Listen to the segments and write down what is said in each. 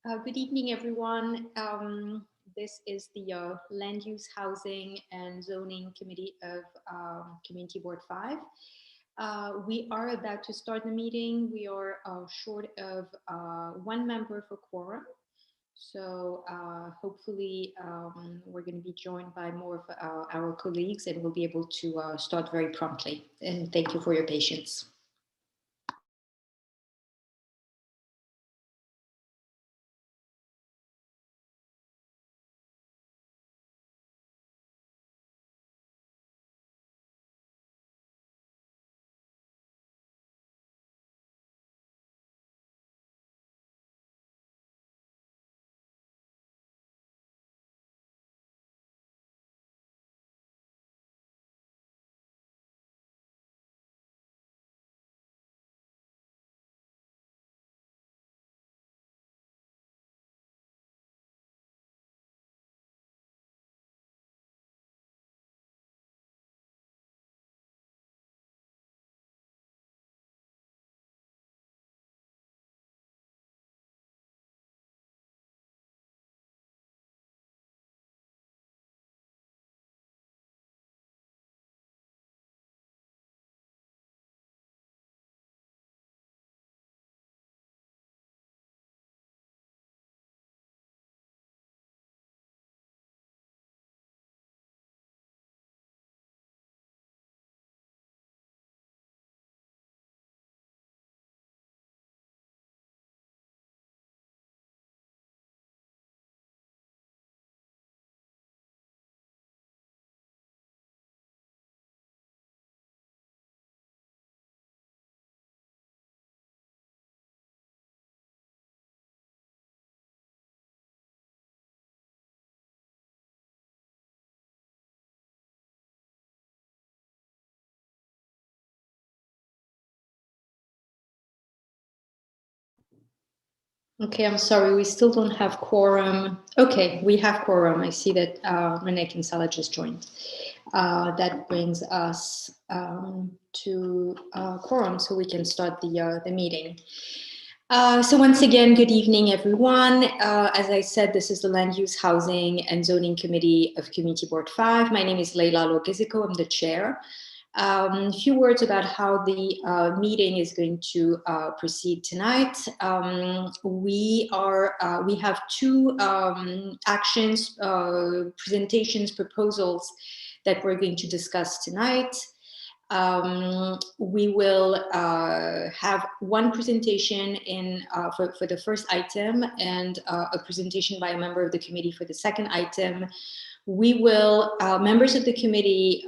Good evening, everyone. This is the Land Use, Housing, and Zoning Committee of Community Board 5. We are about to start the meeting. We are short of one member for quorum. So hopefully we're going to be joined by more of our colleagues and we'll be able to start very promptly. And thank you for your patience. Okay, I'm sorry, we still don't have quorum. Okay, we have quorum. I see that Renee Kinsella just joined. That brings us to quorum, so we can start the meeting. So once again, good evening, everyone. As I said, this is the Land Use, Housing, and Zoning Committee of Community Board 5. My name is Leila Logiziko. I'm the chair. A few words about how the meeting is going to proceed tonight. We have two actions, presentations, proposals that we're going to discuss tonight. We will have one presentation for the first item and a presentation by a member of the committee for the second item. We will, members of the committee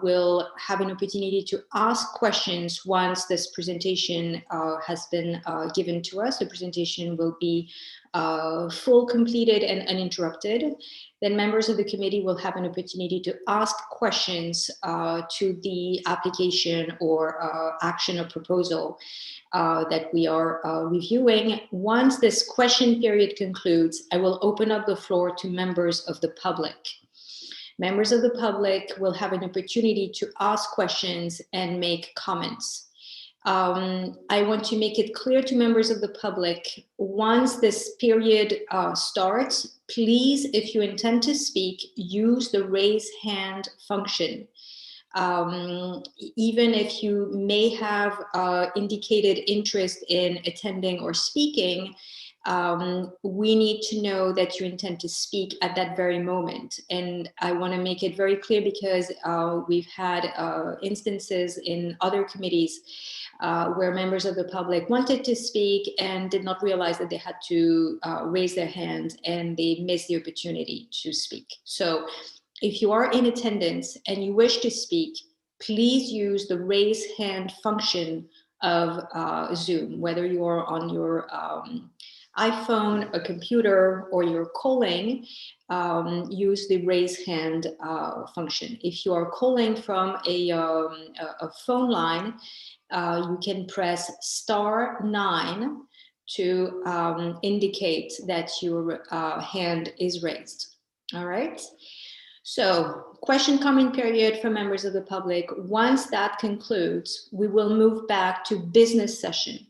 will have an opportunity to ask questions once this presentation has been given to us. The presentation will be full, completed, and uninterrupted. Then members of the committee will have an opportunity to ask questions to the application or action or proposal that we are reviewing. Once this question period concludes, I will open up the floor to members of the public. Members of the public will have an opportunity to ask questions and make comments. I want to make it clear to members of the public, once this period starts, please, if you intend to speak, use the raise hand function. Even if you may have indicated interest in attending or speaking, we need to know that you intend to speak at that very moment. And I want to make it very clear because we've had instances in other committees where members of the public wanted to speak and did not realize that they had to raise their hand and they missed the opportunity to speak. So if you are in attendance and you wish to speak, please use the raise hand function of Zoom, whether you are on your iPhone, a computer, or you're calling, use the raise hand function. If you are calling from a phone line, you can press *9 to indicate that your hand is raised. All right. So, question comment period for members of the public. Once that concludes, we will move back to business session.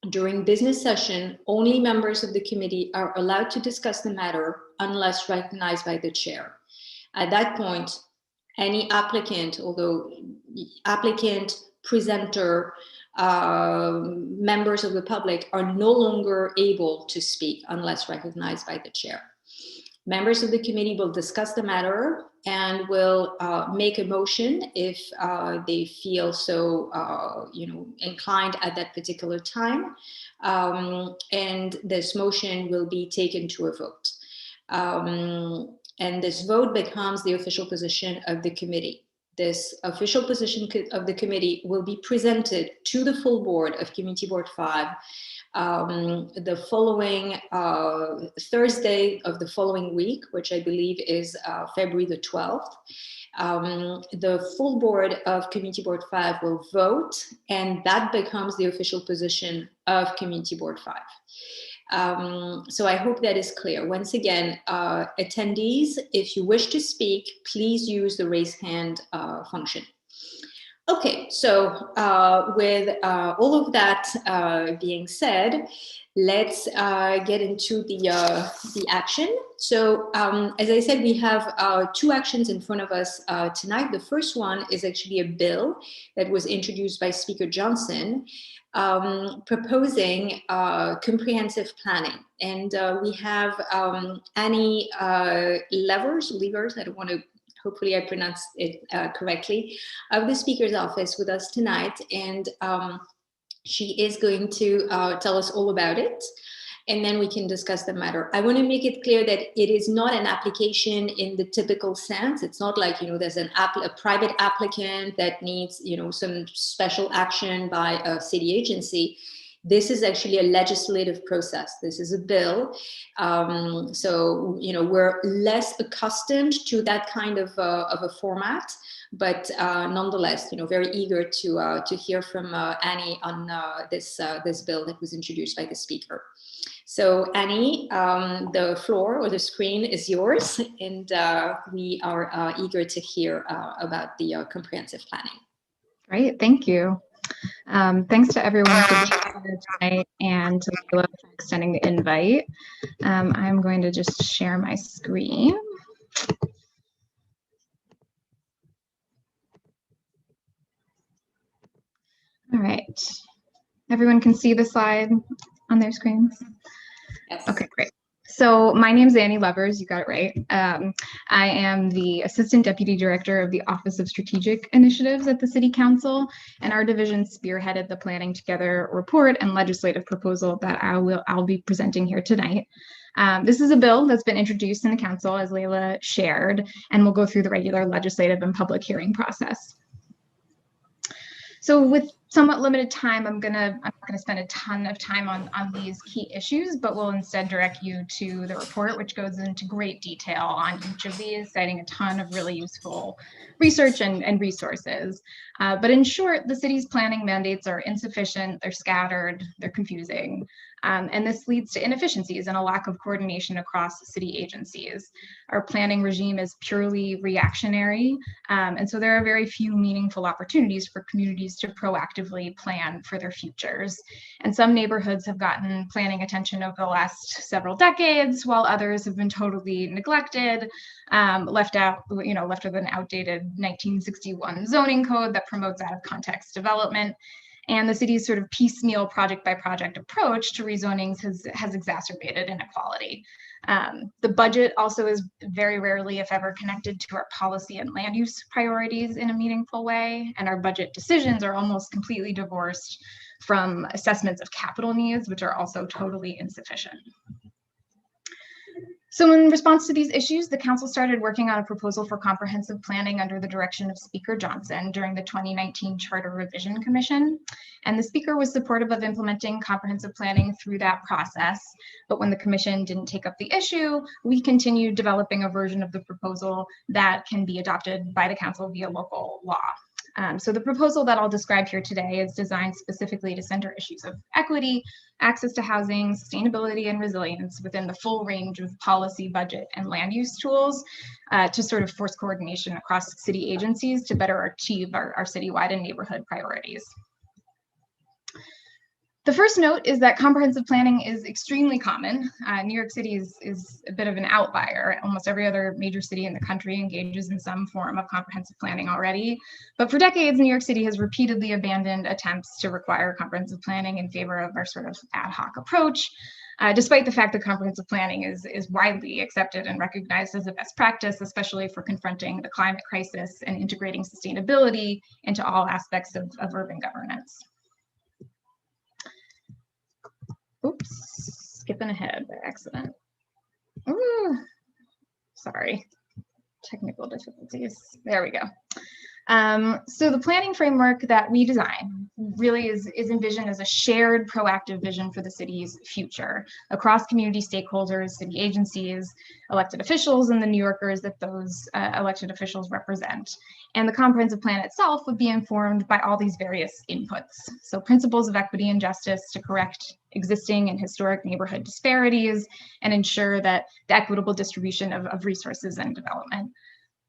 During business session, only members of the committee are allowed to discuss the matter unless recognized by the chair. At that point, any applicant, although applicant, presenter, members of the public are no longer able to speak unless recognized by the chair. Members of the committee will discuss the matter and will make a motion if they feel so, inclined at that particular time. And this motion will be taken to a vote. And this vote becomes the official position of the committee. This official position of the committee will be presented to the full board of Community Board 5 the following Thursday of the following week, which I believe is February the 12th. The full board of Community Board 5 will vote, and that becomes the official position of Community Board 5. So I hope that is clear. Once again, attendees, if you wish to speak, please use the raise hand function. Okay, so with all of that being said, let's get into the action. So as I said, we have two actions in front of us tonight. The first one is actually a bill that was introduced by Speaker Johnson, proposing comprehensive planning. And we have Annie Levers, I don't want to, hopefully I pronounced it correctly, of the Speaker's office with us tonight. And she is going to tell us all about it. And then we can discuss the matter. I want to make it clear that it is not an application in the typical sense. It's not like, there's a private applicant that needs, some special action by a city agency. This is actually a legislative process. This is a bill. So, we're less accustomed to that kind of a format, but nonetheless, very eager to hear from Annie on this bill that was introduced by the Speaker. So Annie, the floor or the screen is yours, and we are eager to hear about the comprehensive planning. Great, thank you. Thanks to everyone for being here tonight and to Leila for extending the invite. I'm going to just share my screen. All right, everyone can see the slide on their screens? Yes. Okay, great. So my name is Annie Levers, you got it right. I am the Assistant Deputy Director of the Office of Strategic Initiatives at the City Council, and our division spearheaded the Planning Together report and legislative proposal that I'll be presenting here tonight. This is a bill that's been introduced in the council, as Leila shared, and we'll go through the regular legislative and public hearing process. So with somewhat limited time, I'm not gonna spend a ton of time on these key issues, but we'll instead direct you to the report, which goes into great detail on each of these, citing a ton of really useful research and resources. But in short, the city's planning mandates are insufficient, they're scattered, they're confusing. And this leads to inefficiencies and a lack of coordination across city agencies. Our planning regime is purely reactionary, and so there are very few meaningful opportunities for communities to proactively plan for their futures. And some neighborhoods have gotten planning attention over the last several decades, while others have been totally neglected, left with an outdated 1961 zoning code that promotes out of context development. And the city's sort of piecemeal project by project approach to rezonings has exacerbated inequality. The budget also is very rarely, if ever, connected to our policy and land use priorities in a meaningful way. And our budget decisions are almost completely divorced from assessments of capital needs, which are also totally insufficient. So in response to these issues, the council started working on a proposal for comprehensive planning under the direction of Speaker Johnson during the 2019 Charter Revision Commission. And the Speaker was supportive of implementing comprehensive planning through that process. But when the commission didn't take up the issue, we continued developing a version of the proposal that can be adopted by the council via local law. So the proposal that I'll describe here today is designed specifically to center issues of equity, access to housing, sustainability, and resilience within the full range of policy, budget, and land use tools to sort of force coordination across city agencies to better achieve our citywide and neighborhood priorities. The first note is that comprehensive planning is extremely common. New York City is a bit of an outlier. Almost every other major city in the country engages in some form of comprehensive planning already. But for decades, New York City has repeatedly abandoned attempts to require comprehensive planning in favor of our sort of ad hoc approach, despite the fact that comprehensive planning is widely accepted and recognized as a best practice, especially for confronting the climate crisis and integrating sustainability into all aspects of urban governance. Oops, skipping ahead by accident. Ooh, sorry, technical difficulties. There we go. So the planning framework that we design really is envisioned as a shared proactive vision for the city's future across community stakeholders, city agencies, elected officials, and the New Yorkers that those elected officials represent. And the comprehensive plan itself would be informed by all these various inputs. So principles of equity and justice to correct existing and historic neighborhood disparities and ensure that the equitable distribution of resources and development.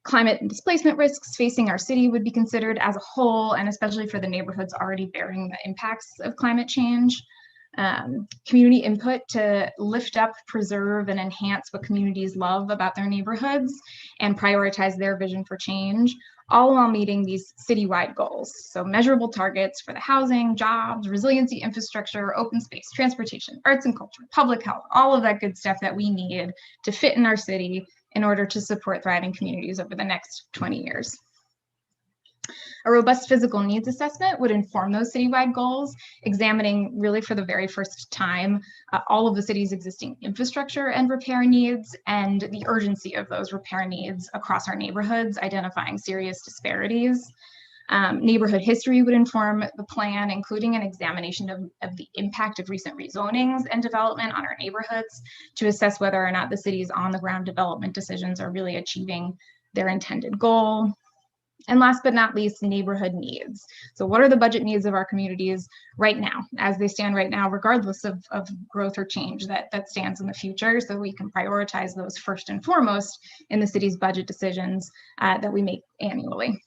Climate and displacement risks facing our city would be considered as a whole, and especially for the neighborhoods already bearing the impacts of climate change. Community input to lift up, preserve, and enhance what communities love about their neighborhoods and prioritize their vision for change, all while meeting these citywide goals. So measurable targets for the housing, jobs, resiliency infrastructure, open space, transportation, arts and culture, public health, all of that good stuff that we need to fit in our city in order to support thriving communities over the next 20 years. A robust physical needs assessment would inform those citywide goals, examining really for the very first time all of the city's existing infrastructure and repair needs and the urgency of those repair needs across our neighborhoods, identifying serious disparities. Neighborhood history would inform the plan, including an examination of the impact of recent rezonings and development on our neighborhoods to assess whether or not the city's on-the-ground development decisions are really achieving their intended goal. And last but not least, neighborhood needs. So what are the budget needs of our communities right now, as they stand right now, regardless of growth or change that stands in the future, so we can prioritize those first and foremost in the city's budget decisions that we make annually.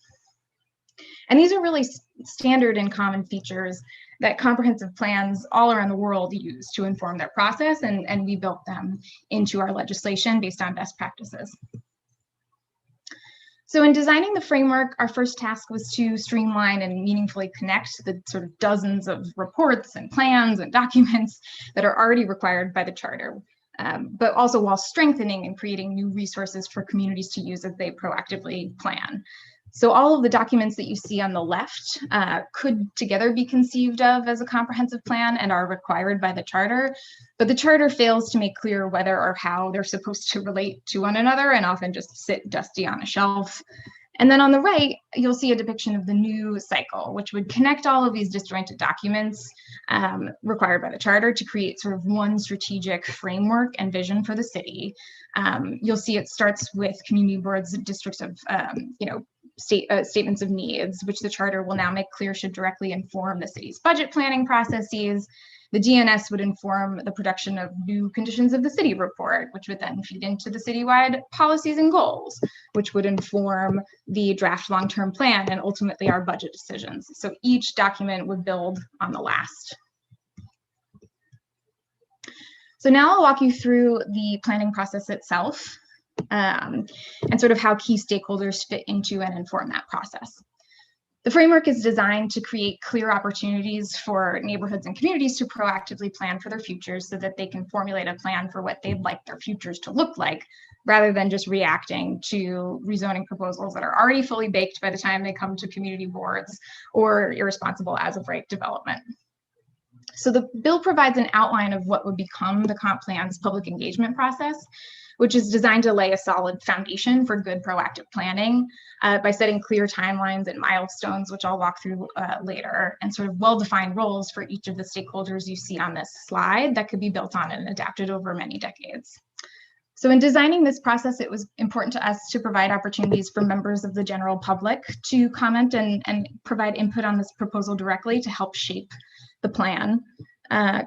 And these are really standard and common features that comprehensive plans all around the world use to inform their process, and we built them into our legislation based on best practices. So in designing the framework, our first task was to streamline and meaningfully connect the sort of dozens of reports and plans and documents that are already required by the charter, but also while strengthening and creating new resources for communities to use as they proactively plan. So all of the documents that you see on the left could together be conceived of as a comprehensive plan and are required by the charter, but the charter fails to make clear whether or how they're supposed to relate to one another and often just sit dusty on a shelf. And then on the right, you'll see a depiction of the new cycle, which would connect all of these disjointed documents required by the charter to create sort of one strategic framework and vision for the city. You'll see it starts with community boards, districts of, statements of needs, which the charter will now make clear should directly inform the city's budget planning processes. The DNS would inform the production of new conditions of the city report, which would then feed into the citywide policies and goals, which would inform the draft long-term plan and ultimately our budget decisions. So each document would build on the last. So now I'll walk you through the planning process itself. And sort of how key stakeholders fit into and inform that process. The framework is designed to create clear opportunities for neighborhoods and communities to proactively plan for their futures so that they can formulate a plan for what they'd like their futures to look like, rather than just reacting to rezoning proposals that are already fully baked by the time they come to community boards or irresponsible as of right development. So the bill provides an outline of what would become the comp plan's public engagement process, which is designed to lay a solid foundation for good proactive planning by setting clear timelines and milestones, which I'll walk through later, and sort of well-defined roles for each of the stakeholders you see on this slide that could be built on and adapted over many decades. So in designing this process, it was important to us to provide opportunities for members of the general public to comment and provide input on this proposal directly to help shape the plan.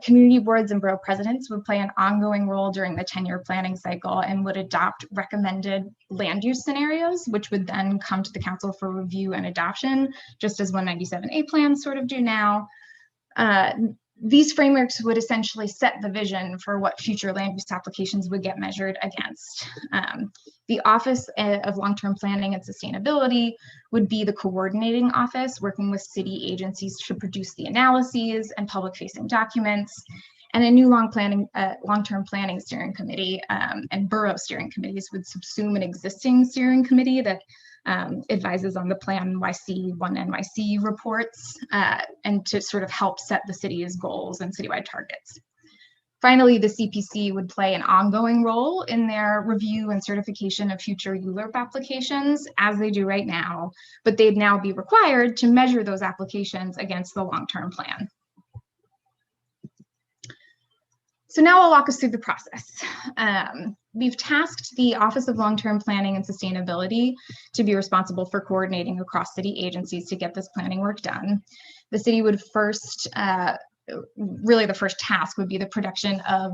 Community boards and borough presidents would play an ongoing role during the 10-year planning cycle and would adopt recommended land use scenarios, which would then come to the council for review and adoption, just as 197A plans sort of do now. these frameworks would essentially set the vision for what future land use applications would get measured against. The Office of Long-Term Planning and Sustainability would be the coordinating office, working with city agencies to produce the analyses and public-facing documents. And a new long-term planning steering committee and borough steering committees would subsume an existing steering committee that advises on the Plan NYC 1 NYC reports and to sort of help set the city's goals and citywide targets. Finally, the CPC would play an ongoing role in their review and certification of future ULURP applications, as they do right now, but they'd now be required to measure those applications against the long-term plan. So now I'll walk us through the process. We've tasked the Office of Long-Term Planning and Sustainability to be responsible for coordinating across city agencies to get this planning work done. The city would first, really the first task would be the production of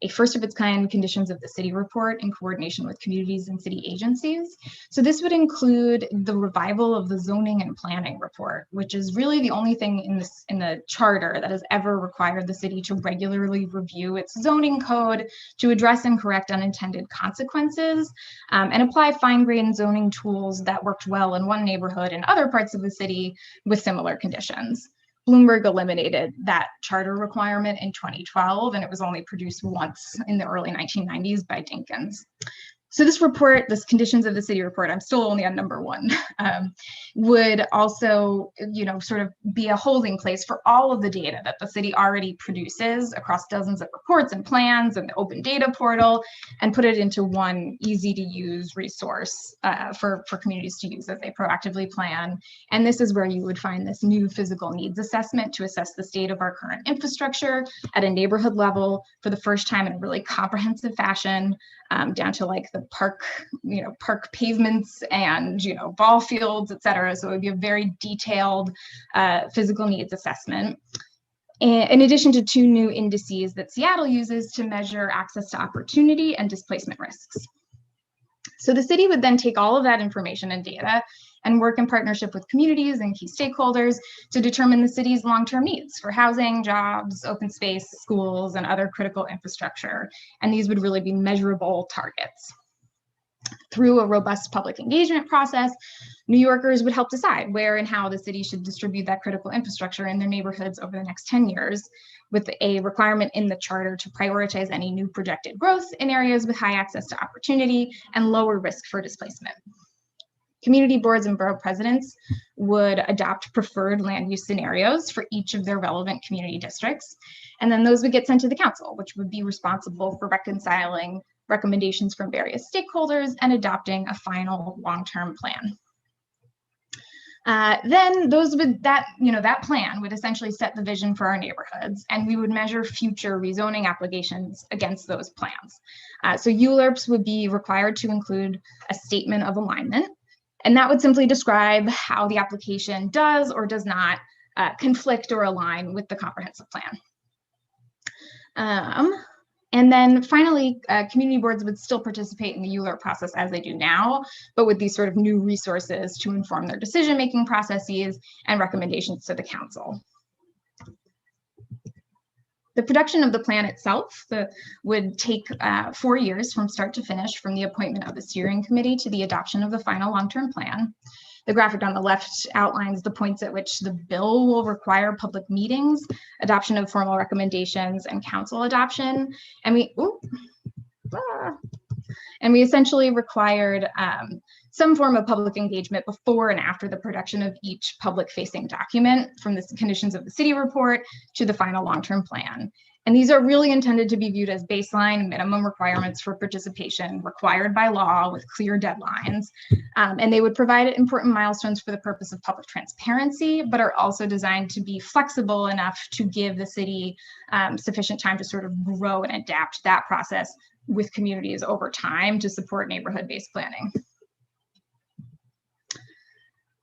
a first of its kind conditions of the city report in coordination with communities and city agencies. So this would include the revival of the zoning and planning report, which is really the only thing in the charter that has ever required the city to regularly review its zoning code to address and correct unintended consequences and apply fine-grained zoning tools that worked well in one neighborhood and other parts of the city with similar conditions. Bloomberg eliminated that charter requirement in 2012, and it was only produced once in the early 1990s by Dinkins. So this report, this conditions of the city report, I'm still only on number 1, would also, sort of be a holding place for all of the data that the city already produces across dozens of reports and plans and the open data portal, and put it into one easy to use resource for communities to use as they proactively plan. And this is where you would find this new physical needs assessment to assess the state of our current infrastructure at a neighborhood level for the first time in a really comprehensive fashion, down to like the park pavements and, ball fields, et cetera. So it would be a very detailed physical needs assessment. In addition to 2 new indices that Seattle uses to measure access to opportunity and displacement risks. So the city would then take all of that information and data and work in partnership with communities and key stakeholders to determine the city's long-term needs for housing, jobs, open space, schools, and other critical infrastructure. And these would really be measurable targets. Through a robust public engagement process, New Yorkers would help decide where and how the city should distribute that critical infrastructure in their neighborhoods over the next 10 years, with a requirement in the charter to prioritize any new projected growth in areas with high access to opportunity and lower risk for displacement. Community boards and borough presidents would adopt preferred land use scenarios for each of their relevant community districts. And then those would get sent to the council, which would be responsible for reconciling recommendations from various stakeholders and adopting a final long-term plan. Then that plan would essentially set the vision for our neighborhoods, and we would measure future rezoning applications against those plans. So ULURPs would be required to include a statement of alignment, and that would simply describe how the application does or does not conflict or align with the comprehensive plan. And then finally, community boards would still participate in the ULURP process as they do now, but with these sort of new resources to inform their decision-making processes and recommendations to the council. The production of the plan itself would take 4 years from start to finish, from the appointment of the steering committee to the adoption of the final long-term plan. The graphic on the left outlines the points at which the bill will require public meetings, adoption of formal recommendations, and council adoption. And we essentially required some form of public engagement before and after the production of each public-facing document, from the conditions of the city report to the final long-term plan. And these are really intended to be viewed as baseline minimum requirements for participation required by law with clear deadlines. And they would provide important milestones for the purpose of public transparency, but are also designed to be flexible enough to give the city sufficient time to sort of grow and adapt that process with communities over time to support neighborhood-based planning.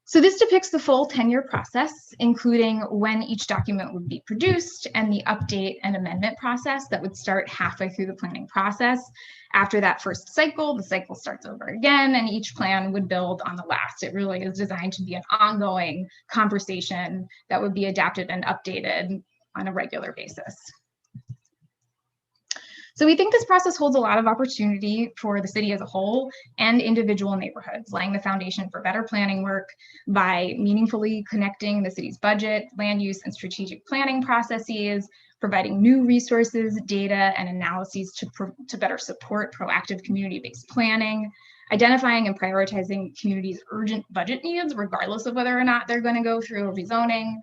So this depicts the full 10-year process, including when each document would be produced and the update and amendment process that would start halfway through the planning process. After that first cycle, the cycle starts over again, and each plan would build on the last. It really is designed to be an ongoing conversation that would be adapted and updated on a regular basis. So we think this process holds a lot of opportunity for the city as a whole and individual neighborhoods, laying the foundation for better planning work by meaningfully connecting the city's budget, land use, and strategic planning processes, providing new resources, data, and analyses to better support proactive community-based planning, identifying and prioritizing communities' urgent budget needs, regardless of whether or not they're going to go through a rezoning,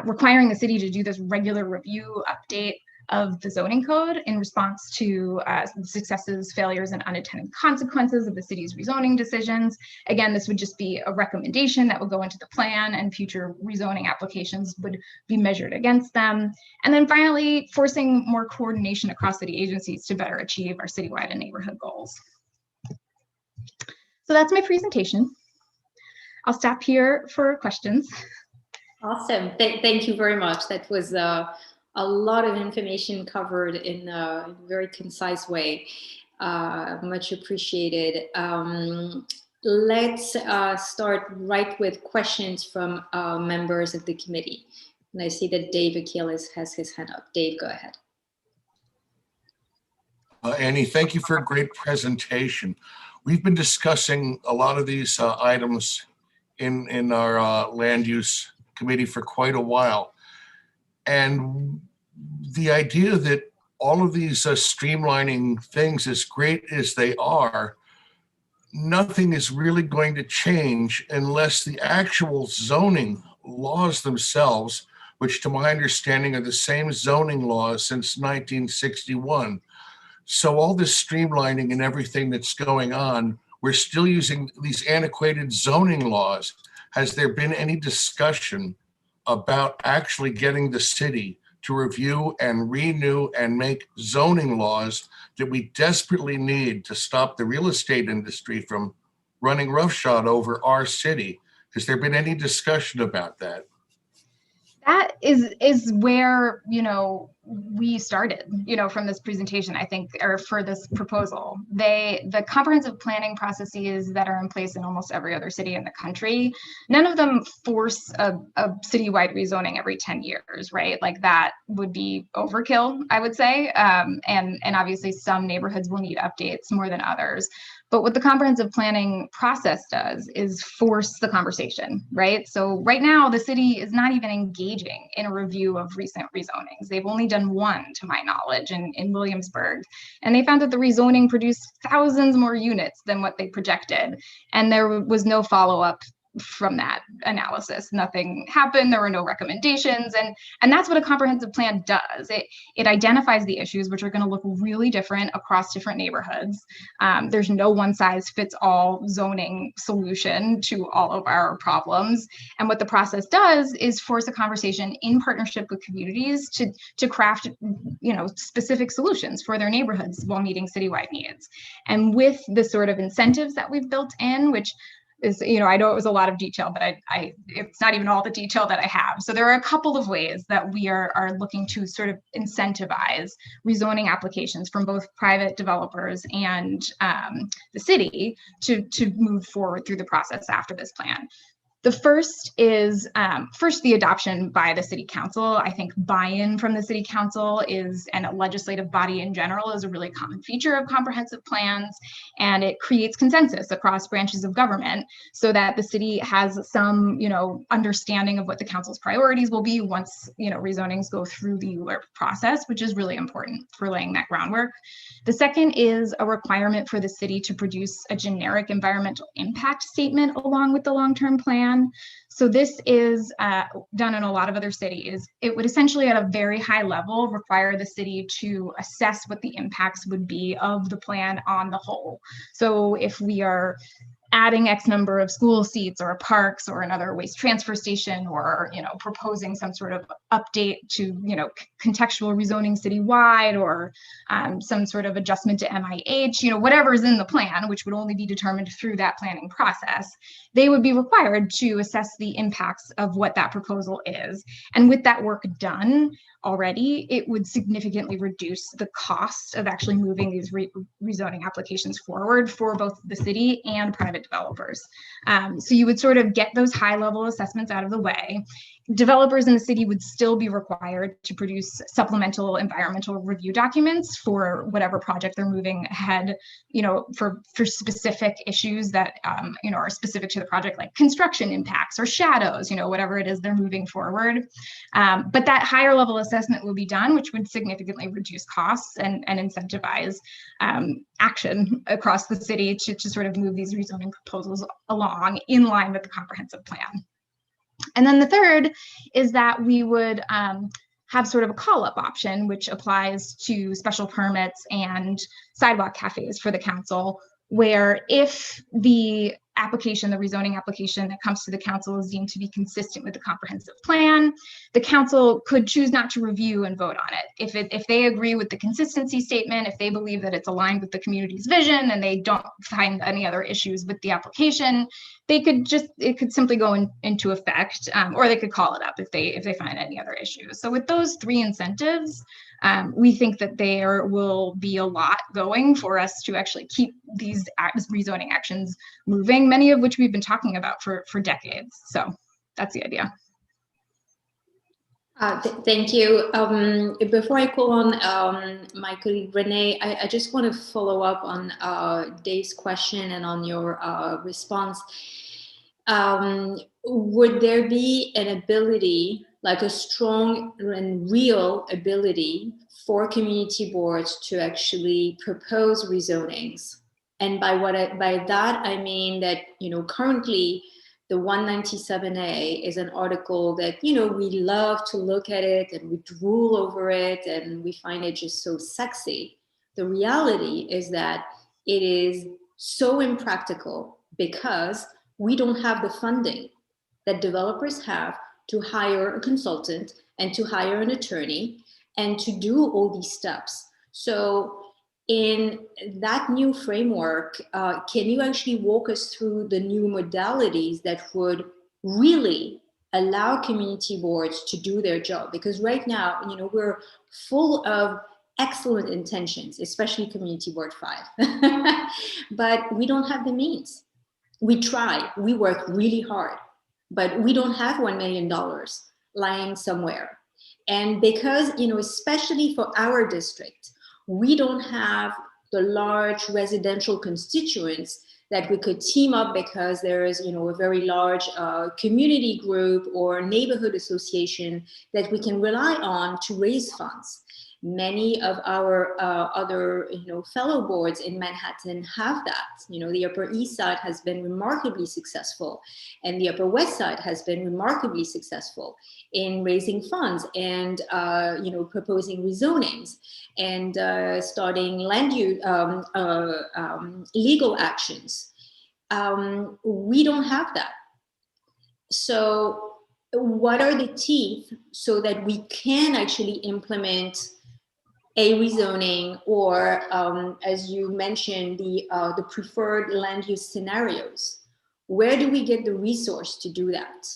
requiring the city to do this regular review update of the zoning code in response to successes, failures, and unintended consequences of the city's rezoning decisions. Again, this would just be a recommendation that would go into the plan, and future rezoning applications would be measured against them. And then finally, forcing more coordination across city agencies to better achieve our citywide and neighborhood goals. So that's my presentation. I'll stop here for questions. Awesome. Thank you very much. That was a lot of information covered in a very concise way. Much appreciated. Let's start right with questions from members of the committee. And I see that Dave Achilles has his hand up. Dave, go ahead. Annie, thank you for a great presentation. We've been discussing a lot of these items in our land use committee for quite a while. And the idea that all of these streamlining things, as great as they are, nothing is really going to change unless the actual zoning laws themselves, which to my understanding are the same zoning laws since 1961. So all this streamlining and everything that's going on, we're still using these antiquated zoning laws. Has there been any discussion about actually getting the city to review and renew and make zoning laws that we desperately need to stop the real estate industry from running roughshod over our city? Has there been any discussion about that? That is where, we started, from this presentation, I think, or for this proposal. The comprehensive planning processes that are in place in almost every other city in the country, none of them force a citywide rezoning every 10 years, right? Like that would be overkill, I would say. And obviously some neighborhoods will need updates more than others. But what the comprehensive planning process does is force the conversation, right? So right now, the city is not even engaging in a review of recent rezonings. They've only done one, to my knowledge, in Williamsburg. And they found that the rezoning produced thousands more units than what they projected. And there was no follow-up from that analysis. Nothing happened. There were no recommendations. And that's what a comprehensive plan does. It identifies the issues, which are going to look really different across different neighborhoods. There's no one size fits all zoning solution to all of our problems. And what the process does is force a conversation in partnership with communities to craft, specific solutions for their neighborhoods while meeting citywide needs. And with the sort of incentives that we've built in, which is, I know it was a lot of detail, but it's not even all the detail that I have. So there are a couple of ways that we are looking to sort of incentivize rezoning applications from both private developers and the city to move forward through the process after this plan. The first is the adoption by the city council. I think buy-in from the city council and a legislative body in general is a really common feature of comprehensive plans, and it creates consensus across branches of government so that the city has some, understanding of what the council's priorities will be once, rezonings go through the ULURP process, which is really important for laying that groundwork. The second is a requirement for the city to produce a generic environmental impact statement along with the long-term plan. So this is done in a lot of other cities. It would essentially at a very high level require the city to assess what the impacts would be of the plan on the whole. So if we are adding X number of school seats or parks or another waste transfer station, or proposing some sort of update to contextual rezoning citywide, or some sort of adjustment to MIH, whatever is in the plan, which would only be determined through that planning process, they would be required to assess the impacts of what that proposal is. And with that work done already, it would significantly reduce the cost of actually moving these rezoning applications forward for both the city and private private developers. So you would sort of get those high-level assessments out of the way. Developers in the city would still be required to produce supplemental environmental review documents for whatever project they're moving ahead, for specific issues that, are specific to the project, like construction impacts or shadows, whatever it is they're moving forward. But that higher level assessment will be done, which would significantly reduce costs and incentivize action across the city to sort of move these rezoning proposals along in line with the comprehensive plan. And then the third is that we would have sort of a call-up option, which applies to special permits and sidewalk cafes for the council, where if the rezoning application that comes to the council is deemed to be consistent with the comprehensive plan, the council could choose not to review and vote on it. If they agree with the consistency statement, if they believe that it's aligned with the community's vision and they don't find any other issues with the application, it could simply go into effect, or they could call it up if they find any other issues. So with those three incentives, we think that there will be a lot going for us to actually keep these rezoning actions moving, many of which we've been talking about for decades. So that's the idea. Thank you. Before I call on my colleague Renee, I just want to follow up on Dave's question and on your response. Would there be an ability, like a strong and real ability for community boards to actually propose rezonings? And by that, I mean that, currently the 197A is an article that, we love to look at it and we drool over it and we find it just so sexy. The reality is that it is so impractical because we don't have the funding that developers have to hire a consultant and to hire an attorney and to do all these steps. So in that new framework, can you actually walk us through the new modalities that would really allow community boards to do their job? Because right now, we're full of excellent intentions, especially Community Board 5, but we don't have the means. We try, we work really hard, but we don't have $1 million lying somewhere. And because, especially for our district, we don't have the large residential constituents that we could team up because there is, a very large community group or neighborhood association that we can rely on to raise funds. Many of our other, fellow boards in Manhattan have that. The Upper East Side has been remarkably successful, and the Upper West Side has been remarkably successful in raising funds and, proposing rezonings and starting land use, legal actions. We don't have that. So what are the teeth so that we can actually implement a rezoning or, as you mentioned, the preferred land use scenarios? Where do we get the resource to do that?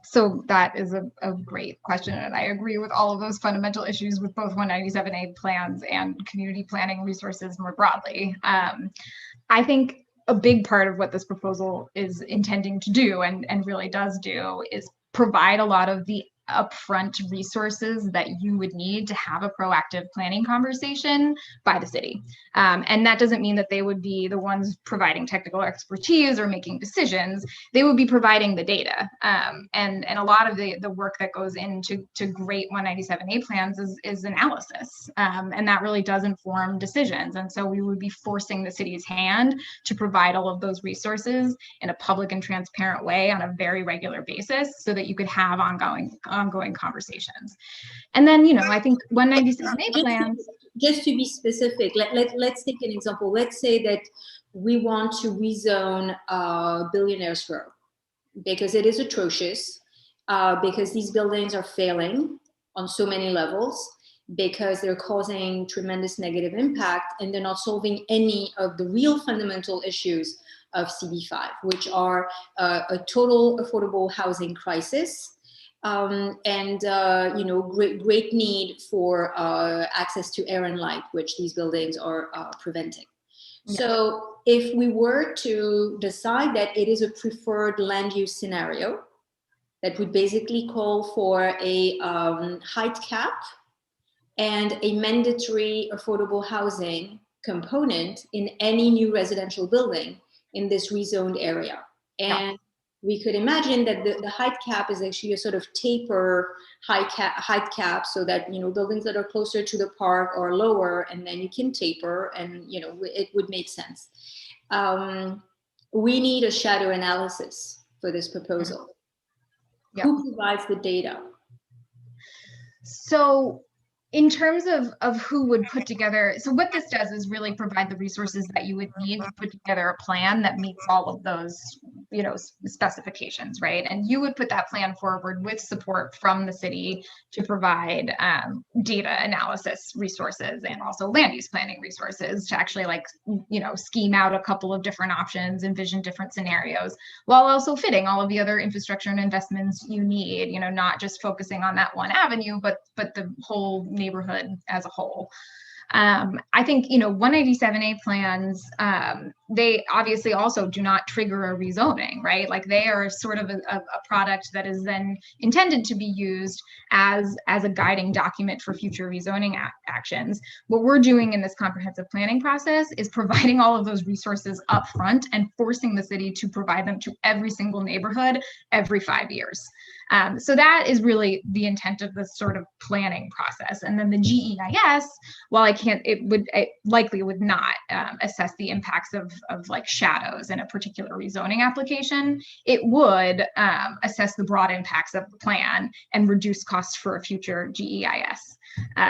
So that is a great question, and I agree with all of those fundamental issues with both 197A plans and community planning resources more broadly. I think a big part of what this proposal is intending to do and really does do is provide a lot of the upfront resources that you would need to have a proactive planning conversation by the city. And that doesn't mean that they would be the ones providing technical expertise or making decisions. They would be providing the data. And a lot of the work that goes into great 197A plans is analysis. And that really does inform decisions. And so we would be forcing the city's hand to provide all of those resources in a public and transparent way on a very regular basis so that you could have ongoing conversations. And then, I think 197A plans. Just to be specific, let's take an example. Let's say that we want to rezone Billionaires Row because it is atrocious, because these buildings are failing on so many levels, because they're causing tremendous negative impact, and they're not solving any of the real fundamental issues of CB5, which are a total affordable housing crisis, and great need for access to air and light, which these buildings are preventing. So if we were to decide that it is a preferred land use scenario, that would basically call for a height cap and a mandatory affordable housing component in any new residential building in this rezoned area. And we could imagine that the height cap is actually a sort of taper height cap so that, you know, buildings that are closer to the park are lower, and then you can taper, and, you know, it would make sense. We need a shadow analysis for this proposal. Yeah. Who provides the data? So in terms of who would put together, so what this does is really provide the resources that you would need to put together a plan that meets all of those, you know, specifications, right? And you would put that plan forward with support from the city to provide data analysis resources and also land use planning resources to actually, like, you know, scheme out a couple of different options, envision different scenarios, while also fitting all of the other infrastructure and investments you need, you know, not just focusing on that one avenue, but the whole neighborhood as a whole. I think, you know, 197A plans, they obviously also do not trigger a rezoning, right? Like, they are sort of a product that is then intended to be used as a guiding document for future rezoning actions. What we're doing in this comprehensive planning process is providing all of those resources up front and forcing the city to provide them to every single neighborhood every 5 years. So that is really the intent of this sort of planning process. And then the GEIS, while it likely would not assess the impacts of like shadows in a particular rezoning application, it would assess the broad impacts of the plan and reduce costs for a future GEIS.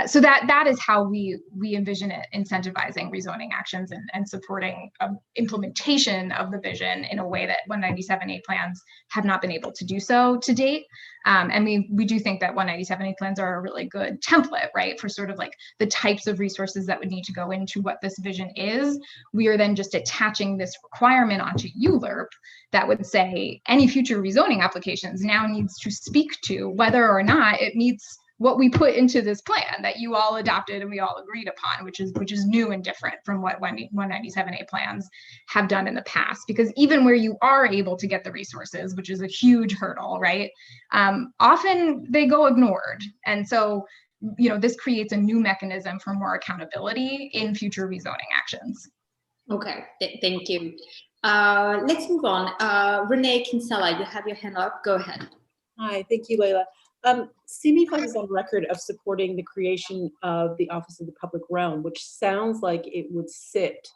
So that is how we envision it incentivizing rezoning actions and supporting implementation of the vision in a way that 197A plans have not been able to do so to date. And we do think that 197A plans are a really good template, right, for sort of like the types of resources that would need to go into what this vision is. We are then just attaching this requirement onto ULURP that would say any future rezoning applications now needs to speak to whether or not it meets what we put into this plan that you all adopted and we all agreed upon, which is new and different from what 197A plans have done in the past. Because even where you are able to get the resources, which is a huge hurdle, right, often they go ignored. And so, you know, this creates a new mechanism for more accountability in future rezoning actions. Okay, thank you. Let's move on. Renee Kinsella, you have your hand up. Go ahead. Hi, thank you, Leila. CME5 is on record of supporting the creation of the Office of the Public Realm, which sounds like it would sit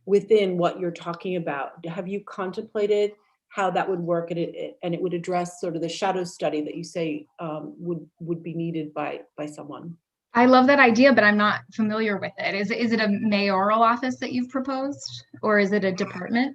within what you're talking about. Have you contemplated how that would work, and it would address sort of the shadow study that you say would be needed by someone? I love that idea, but I'm not familiar with it. Is it a mayoral office that you've proposed, or is it a department?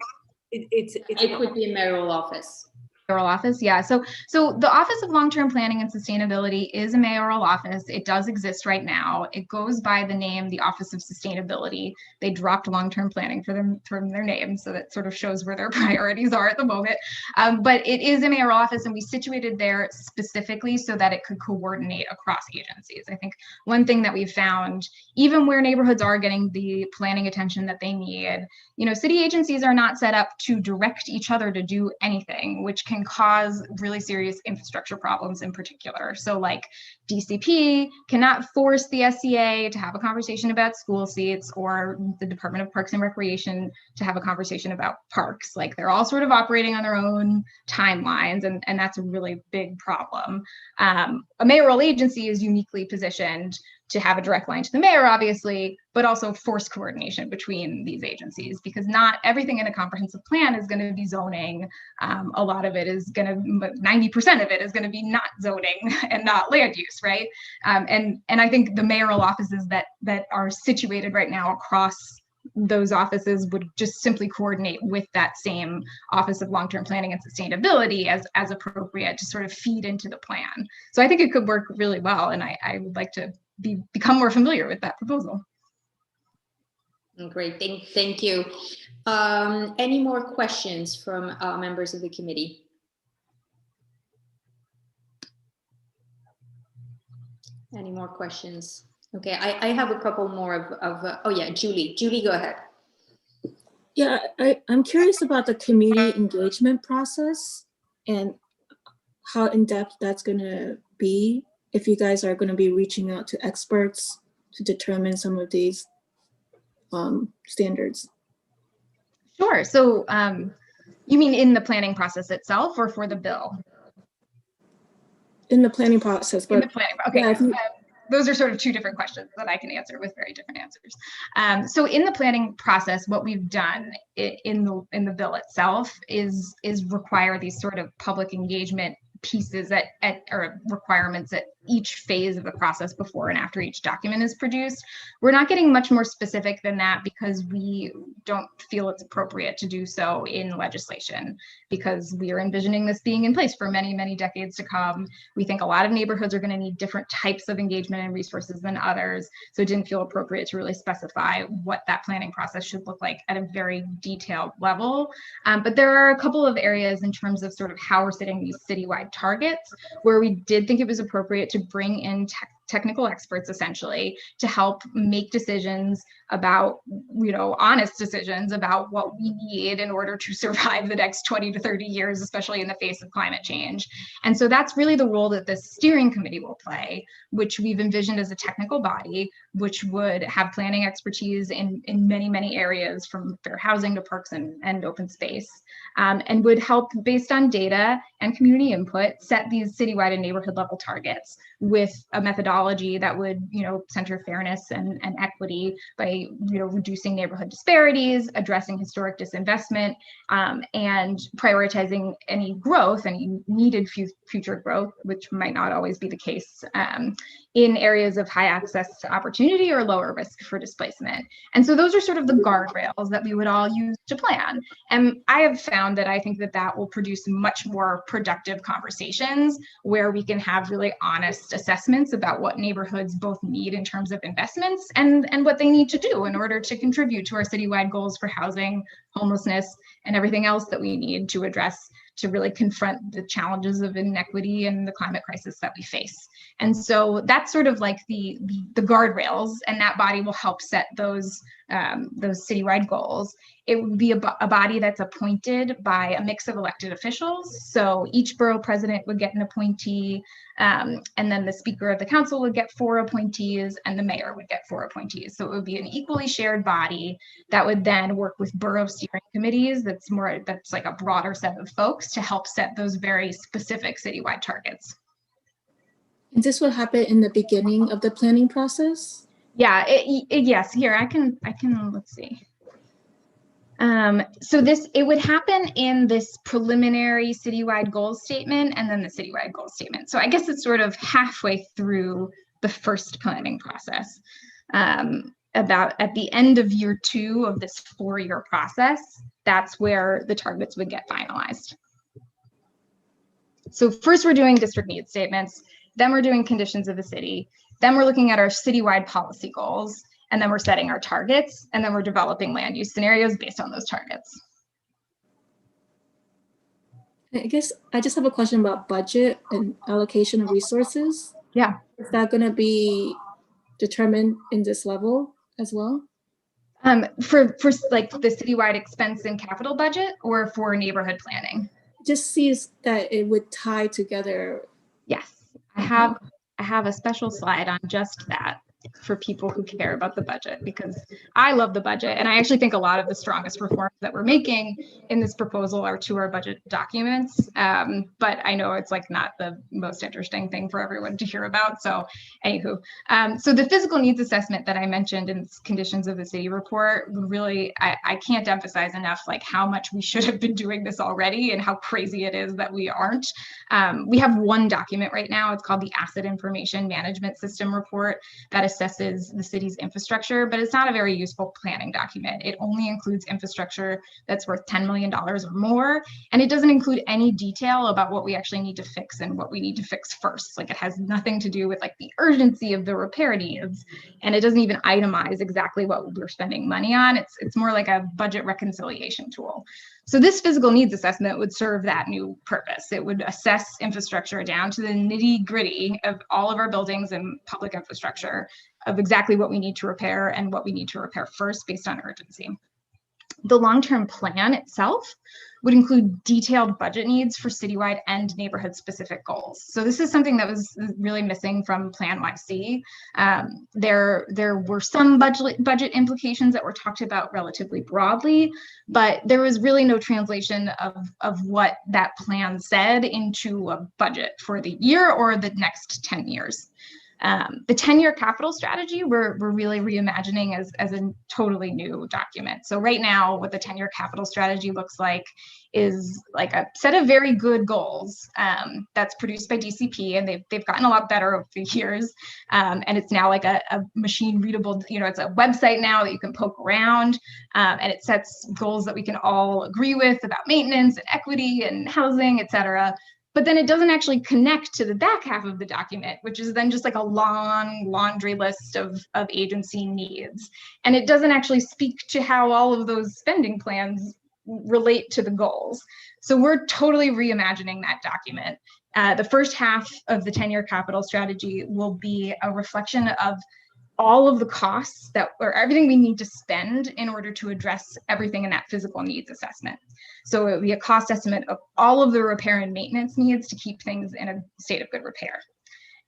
It could be a mayoral office. Mayoral office, yeah. So the Office of Long-Term Planning and Sustainability is a mayoral office. It does exist right now. It goes by the name the Office of Sustainability. They dropped long-term planning from their name, so that sort of shows where their priorities are at the moment. But it is a mayoral office, and we situated there specifically so that it could coordinate across agencies. I think one thing that we've found, even where neighborhoods are getting the planning attention that they need, you know, city agencies are not set up to direct each other to do anything, which can cause really serious infrastructure problems in particular. So like DCP cannot force the SCA to have a conversation about school seats, or the Department of Parks and Recreation to have a conversation about parks. Like, they're all sort of operating on their own timelines, and that's a really big problem. A mayoral agency is uniquely positioned to have a direct line to the mayor, obviously, but also force coordination between these agencies, because not everything in a comprehensive plan is going to be zoning. A lot of it is going to, 90% of it is going to be not zoning and not land use, right? And I think the mayoral offices that are situated right now across those offices would just simply coordinate with that same Office of Long-Term Planning and Sustainability as appropriate to sort of feed into the plan. So I think it could work really well, and I would like to become more familiar with that proposal. Great, thank you. Any more questions from members of the committee? Any more questions? Okay, I have a couple more of oh yeah, Julie, go ahead. Yeah, I'm curious about the community engagement process and how in-depth that's going to be, if you guys are going to be reaching out to experts to determine some of these standards. Sure. So you mean in the planning process itself or for the bill? In the planning process, but in the planning. Okay. yeah, if you, those are sort of two different questions that I can answer with very different answers. So in the planning process, what we've done in the bill itself is require these sort of public engagement pieces or requirements at each phase of the process before and after each document is produced. We're not getting much more specific than that because we don't feel it's appropriate to do so in legislation, because we are envisioning this being in place for many, many decades to come. We think a lot of neighborhoods are going to need different types of engagement and resources than others. So it didn't feel appropriate to really specify what that planning process should look like at a very detailed level. But there are a couple of areas in terms of sort of how we're setting these citywide targets where we did think it was appropriate to bring in technical experts essentially to help make decisions about, honest decisions about what we need in order to survive the next 20 to 30 years, especially in the face of climate change. And so that's really the role that the steering committee will play, which we've envisioned as a technical body, which would have planning expertise in many, many areas from fair housing to parks and open space, and would help, based on data and community input, set these citywide and neighborhood level targets with a methodology that would, center fairness and equity by, reducing neighborhood disparities, addressing historic disinvestment, and prioritizing any growth, any needed future growth, which might not always be the case, in areas of high access to opportunity or lower risk for displacement. And so those are sort of the guardrails that we would all use to plan. And I have found that I think that will produce much more productive conversations where we can have really honest assessments about what neighborhoods both need in terms of investments and what they need to do in order to contribute to our citywide goals for housing, homelessness, and everything else that we need to address to really confront the challenges of inequity and the climate crisis that we face. And so that's sort of like the guardrails, and that body will help set those citywide goals. It would be a body that's appointed by a mix of elected officials. So each borough president would get an appointee, and then the speaker of the council would get 4 appointees, and the mayor would get 4 appointees. So it would be an equally shared body that would then work with borough steering committees. That's like a broader set of folks to help set those very specific citywide targets. and this will happen in the beginning of the planning process? Yeah, yes, here, I can, let's see. So it would happen in this preliminary citywide goals statement and then the citywide goals statement. So I guess it's sort of halfway through the first planning process. About at the end of year 2 of this 4-year process, that's where the targets would get finalized. So first we're doing district needs statements, then we're doing conditions of the city, then we're looking at our citywide policy goals, and then we're setting our targets, and then we're developing land use scenarios based on those targets. I guess I just have a question about budget and allocation of resources. Yeah. Is that going to be determined in this level as well? For like the citywide expense and capital budget, or for neighborhood planning? Just sees that it would tie together. Yes, I have a special slide on just that for people who care about the budget, because I love the budget, and I actually think a lot of the strongest reforms that we're making in this proposal are to our budget documents, but I know it's like not the most interesting thing for everyone to hear about. So anywho, so the physical needs assessment that I mentioned in conditions of the city report, really, I can't emphasize enough like how much we should have been doing this already and how crazy it is that we aren't. We have one document right now. It's called the Asset Information Management System Report that assesses the city's infrastructure, but it's not a very useful planning document. It only includes infrastructure that's worth $10 million or more, and it doesn't include any detail about what we actually need to fix and what we need to fix first. Like, it has nothing to do with like the urgency of the repair needs, and it doesn't even itemize exactly what we're spending money on. It's more like a budget reconciliation tool. So this physical needs assessment would serve that new purpose. It would assess infrastructure down to the nitty-gritty of all of our buildings and public infrastructure, of exactly what we need to repair and what we need to repair first based on urgency. The long-term plan itself would include detailed budget needs for citywide and neighborhood-specific goals. So this is something that was really missing from Plan YC. There were some budget implications that were talked about relatively broadly, but there was really no translation of what that plan said into a budget for the year or the next 10 years. The 10-year capital strategy, we're really reimagining as a totally new document. So right now, what the 10-year capital strategy looks like is like a set of very good goals that's produced by DCP, and they've gotten a lot better over the years. And it's now like a machine readable, it's a website now that you can poke around, and it sets goals that we can all agree with about maintenance and equity and housing, et cetera. But then it doesn't actually connect to the back half of the document, which is then just like a long laundry list of agency needs. And it doesn't actually speak to how all of those spending plans relate to the goals. So we're totally reimagining that document. The first half of the 10-year capital strategy will be a reflection of all of the costs or everything we need to spend in order to address everything in that physical needs assessment. So it would be a cost estimate of all of the repair and maintenance needs to keep things in a state of good repair.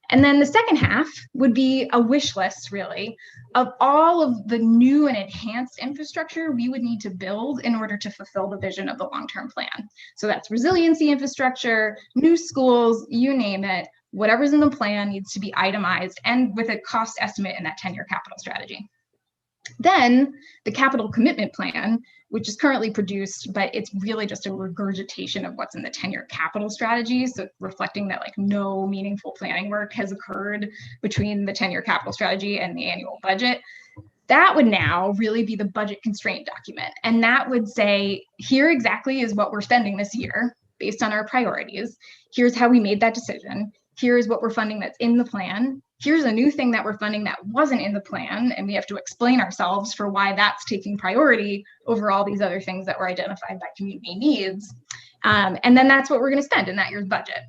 And then the second half would be a wish list, really, of all of the new and enhanced infrastructure we would need to build in order to fulfill the vision of the long-term plan. So that's resiliency infrastructure, new schools, you name it. Whatever's in the plan needs to be itemized and with a cost estimate in that 10-year capital strategy. Then the capital commitment plan, which is currently produced, but it's really just a regurgitation of what's in the 10-year capital strategy. So reflecting that like no meaningful planning work has occurred between the 10-year capital strategy and the annual budget. That would now really be the budget constraint document. And that would say, here exactly is what we're spending this year based on our priorities. Here's how we made that decision. Here's what we're funding that's in the plan. Here's a new thing that we're funding that wasn't in the plan, and we have to explain ourselves for why that's taking priority over all these other things that were identified by community needs. And then that's what we're going to spend in that year's budget.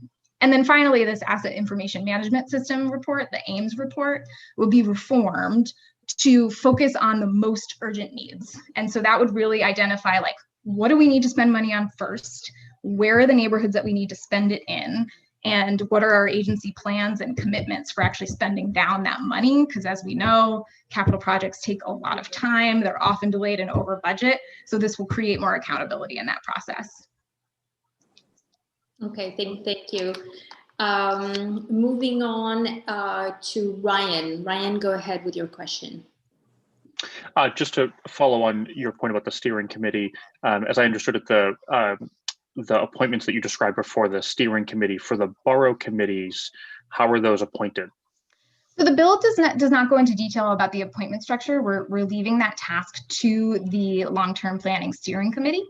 And then finally, this asset information management system report, the AIMS report, will be reformed to focus on the most urgent needs. And so that would really identify like, what do we need to spend money on first? Where are the neighborhoods that we need to spend it in? And what are our agency plans and commitments for actually spending down that money? Because as we know, capital projects take a lot of time. They're often delayed and over budget. So this will create more accountability in that process. Okay, thank you. Moving on to Ryan. Ryan, go ahead with your question. Just to follow on your point about the steering committee, as I understood it, the appointments that you described before, the steering committee for the borough committees, how are those appointed? So the bill does not go into detail about the appointment structure. We're leaving that task to the long-term planning steering committee.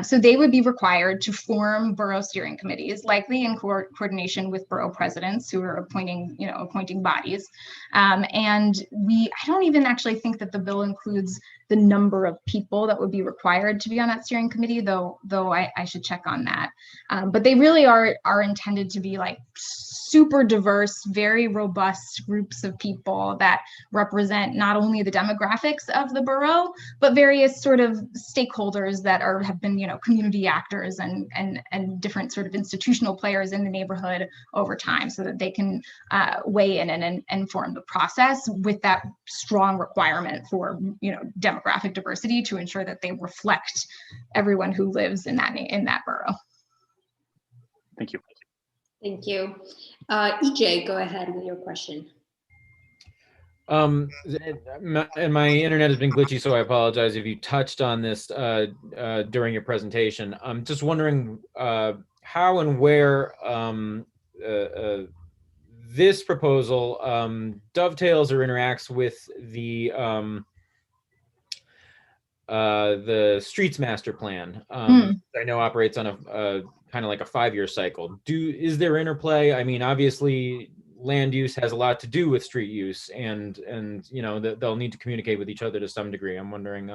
So they would be required to form borough steering committees, likely in coordination with borough presidents who are appointing bodies. And I don't even actually think that the bill includes the number of people that would be required to be on that steering committee, though I should check on that. But they really are intended to be like super diverse, very robust groups of people that represent not only the demographics of the borough, but various sort of stakeholders that have been, community actors and different sort of institutional players in the neighborhood over time, so that they can weigh in and inform the process with that strong requirement for, demographic diversity to ensure that they reflect everyone who lives in that borough. Thank you. Thank you. EJ, go ahead with your question. My internet has been glitchy, so I apologize if you touched on this during your presentation. I'm just wondering how and where this proposal dovetails or interacts with the streets master plan. I know operates on a kind of like a 5-year cycle. Is there interplay? I mean, obviously land use has a lot to do with street use, and they'll need to communicate with each other to some degree. I'm wondering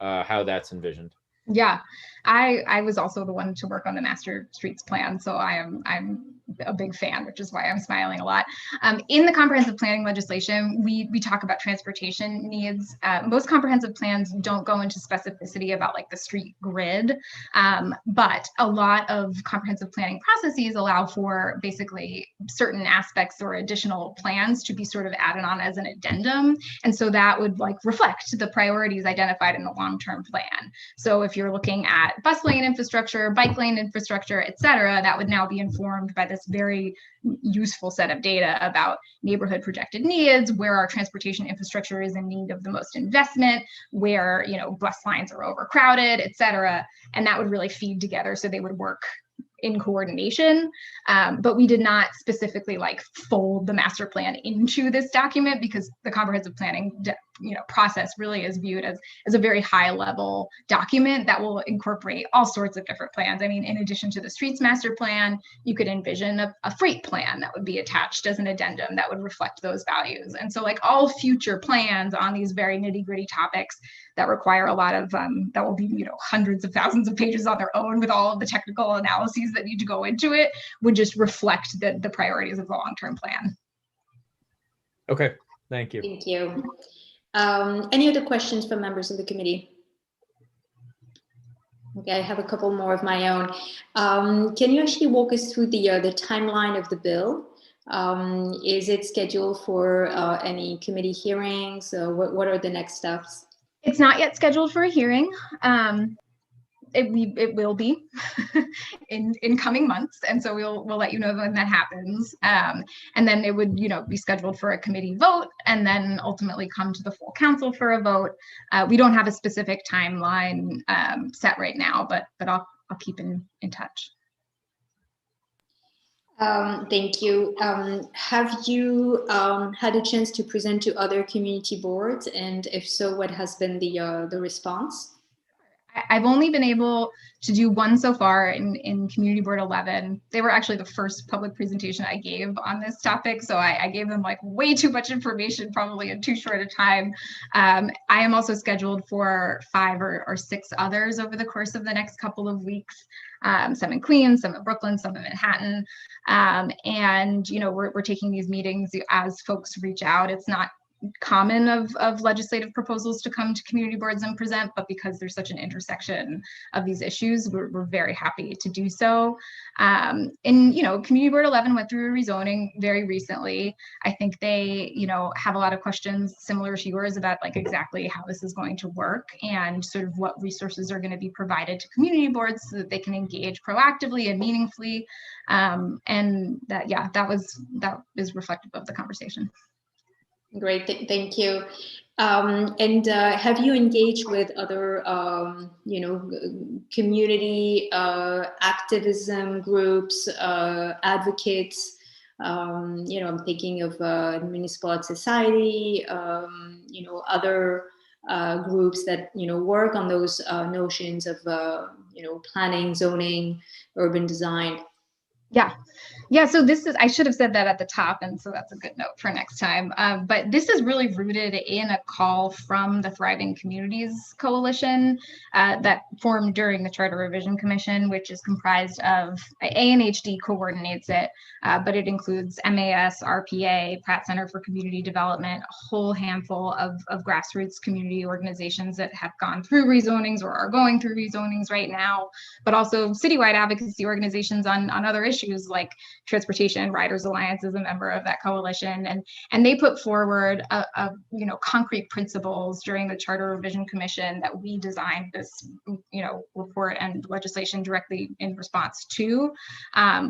how that's envisioned. Yeah, I was also the one to work on the master streets plan, so I'm a big fan, which is why I'm smiling a lot. In the comprehensive planning legislation, we talk about transportation needs. Most comprehensive plans don't go into specificity about like the street grid, but a lot of comprehensive planning processes allow for basically certain aspects or additional plans to be sort of added on as an addendum. And so that would like reflect the priorities identified in the long-term plan. So if you're looking at bus lane infrastructure, bike lane infrastructure, et cetera, that would now be informed by this very useful set of data about neighborhood projected needs, where our transportation infrastructure is in need of the most investment, where, you know, bus lines are overcrowded, et cetera. And that would really feed together so they would work in coordination. But we did not specifically like fold the master plan into this document, because the comprehensive planning process really is viewed as a very high level document that will incorporate all sorts of different plans. I mean, in addition to the streets master plan, you could envision a freight plan that would be attached as an addendum that would reflect those values. And so like all future plans on these very nitty gritty topics that require a lot of, that will be, you know, hundreds of thousands of pages on their own with all of the technical analyses that need to go into it, would just reflect the priorities of the long-term plan. Okay, thank you. Thank you. Any other questions from members of the committee? Okay, I have a couple more of my own. Can you actually walk us through the timeline of the bill? Is it scheduled for any committee hearings? What are the next steps? It's not yet scheduled for a hearing. It will be in coming months, and so we'll let you know when that happens. And then it would, you know, be scheduled for a committee vote, and then ultimately come to the full council for a vote. We don't have a specific timeline set right now, but I'll keep in touch. Thank you. Have you had a chance to present to other community boards, and if so, what has been the response? I've only been able to do one so far in Community Board 11. They were actually the first public presentation I gave on this topic, so I gave them like way too much information, probably in too short a time. I am also scheduled for 5 or 6 others over the course of the next couple of weeks. Some in Queens, some in Brooklyn, some in Manhattan. And, you know, we're taking these meetings as folks reach out. It's not common of legislative proposals to come to community boards and present, but because there's such an intersection of these issues, we're very happy to do so. And, you know, Community Board 11 went through a rezoning very recently. I think they, you know, have a lot of questions similar to yours about like exactly how this is going to work and sort of what resources are going to be provided to community boards so that they can engage proactively and meaningfully. And that, yeah, that is reflective of the conversation. Great, thank you. And have you engaged with other, you know, community activism groups, advocates? You know, I'm thinking of Municipal Art Society, you know, other groups that, you know, work on those notions of, you know, planning, zoning, urban design. Yeah, so this is, I should have said that at the top, and so that's a good note for next time. But this is really rooted in a call from the Thriving Communities Coalition that formed during the Charter Revision Commission, which is comprised of, ANHD coordinates it, but it includes MAS, RPA, Pratt Center for Community Development, a whole handful of grassroots community organizations that have gone through rezonings or are going through rezonings right now, but also citywide advocacy organizations on other issues like Transportation. Riders Alliance is a member of that coalition, and they put forward a you know, concrete principles during the Charter Revision Commission that we designed this, you know, report and legislation directly in response to.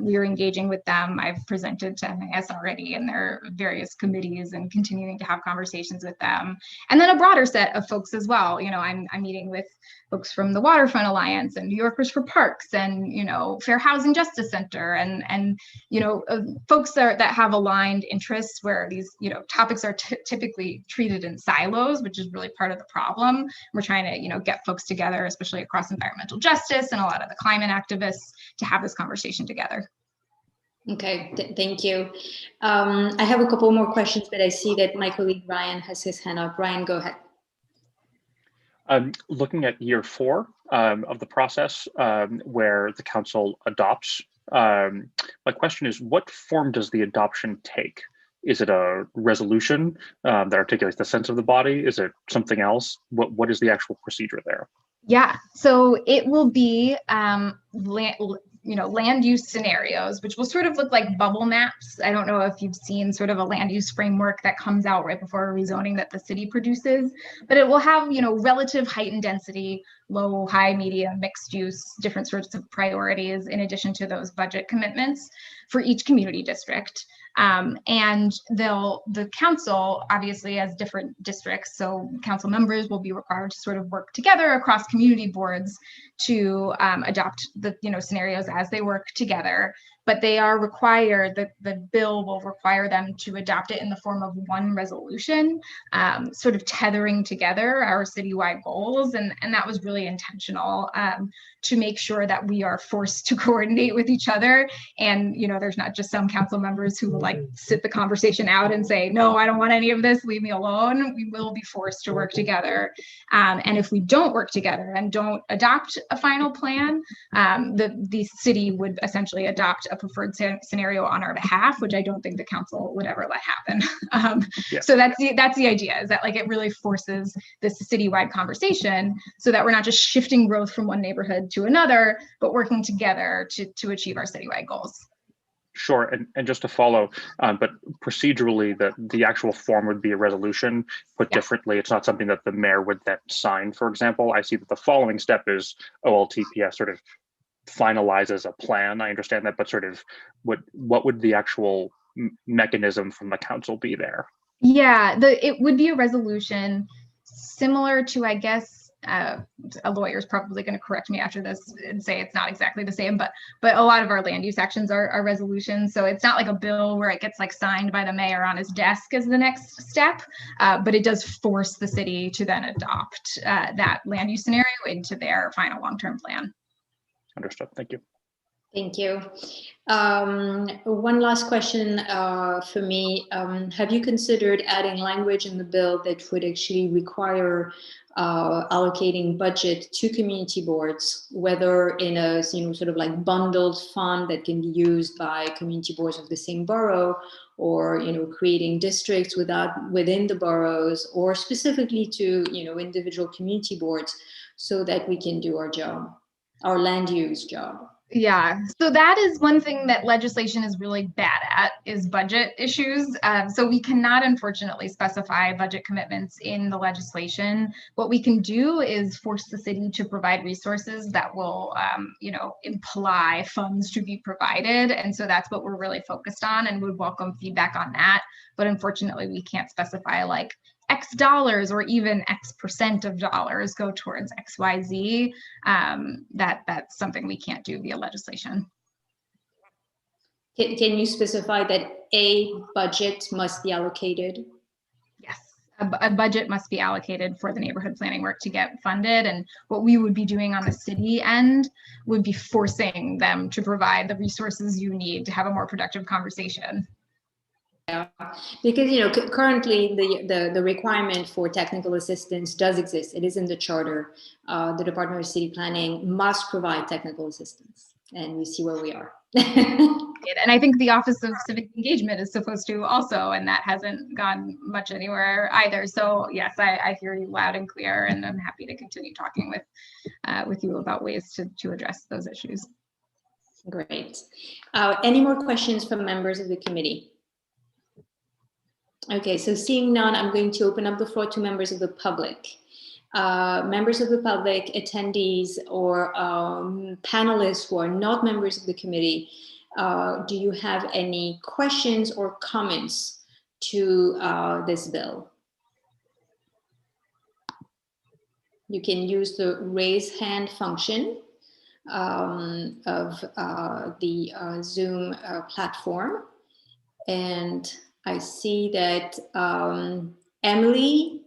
We are engaging with them. I've presented to MAS already in their various committees and continuing to have conversations with them, and then a broader set of folks as well. You know, I'm meeting with folks from the Waterfront Alliance and New Yorkers for Parks and, you know, Fair Housing Justice Center and you know, folks that have aligned interests where these, you know, topics are typically treated in silos, which is really part of the problem. We're trying to, you know, get folks together, especially across environmental justice and a lot of the climate activists, to have this conversation together. Okay, thank you. I have a couple more questions, but I see that my colleague Ryan has his hand up. Ryan, go ahead. Looking at year 4 of the process, where the council adopts My question is, what form does the adoption take? Is it a resolution that articulates the sense of the body? Is it something else? What is the actual procedure there? Yeah, so it will be land use scenarios, which will sort of look like bubble maps. I don't know if you've seen sort of a land use framework that comes out right before a rezoning that the city produces, but it will have, relative height and density, low, high, medium, mixed use, different sorts of priorities in addition to those budget commitments for each community district. And the council obviously has different districts, so council members will be required to sort of work together across community boards to adopt the scenarios as they work together. But they are required, the bill will require them to adopt it in the form of one resolution, sort of tethering together our citywide goals. And that was really intentional to make sure that we are forced to coordinate with each other. And, there's not just some council members who will like sit the conversation out and say, no, I don't want any of this, leave me alone. We will be forced to work together. And if we don't work together and don't adopt a final plan, the city would essentially adopt a preferred scenario on our behalf, which I don't think the council would ever let happen. So that's the idea, is that like it really forces this citywide conversation so that we're not just shifting growth from one neighborhood to another, but working together to achieve our citywide goals. Sure, and just to follow, but procedurally, the actual form would be a resolution. Put differently, it's not something that the mayor would then sign, for example. I see that the following step is OLTPS sort of finalizes a plan. I understand that, but sort of what would the actual mechanism from the council be there? Yeah, it would be a resolution similar to, I guess, a lawyer is probably going to correct me after this and say it's not exactly the same, but a lot of our land use actions are resolutions. So it's not like a bill where it gets like signed by the mayor on his desk as the next step, but it does force the city to then adopt that land use scenario into their final long-term plan. Understood. Thank you. Thank you. One last question for me. Have you considered adding language in the bill that would actually require allocating budget to community boards, whether in a sort of like bundled fund that can be used by community boards of the same borough, or creating districts within the boroughs, or specifically to individual community boards, so that we can do our job, our land use job? Yeah, so that is one thing that legislation is really bad at, is budget issues. So we cannot, unfortunately, specify budget commitments in the legislation. What we can do is force the city to provide resources that will, imply funds to be provided. And so that's what we're really focused on, and would welcome feedback on that. But unfortunately, we can't specify like X dollars or even X percent of dollars go towards XYZ. That's something we can't do via legislation. Can you specify that a budget must be allocated? Yes, a budget must be allocated for the neighborhood planning work to get funded. And what we would be doing on the city end would be forcing them to provide the resources you need to have a more productive conversation. Yeah, because currently the requirement for technical assistance does exist. It is in the charter. The Department of City Planning must provide technical assistance, and we see where we are. And I think the Office of Civic Engagement is supposed to also, and that hasn't gone much anywhere either. So yes, I hear you loud and clear, and I'm happy to continue talking with you about ways to address those issues. Great. Any more questions from members of the committee? Okay, so seeing none, I'm going to open up the floor to members of the public. Members of the public, attendees, or panelists who are not members of the committee, do you have any questions or comments to this bill? You can use the raise hand function of the Zoom platform. And I see that Emily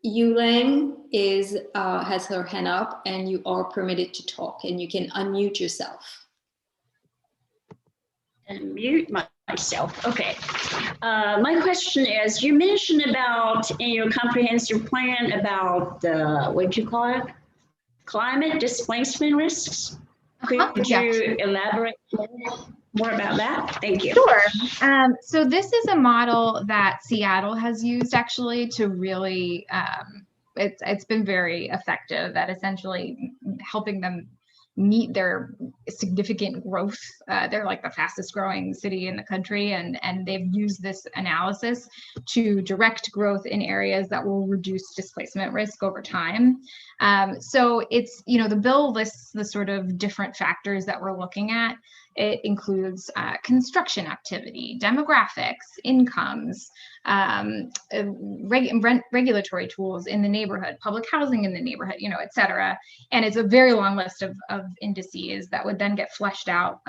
Yulang has her hand up, and you are permitted to talk, and you can unmute yourself. And mute myself. Okay. My question is, you mentioned about in your comprehensive plan about what'd you call it? Climate displacement risks. Could Yeah. you elaborate more about that? Thank you. Sure. So this is a model that Seattle has used actually to really, it's been very effective at essentially helping them meet their significant growth. They're like the fastest growing city in the country, and they've used this analysis to direct growth in areas that will reduce displacement risk over time. So it's, you know, the bill lists the sort of different factors that we're looking at. It includes construction activity, demographics, incomes, regulatory tools in the neighborhood, public housing in the neighborhood, you know, et cetera. And it's a very long list of indices that would then get fleshed out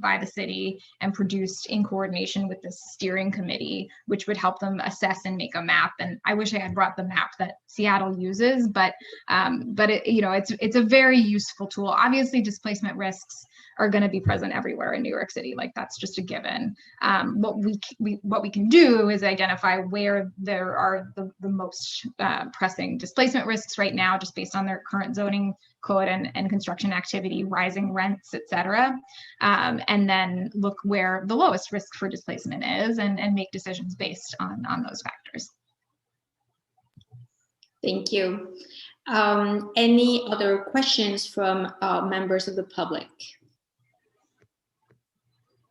by the city and produced in coordination with the steering committee, which would help them assess and make a map. And I wish I had brought the map that Seattle uses, but it, you know, it's a very useful tool. Obviously, displacement risks are going to be present everywhere in New York City. Like that's just a given. What we can do is identify where there are the most pressing displacement risks right now, just based on their current zoning code and construction activity, rising rents, et cetera. And then look where the lowest risk for displacement is and make decisions based on those factors. Thank you. Any other questions from members of the public?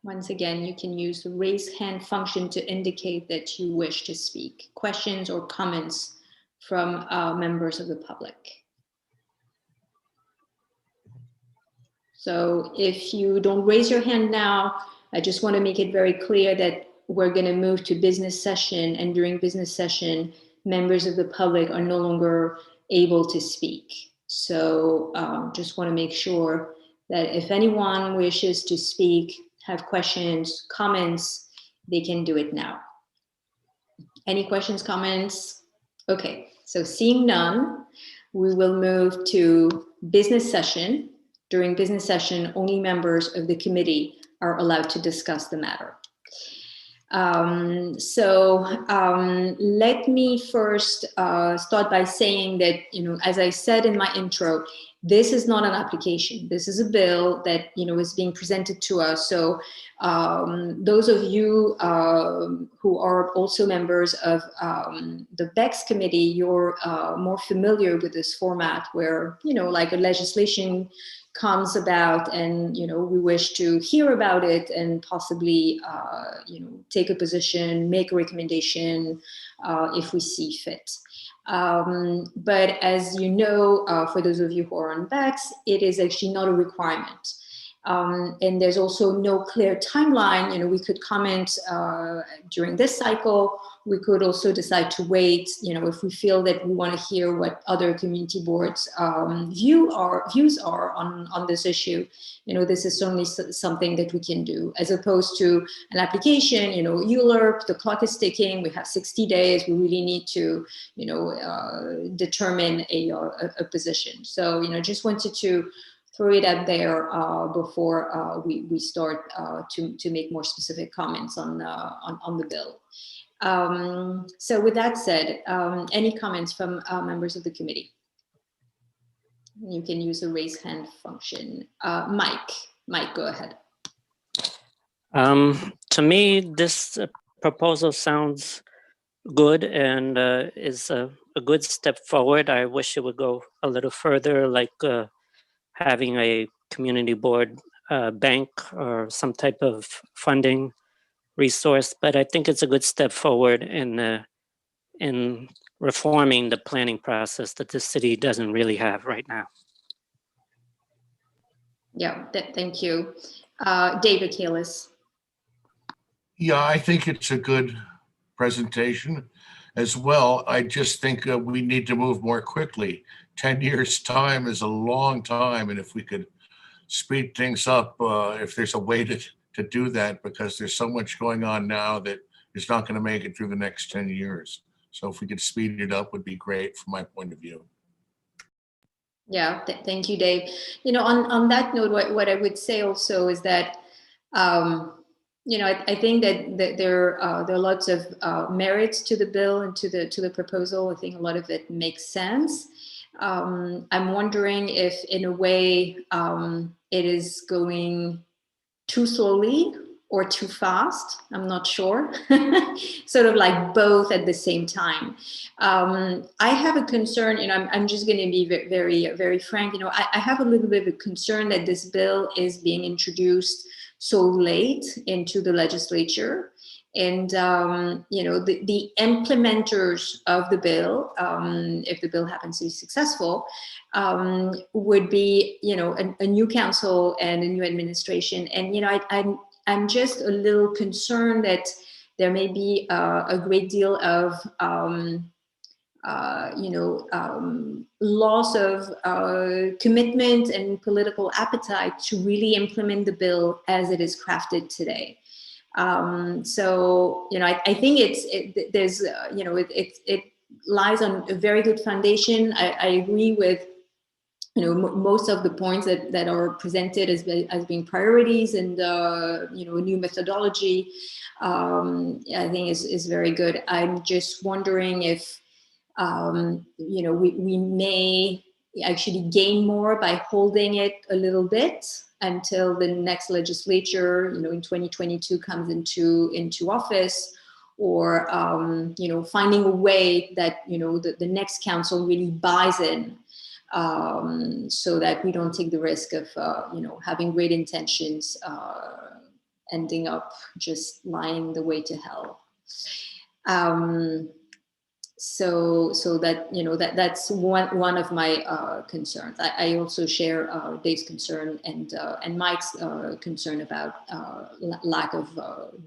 Once again, you can use the raise hand function to indicate that you wish to speak. Questions or comments from members of the public? So if you don't raise your hand now, I just want to make it very clear that we're going to move to business session, and during business session, members of the public are no longer able to speak. So just want to make sure that if anyone wishes to speak, have questions, comments, they can do it now. Any questions, comments? Okay, so seeing none, we will move to business session. During business session, only members of the committee are allowed to discuss the matter. Let me first start by saying that, you know, as I said in my intro, this is not an application. This is a bill that, you know, is being presented to us. So those of you who are also members of the BEX committee, you're more familiar with this format where, you know, like a legislation comes about and, you know, we wish to hear about it and possibly, you know, take a position, make a recommendation if we see fit. But as you know, for those of you who are on BEX, it is actually not a requirement. And there's also no clear timeline. You know, we could comment during this cycle. We could also decide to wait, you know, if we feel that we want to hear what other community boards' views are on this issue. You know, this is certainly something that we can do, as opposed to an application. You know, ULURP, the clock is ticking. We have 60 days. We really need to, you know, determine a position. So, you know, just wanted to throw it out there before we start to make more specific comments on the bill. So with that said, any comments from members of the committee? You can use the raise hand function. Mike, go ahead. To me, this proposal sounds good and is a good step forward. I wish it would go a little further, like having a community board bank or some type of funding resource, but I think it's a good step forward in reforming the planning process that the city doesn't really have right now. Yeah, thank you. David Kalis. Yeah, I think it's a good presentation as well. I just think we need to move more quickly. 10 years time is a long time. And if we could speed things up, if there's a way to do that, because there's so much going on now that is not going to make it through the next 10 years. So if we could speed it up would be great from my point of view. Yeah, thank you, Dave. You know, on that note, what I would say also is that, you know, I think that there are lots of merits to the bill and to the proposal. I think a lot of it makes sense. I'm wondering if, in a way, it is going too slowly or too fast. I'm not sure. Sort of like both at the same time. I have a concern, I'm just going to be very, very frank. I have a little bit of a concern that this bill is being introduced so late into the legislature. And, the implementers of the bill, if the bill happens to be successful, would be, a new council and a new administration. And, I'm just a little concerned that there may be a great deal of, loss of commitment and political appetite to really implement the bill as it is crafted today. So, I think it lies on a very good foundation. I agree with, most of the points that are presented as being priorities, and, a new methodology, I think is very good. I'm just wondering if, we may actually gain more by holding it a little bit until the next legislature, in 2022 comes into office, or, finding a way that, the next council really buys in, so that we don't take the risk of, having great intentions, ending up just lying the way to hell. So that, that's one of my concerns. I also share Dave's concern and Mike's concern about lack of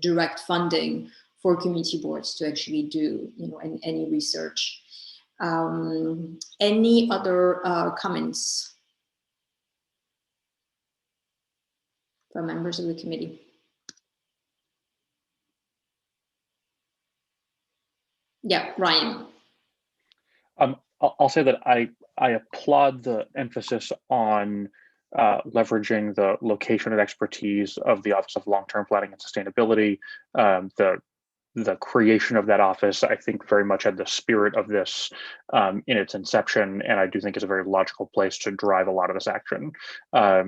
direct funding for community boards to actually do any research. Any other comments from members of the committee? Yeah, Ryan. I'll say that I applaud the emphasis on leveraging the location and expertise of the Office of Long-Term Planning and Sustainability. The creation of that office, I think, very much had the spirit of this in its inception, and I do think is a very logical place to drive a lot of this action. I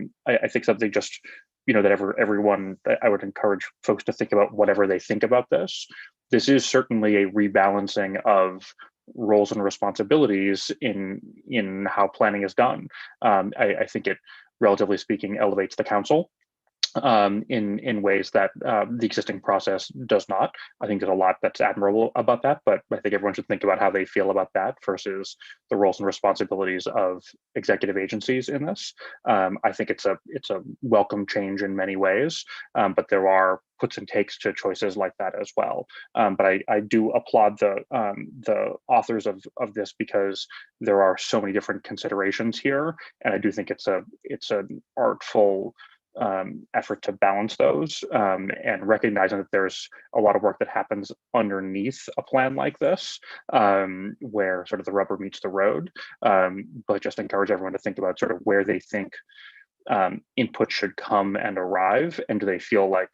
think something just, that everyone, I would encourage folks to think about whatever they think about this. This is certainly a rebalancing of roles and responsibilities in how planning is done. I think it, relatively speaking, elevates the council in ways that the existing process does not. I think there's a lot that's admirable about that, but I think everyone should think about how they feel about that versus the roles and responsibilities of executive agencies in this. I think it's a welcome change in many ways, but there are puts and takes to choices like that as well. But I do applaud the authors of this, because there are so many different considerations here, and I do think it's an artful effort to balance those, and recognizing that there's a lot of work that happens underneath a plan like this, where sort of the rubber meets the road. But just encourage everyone to think about sort of where they think input should come and arrive, and do they feel like,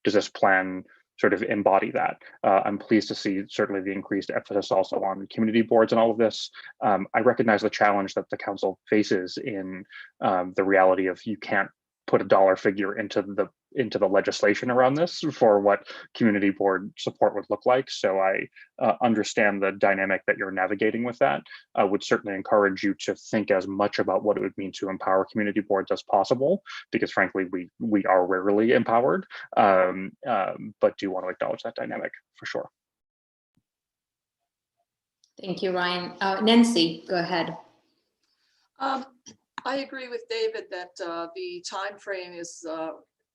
does this plan sort of embody that? I'm pleased to see certainly the increased emphasis also on community boards and all of this. I recognize the challenge that the council faces in the reality of, you can't put a dollar figure into the legislation around this for what community board support would look like. So I understand the dynamic that you're navigating with that. I would certainly encourage you to think as much about what it would mean to empower community boards as possible, because frankly, we are rarely empowered, but do want to acknowledge that dynamic for sure. Thank you, Ryan. Nancy, go ahead. I agree with David that the time frame is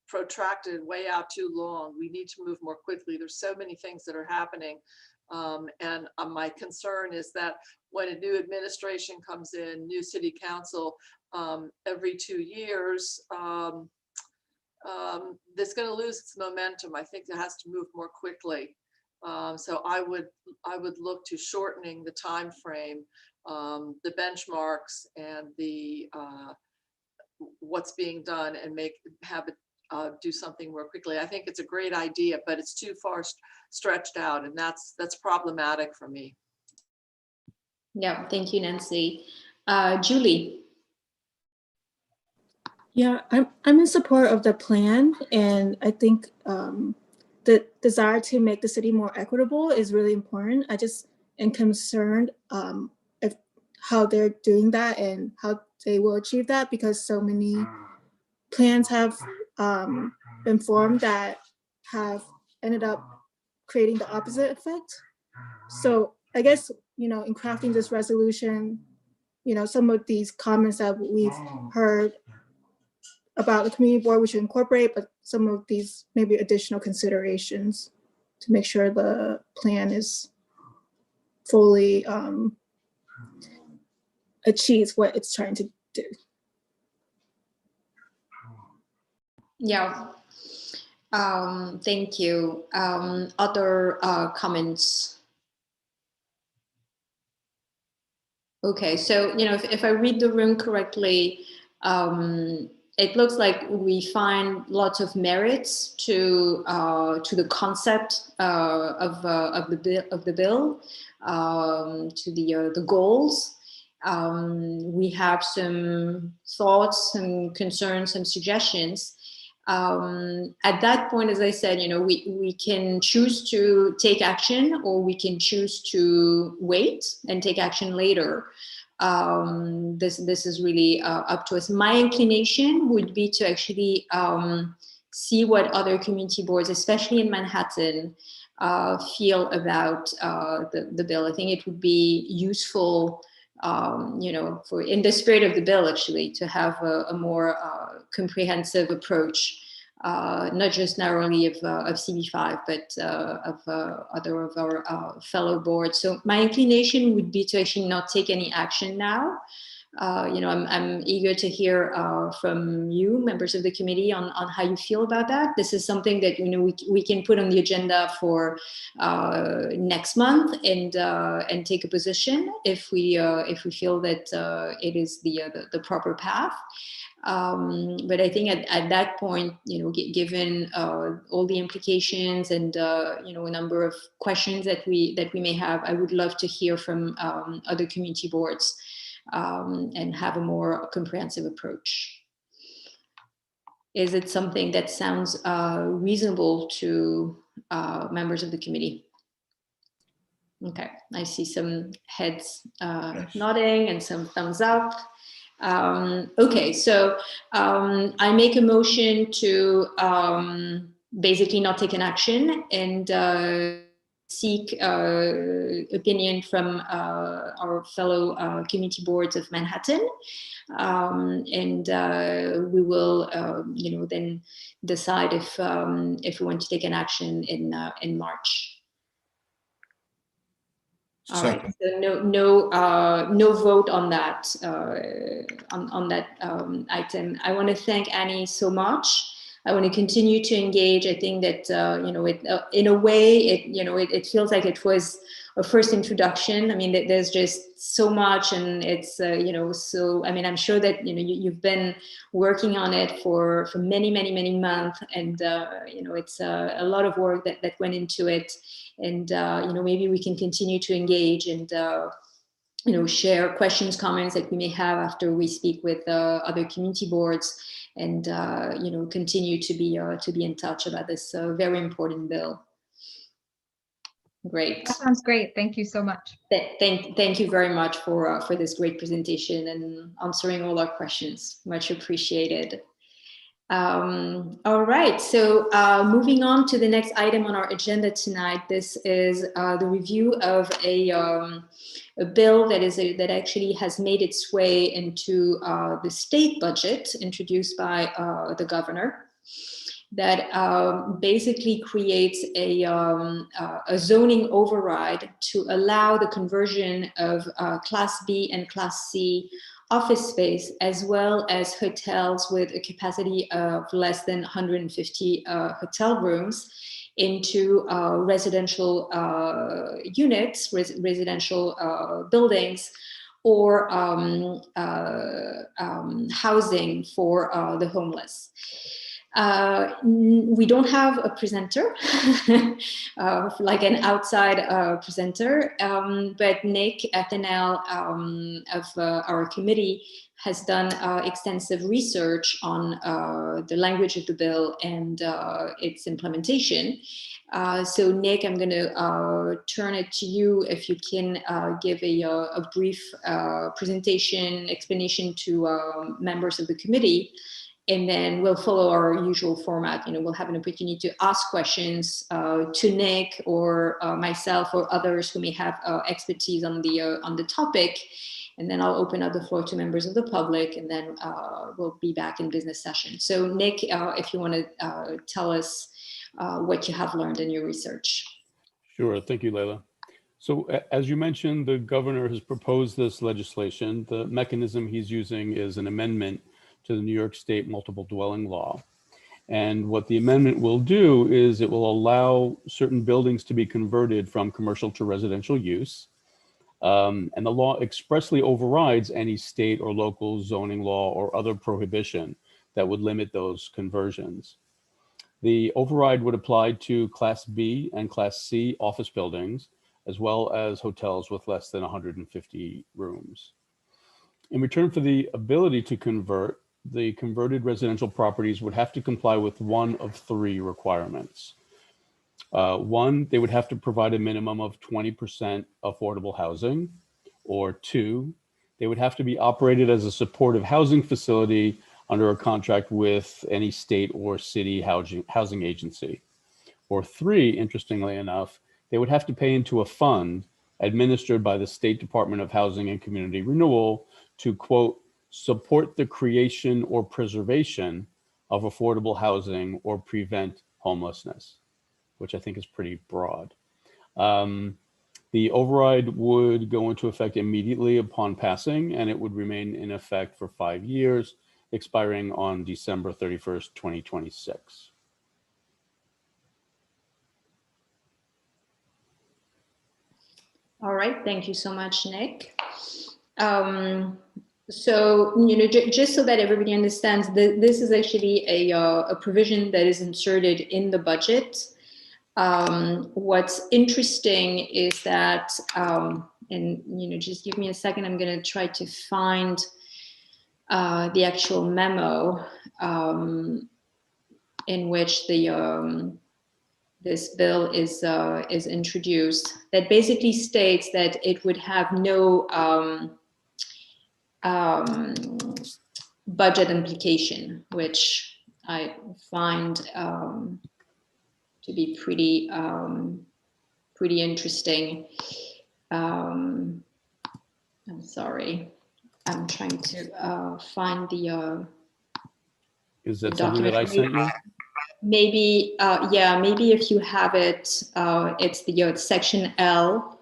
protracted way out too long. We need to move more quickly. There's so many things that are happening. And my concern is that when a new administration comes in, new city council, every 2 years, that's going to lose its momentum. I think it has to move more quickly. So I would look to shortening the time frame, the benchmarks, and the what's being done, and have it do something more quickly. I think it's a great idea, but it's too far stretched out, and that's problematic for me. Yeah, thank you, Nancy. Julie. Yeah, I'm in support of the plan, and I think the desire to make the city more equitable is really important. I just am concerned if how they're doing that and how they will achieve that, because so many plans have been formed that have ended up creating the opposite effect. So I guess, you know, in crafting this resolution, you know, some of these comments that we've heard about the community board we should incorporate, but some of these maybe additional considerations to make sure the plan is fully achieves what it's trying to do. Yeah. Thank you. Other comments? Okay, so, you know, if I read the room correctly, it looks like we find lots of merits to the concept of the bill, to the goals. We have some thoughts, some concerns, some suggestions. At that point, as I said, you know, we can choose to take action, or we can choose to wait and take action later. This is really up to us. My inclination would be to actually see what other community boards, especially in Manhattan, feel about the bill. I think it would be useful, you know, for in the spirit of the bill, actually, to have a more comprehensive approach, not just narrowly of CB5, but of other of our fellow boards. So my inclination would be to actually not take any action now. You know, I'm eager to hear from you, members of the committee, on how you feel about that. This is something that, you know, we can put on the agenda for next month and take a position if we feel that it is the proper path. But I think at that point, you know, given all the implications and you know, a number of questions that we may have, I would love to hear from other community boards and have a more comprehensive approach. Is it something that sounds reasonable to members of the committee? Okay, I see some heads nodding and some thumbs up. Okay, so I make a motion to basically not take an action and seek opinion from our fellow community boards of Manhattan. We will, you know, then decide if we want to take an action in March. All right, so no vote on that item. I want to thank Annie so much. I want to continue to engage. I think that you know, it in a way, it feels like it was a first introduction. I mean, there's just so much, and it's you know, so I mean, I'm sure that, you know, you've been working on it for many months, and you know, it's a lot of work that went into it. And you know, maybe we can continue to engage and you know, share questions, comments that we may have after we speak with other community boards, and you know, continue to be in touch about this very important bill. Great. That sounds great. Thank you so much. Thank you very much for this great presentation and answering all our questions. Much appreciated. All right, so moving on to the next item on our agenda tonight. This is the review of a bill that actually has made its way into the state budget, introduced by the governor, that basically creates a zoning override to allow the conversion of Class B and Class C office space, as well as hotels with a capacity of less than 150 hotel rooms, into residential units, residential buildings, or housing for the homeless. We don't have a presenter, like an outside presenter, but Nick Athenel of our committee has done extensive research on the language of the bill and its implementation. So Nick, I'm going to turn it to you if you can give a brief presentation, explanation to members of the committee. And then we'll follow our usual format. You know, we'll have an opportunity to ask questions to Nick or myself or others who may have expertise on the topic. And then I'll open up the floor to members of the public, and then we'll be back in business session. So Nick, if you want to tell us what you have learned in your research. Sure, thank you, Leila. So as you mentioned, the governor has proposed this legislation. The mechanism he's using is an amendment to the New York State multiple dwelling law. And what the amendment will do is it will allow certain buildings to be converted from commercial to residential use. And the law expressly overrides any state or local zoning law or other prohibition that would limit those conversions. The override would apply to Class B and Class C office buildings, as well as hotels with less than 150 rooms. In return for the ability to convert, the converted residential properties would have to comply with one of three requirements. One, they would have to provide a minimum of 20% affordable housing, or two, they would have to be operated as a supportive housing facility under a contract with any state or city housing agency. Or three, interestingly enough, they would have to pay into a fund administered by the State Department of Housing and Community Renewal to, quote, support the creation or preservation of affordable housing or prevent homelessness, which I think is pretty broad. The override would go into effect immediately upon passing, and it would remain in effect for 5 years, expiring on December 31st, 2026. All right, thank you so much, Nick. So, you know, just so that everybody understands, this is actually a provision that is inserted in the budget. What's interesting is that, and, you know, just give me a second, I'm going to try to find the actual memo in which the this bill is introduced, that basically states that it would have no budget implication, which I find to be pretty pretty interesting. I'm sorry, I'm trying to find the Is that something that I sent you? Maybe, yeah, maybe if you have it, it's the section L.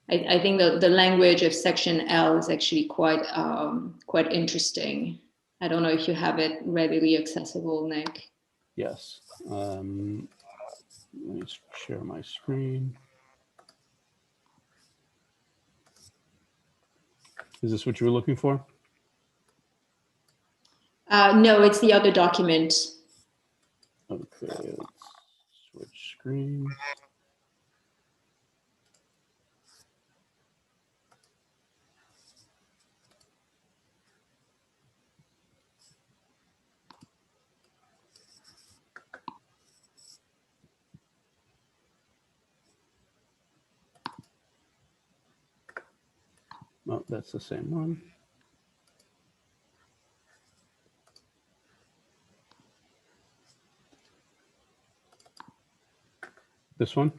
I think the language of section L is actually quite quite interesting. I don't know if you have it readily accessible, Nick. Yes. Let me share my screen. Is this what you were looking for? No, it's the other document. Okay, let's switch screen. Oh, that's the same one. This one?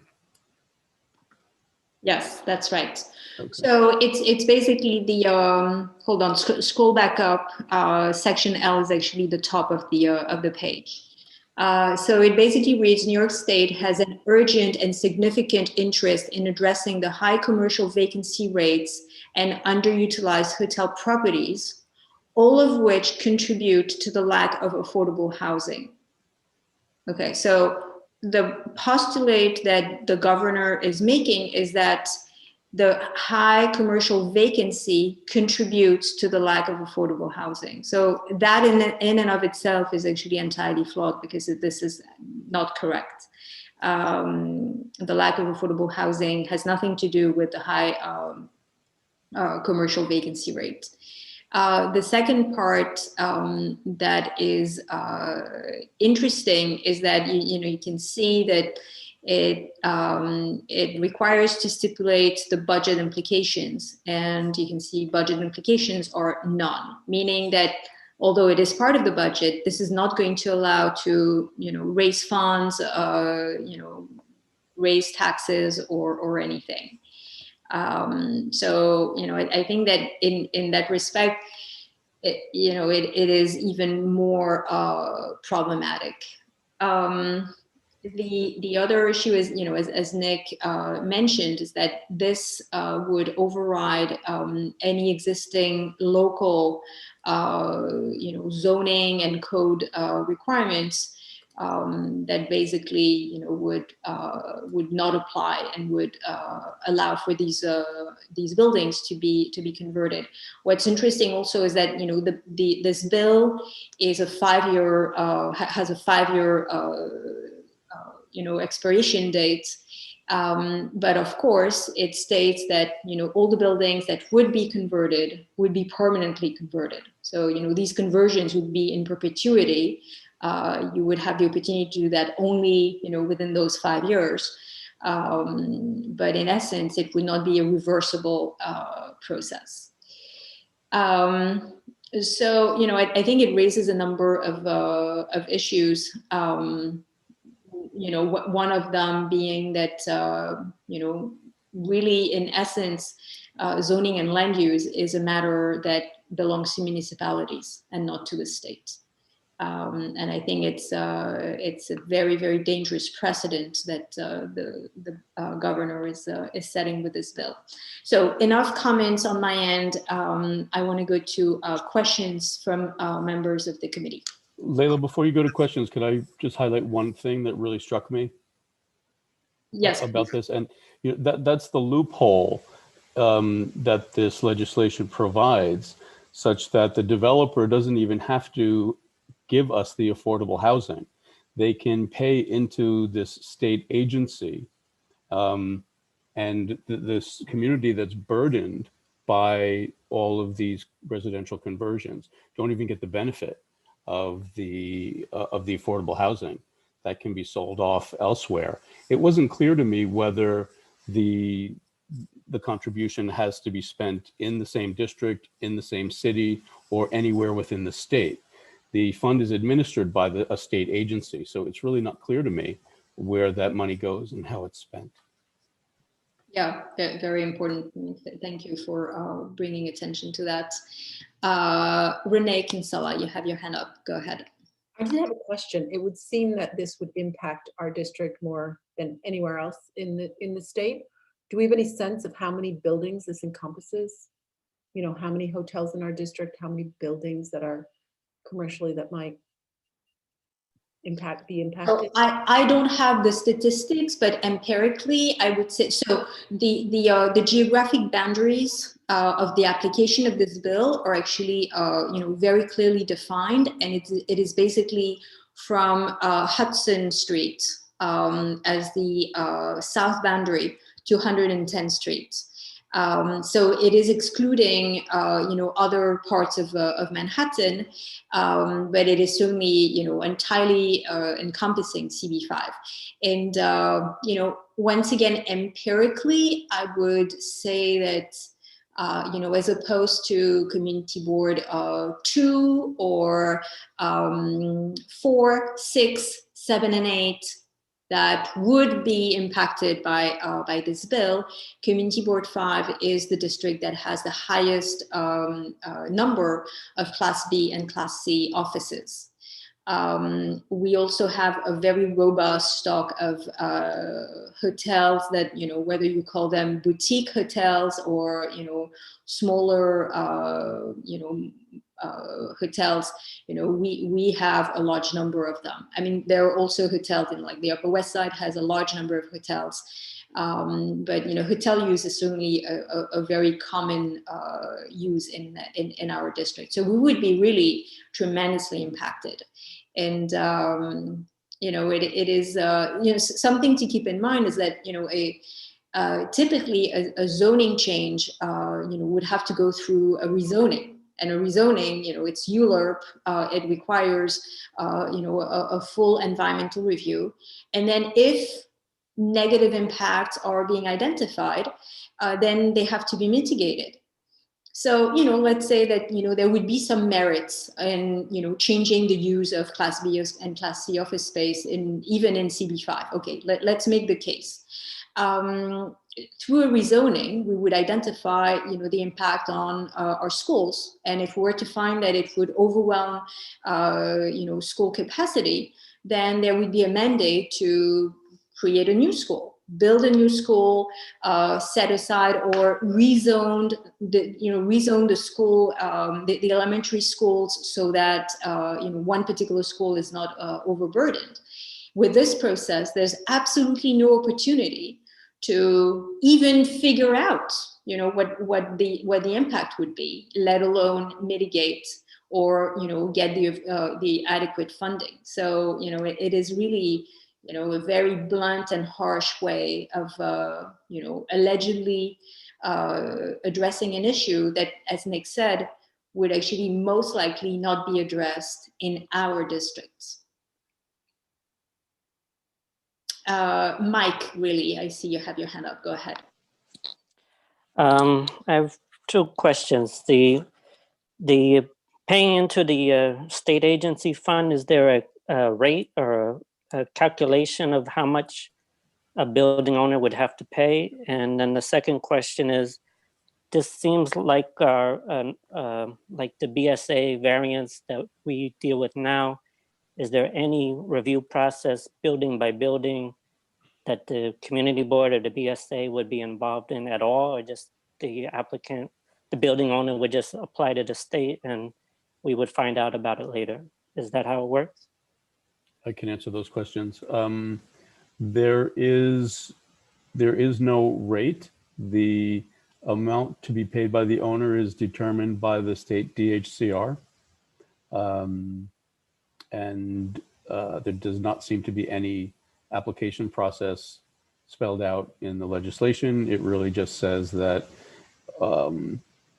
Yes, that's right. Okay. So it's basically the hold on, scroll back up. Section L is actually the top of the page. So it basically reads: New York State has an urgent and significant interest in addressing the high commercial vacancy rates and underutilized hotel properties, all of which contribute to the lack of affordable housing. Okay, so the postulate that the governor is making is that the high commercial vacancy contributes to the lack of affordable housing. So that in and of itself is actually entirely flawed, because this is not correct. The lack of affordable housing has nothing to do with the high commercial vacancy rate. The second part that is interesting is that you can see that it requires to stipulate the budget implications, and you can see budget implications are none, meaning that although it is part of the budget, this is not going to allow to raise funds, raise taxes or anything. So I think that in that respect, it is even more problematic. The other issue is, as Nick mentioned, is that this would override any existing local, zoning and code requirements that basically, would not apply and would allow for these buildings to be converted. What's interesting also is that this bill is a 5-year has a 5-year expiration date. But of course, it states that all the buildings that would be converted would be permanently converted. So these conversions would be in perpetuity. You would have the opportunity to do that only within those 5 years. But in essence, it would not be a reversible process. So I think it raises a number of issues. One of them being that, really in essence, zoning and land use is a matter that belongs to municipalities and not to the state. And I think it's a very, very dangerous precedent that the governor is setting with this bill. So enough comments on my end. I want to go to questions from members of the committee. Layla, before you go to questions, could I just highlight one thing that really struck me? Yes, about this? And that's the loophole that this legislation provides, such that the developer doesn't even have to give us the affordable housing. They can pay into this state agency, and this community that's burdened by all of these residential conversions don't even get the benefit of the affordable housing that can be sold off elsewhere. It wasn't clear to me whether the contribution has to be spent in the same district, in the same city, or anywhere within the state. The fund is administered by a state agency, so it's really not clear to me where that money goes and how it's spent. Yeah, very important. Thank you for bringing attention to that. Renee Kinsella, you have your hand up. Go ahead. I did have a question. It would seem that this would impact our district more than anywhere else in the state. Do we have any sense of how many buildings this encompasses? How many hotels in our district, how many buildings that are commercially that might be impacted? I don't have the statistics, but empirically, I would say so. The geographic boundaries of the application of this bill are actually very clearly defined, and it is basically from Hudson Street as the south boundary to 110th Street. So it is excluding, other parts of Manhattan, but it is certainly, entirely encompassing CB5. And, once again, empirically, I would say that, as opposed to Community Board 2 or 4, 6, 7, and 8, that would be impacted by this bill, Community Board 5 is the district that has the highest number of Class B and Class C offices. We also have a very robust stock of hotels that, whether you call them boutique hotels or, smaller, hotels, we have a large number of them. I mean, there are also hotels in like the Upper West Side has a large number of hotels. But hotel use is certainly a very common use in our district. So we would be really tremendously impacted, and it is something to keep in mind is that typically a zoning change would have to go through a rezoning, and a rezoning it's ULURP. It requires a full environmental review, and then if negative impacts are being identified, then they have to be mitigated. So, let's say that, there would be some merits in, changing the use of Class B and Class C office space even in CB5. Okay, let's make the case. Through a rezoning, we would identify, the impact on our schools. And if we were to find that it would overwhelm, school capacity, then there would be a mandate to create a new school, build a new school, set aside or rezone the school, the elementary schools, so that one particular school is not overburdened. With this process, there's absolutely no opportunity to even figure out, what the impact would be, let alone mitigate or get the adequate funding. So it is really a very blunt and harsh way of, allegedly addressing an issue that, as Nick said, would actually most likely not be addressed in our districts. Mike, really, I see you have your hand up. Go ahead. I have two questions. The paying into the state agency fund, is there a rate or a calculation of how much a building owner would have to pay? And then the second question is, this seems like like the BSA variance that we deal with now. Is there any review process, building by building, that the community board or the BSA would be involved in at all, or just the applicant, the building owner would just apply to the state and we would find out about it later? Is that how it works? I can answer those questions. There is no rate. The amount to be paid by the owner is determined by the state DHCR. And there does not seem to be any application process spelled out in the legislation. It really just says that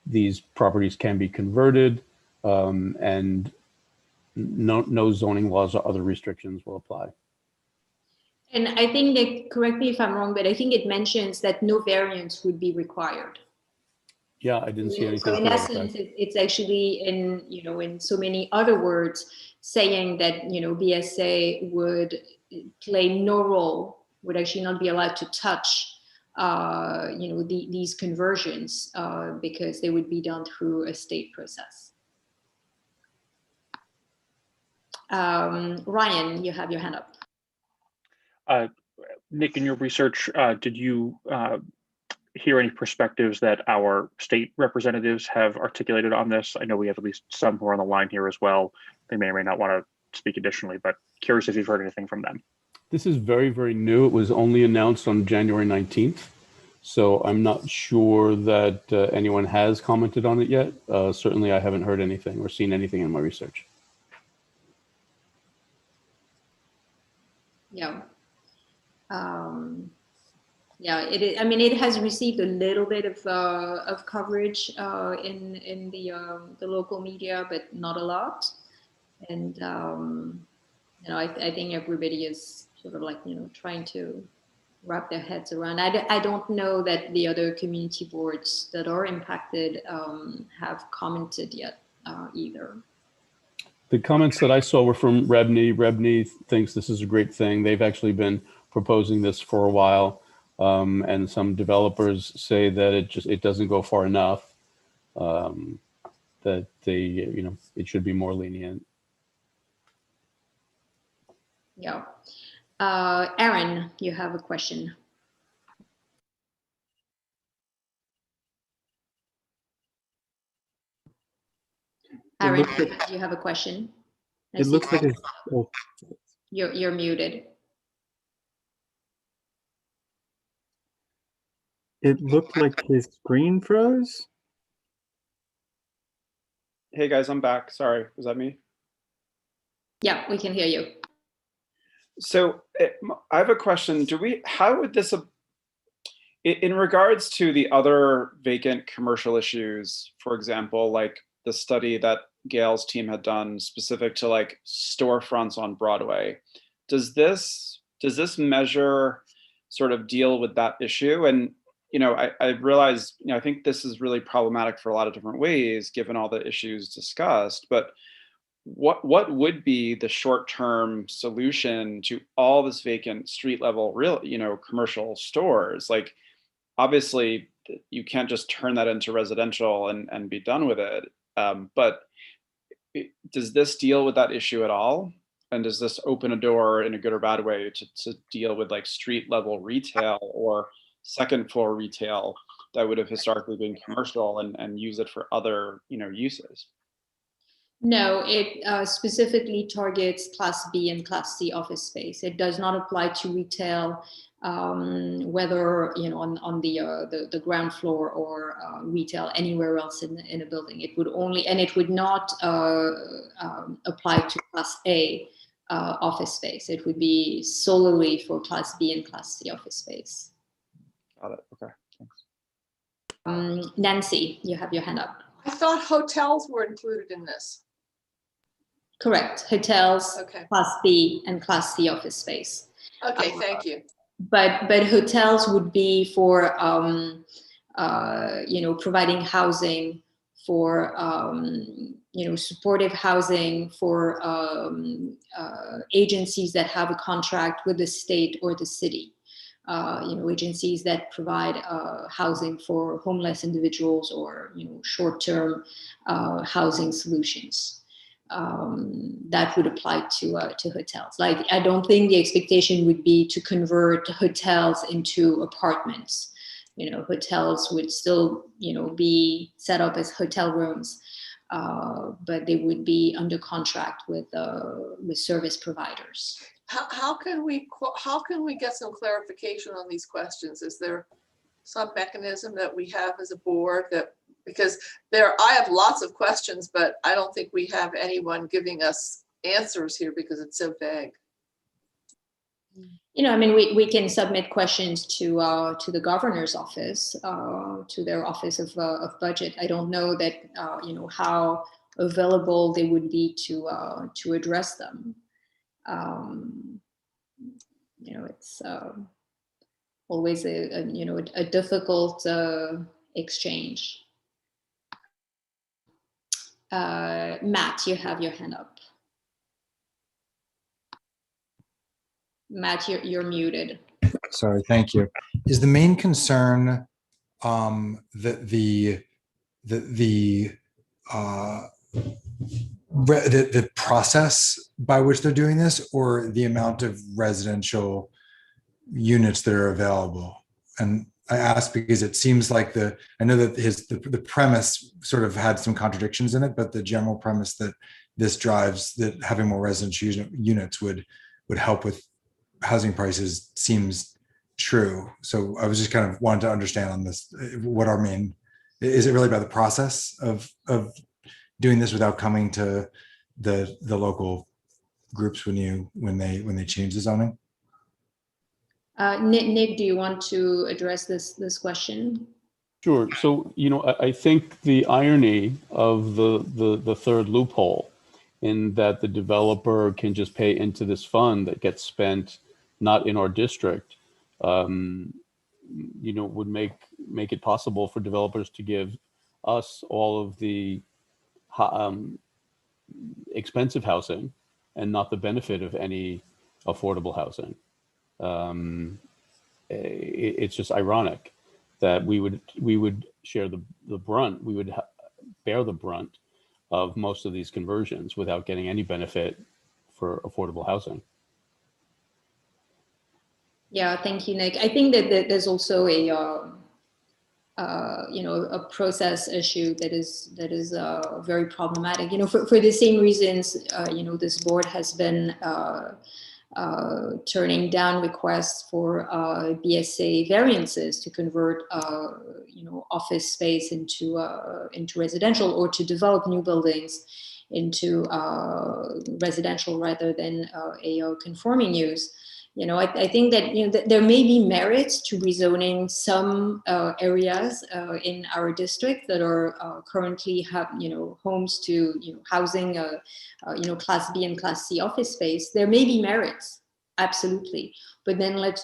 these properties can be converted, and no zoning laws or other restrictions will apply. And I think that, correct me if I'm wrong, but I think it mentions that no variance would be required. Yeah, I didn't see anything. So in essence, it's actually in so many other words saying that, BSA would play no role, would actually not be allowed to touch, these conversions because they would be done through a state process. Ryan, you have your hand up. Nick, in your research, did you hear any perspectives that our state representatives have articulated on this? I know we have at least some who are on the line here as well. They may or may not want to speak additionally, but curious if you've heard anything from them. This is very, very new. It was only announced on January 19th. So I'm not sure that anyone has commented on it yet. Certainly I haven't heard anything or seen anything in my research. Yeah. Yeah, it is. I mean, it has received a little bit of coverage in the local media, but not a lot. And I think everybody is sort of like trying to wrap their heads around. I don't know that the other community boards that are impacted have commented yet either. The comments that I saw were from Rebney. Rebney thinks this is a great thing. They've actually been proposing this for a while. And some developers say that it doesn't go far enough, that it should be more lenient. Yeah. Aaron, you have a question. Aaron, looks like, do you have a question? I it see looks like it's, oh, you're muted. it looked like his screen froze. Hey guys, I'm back. Sorry, was that me? Yeah, we can hear you. So I have a question. How would this, in regards to the other vacant commercial issues, for example, like the study that Gail's team had done specific to like storefronts on Broadway, does this measure sort of deal with that issue? And I realize, I think this is really problematic for a lot of different ways, given all the issues discussed. But what would be the short-term solution to all this vacant street level real, commercial stores? Like, obviously, you can't just turn that into residential and be done with it. But does this deal with that issue at all? And does this open a door in a good or bad way to deal with like street level retail or second floor retail that would have historically been commercial and use it for other, uses? No, it specifically targets Class B and Class C office space. It does not apply to retail, whether on the ground floor or retail anywhere else in a building. It would only, and it would not apply to Class A office space. It would be solely for Class B and Class C office space. Got it. Okay, thanks. Nancy, you have your hand up. I thought hotels were included in this. Correct. Hotels, Okay. Class B and Class C office space. Okay, thank you. But hotels would be for providing housing for supportive housing for agencies that have a contract with the state or the city. Agencies that provide housing for homeless individuals or short-term housing solutions. That would apply to hotels. Like, I don't think the expectation would be to convert hotels into apartments. Hotels would still be set up as hotel rooms, but they would be under contract with service providers. How can we get some clarification on these questions? Is there some mechanism that we have as a board that, because I have lots of questions, but I don't think we have anyone giving us answers here because it's so vague. We can submit questions to the governor's office, to their office of budget. I don't know that how available they would be to address them. It's always a difficult exchange. Matt, you have your hand up. Matt, you're muted. Sorry, thank you. Is the main concern that the process by which they're doing this, or the amount of residential units that are available? And I ask because it seems like I know that the premise sort of had some contradictions in it, but the general premise that this drives, that having more residential units would help with housing prices, seems true. So I was just kind of wanting to understand on this, what our main, is it really about the process of doing this without coming to the local groups when they change the zoning? Nick, do you want to address this question? Sure. So, I think the irony of the third loophole, in that the developer can just pay into this fund that gets spent not in our district, would make it possible for developers to give us all of the expensive housing and not the benefit of any affordable housing. It's just ironic that we would share the brunt, we would bear the brunt of most of these conversions without getting any benefit for affordable housing. Yeah, thank you, Nick. I think that there's also a a process issue that is very problematic. For the same reasons, this board has been turning down requests for BSA variances to convert, office space into residential, or to develop new buildings into residential rather than a conforming use. I think that there may be merits to rezoning some areas in our district that are currently have homes to housing Class B and Class C office space. There may be merits, absolutely, but then let's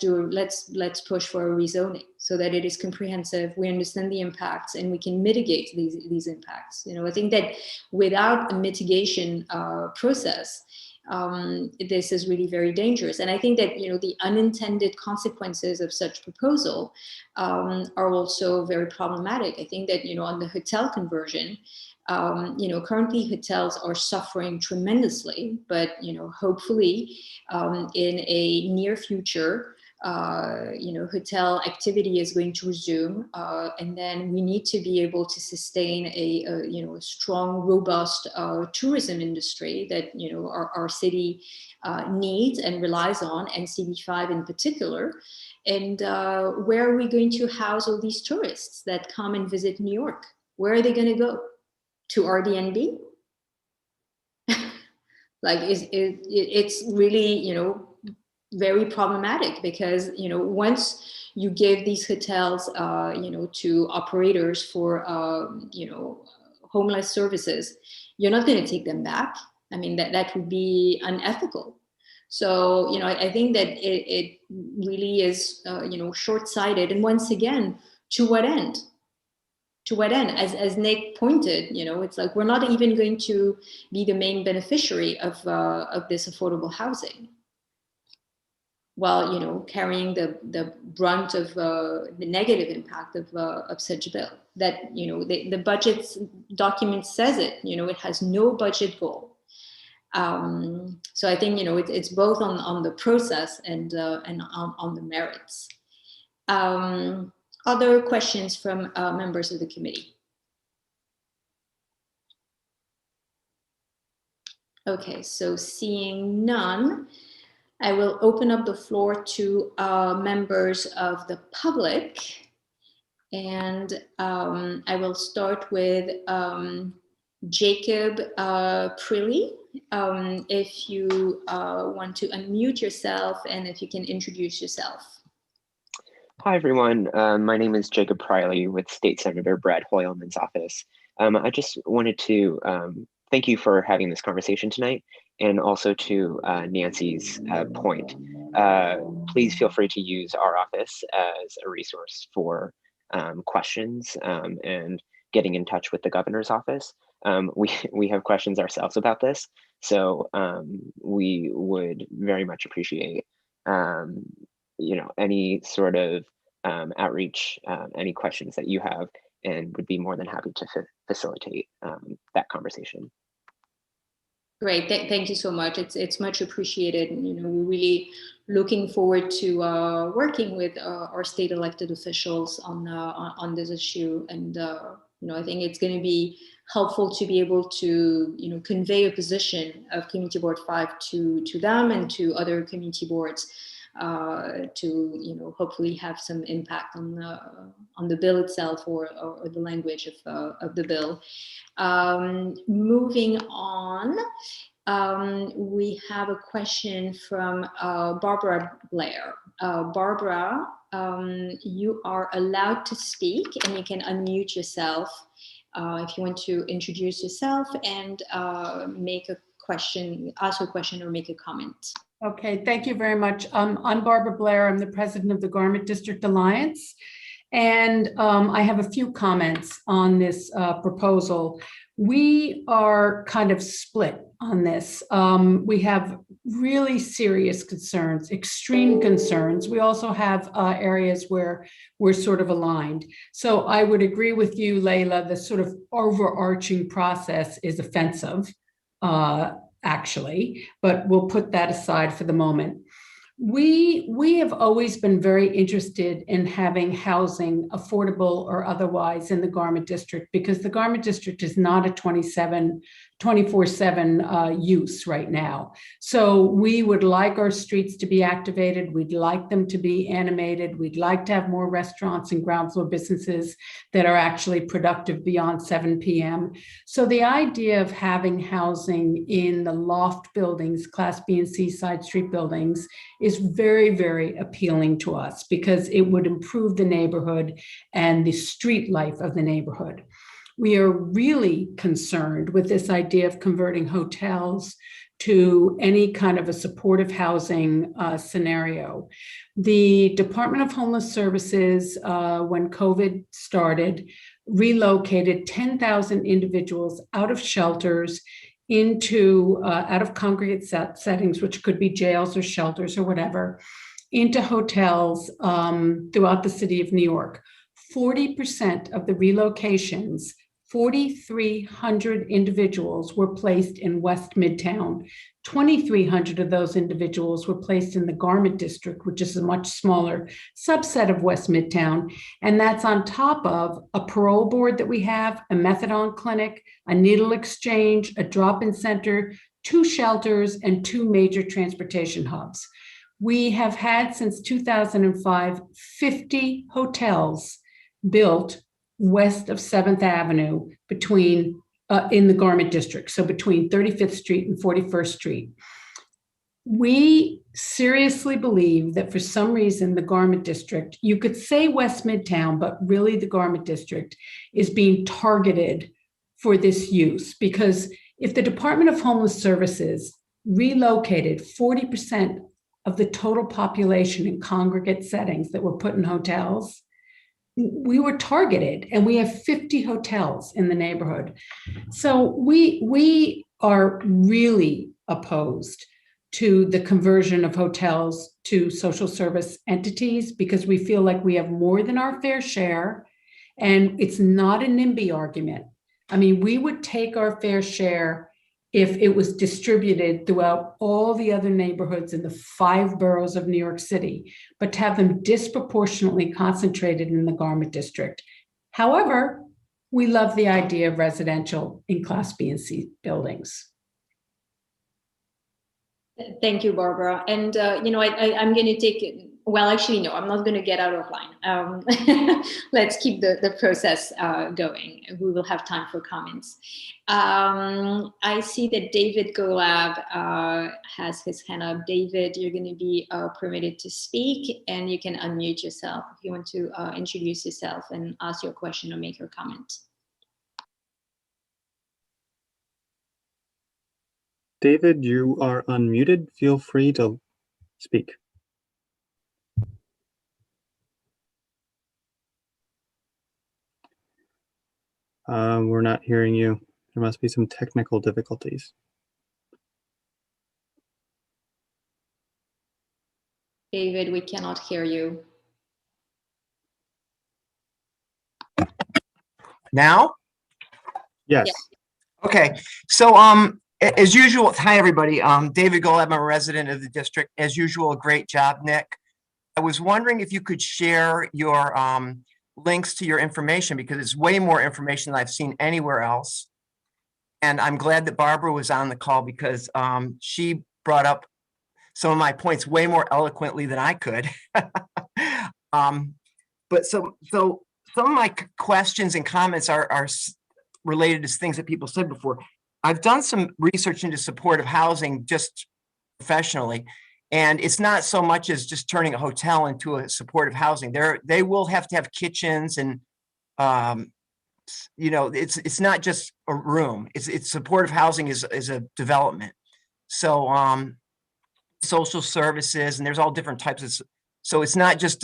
push for a rezoning so that it is comprehensive. We understand the impacts and we can mitigate these impacts. I think that without a mitigation process, this is really very dangerous. And I think that, the unintended consequences of such proposal are also very problematic. I think that, on the hotel conversion, currently hotels are suffering tremendously, but, hopefully in a near future, hotel activity is going to resume, and then we need to be able to sustain a strong, robust tourism industry that our city needs and relies on, and CB5 in particular. And where are we going to house all these tourists that come and visit New York? Where are they going to go? To Airbnb? Like it's really very problematic, because once you give these hotels to operators for homeless services, you're not going to take them back. I mean, that would be unethical. So I think that it really is short-sighted. And once again, to what end? To what end? As Nick pointed, it's like we're not even going to be the main beneficiary of this affordable housing, while carrying the brunt of the negative impact of such a bill. That the budget document says it. It has no budget goal. So I think it's both on the process and on the merits. Other questions from members of the committee? Okay, so seeing none, I will open up the floor to members of the public. And I will start with Jacob Prilly. If you want to unmute yourself, and if you can introduce yourself. Hi, everyone. My name is Jacob Priley with State Senator Brad Hoylman's office. I just wanted to thank you for having this conversation tonight, and also to Nancy's point. Please feel free to use our office as a resource for questions and getting in touch with the governor's office. We have questions ourselves about this, so we would very much appreciate any sort of outreach, any questions that you have, and would be more than happy to facilitate that conversation. Great, thank you so much. It's much appreciated. And, we're really looking forward to working with our state elected officials on this issue. And I think it's going to be helpful to be able to convey a position of Community Board 5 to them and to other community boards, to hopefully have some impact on the bill itself, or the language of the bill. Moving on, we have a question from Barbara Blair. Barbara, you are allowed to speak, and you can unmute yourself if you want to introduce yourself and make a question, ask a question, or make a comment. Okay, thank you very much. I'm Barbara Blair. I'm the president of the Garment District Alliance. And I have a few comments on this proposal. We are kind of split on this. We have really serious concerns, extreme concerns. We also have areas where we're sort of aligned. So I would agree with you, Layla, the sort of overarching process is offensive, actually, but we'll put that aside for the moment. We have always been very interested in having housing, affordable or otherwise, in the Garment District, because the Garment District is not a 24/7 use right now. So we would like our streets to be activated. We'd like them to be animated. We'd like to have more restaurants and ground floor businesses that are actually productive beyond 7 p.m. So the idea of having housing in the loft buildings, Class B and C side street buildings, is very, very appealing to us because it would improve the neighborhood and the street life of the neighborhood. We are really concerned with this idea of converting hotels to any kind of a supportive housing scenario. The Department of Homeless Services, when COVID started, relocated 10,000 individuals out of shelters into out of congregate settings, which could be jails or shelters or whatever, into hotels throughout the city of New York. 40% of the relocations, 4,300 individuals were placed in West Midtown. 2,300 of those individuals were placed in the Garment District, which is a much smaller subset of West Midtown. And that's on top of a parole board that we have, a methadone clinic, a needle exchange, a drop-in center, 2 shelters, and 2 major transportation hubs. We have had since 2005, 50 hotels built west of 7th Avenue between in the Garment District, so between 35th Street and 41st Street. We seriously believe that for some reason, the Garment District, you could say West Midtown, but really the Garment District is being targeted for this use, because if the Department of Homeless Services relocated 40% of the total population in congregate settings that were put in hotels, we were targeted, and we have 50 hotels in the neighborhood. So we are really opposed to the conversion of hotels to social service entities, because we feel like we have more than our fair share, and it's not a NIMBY argument. I mean, we would take our fair share if it was distributed throughout all the other neighborhoods in the 5 boroughs of New York City, but to have them disproportionately concentrated in the Garment District. However, we love the idea of residential in Class B and C buildings. Thank you, Barbara. And, I'm going to take it. Well, actually, no, I'm not going to get out of line. Let's keep the process going. We will have time for comments. I see that David Golab has his hand up. David, you're going to be permitted to speak, and you can unmute yourself if you want to introduce yourself and ask your question or make your comment. David, you are unmuted. Feel free to speak. We're not hearing you. There must be some technical difficulties. David, we cannot hear you. Now? Yes. Okay. So as usual, hi everybody. David Golab, I'm a resident of the district. As usual, great job, Nick. I was wondering if you could share your links to your information, because it's way more information than I've seen anywhere else. And I'm glad that Barbara was on the call, because she brought up some of my points way more eloquently than I could. But so some of my questions and comments are related to things that people said before. I've done some research into supportive housing just professionally, and it's not so much as just turning a hotel into a supportive housing. They will have to have kitchens, and it's not just a room. It's supportive housing is a development. So social services, and there's all different types of. So it's not just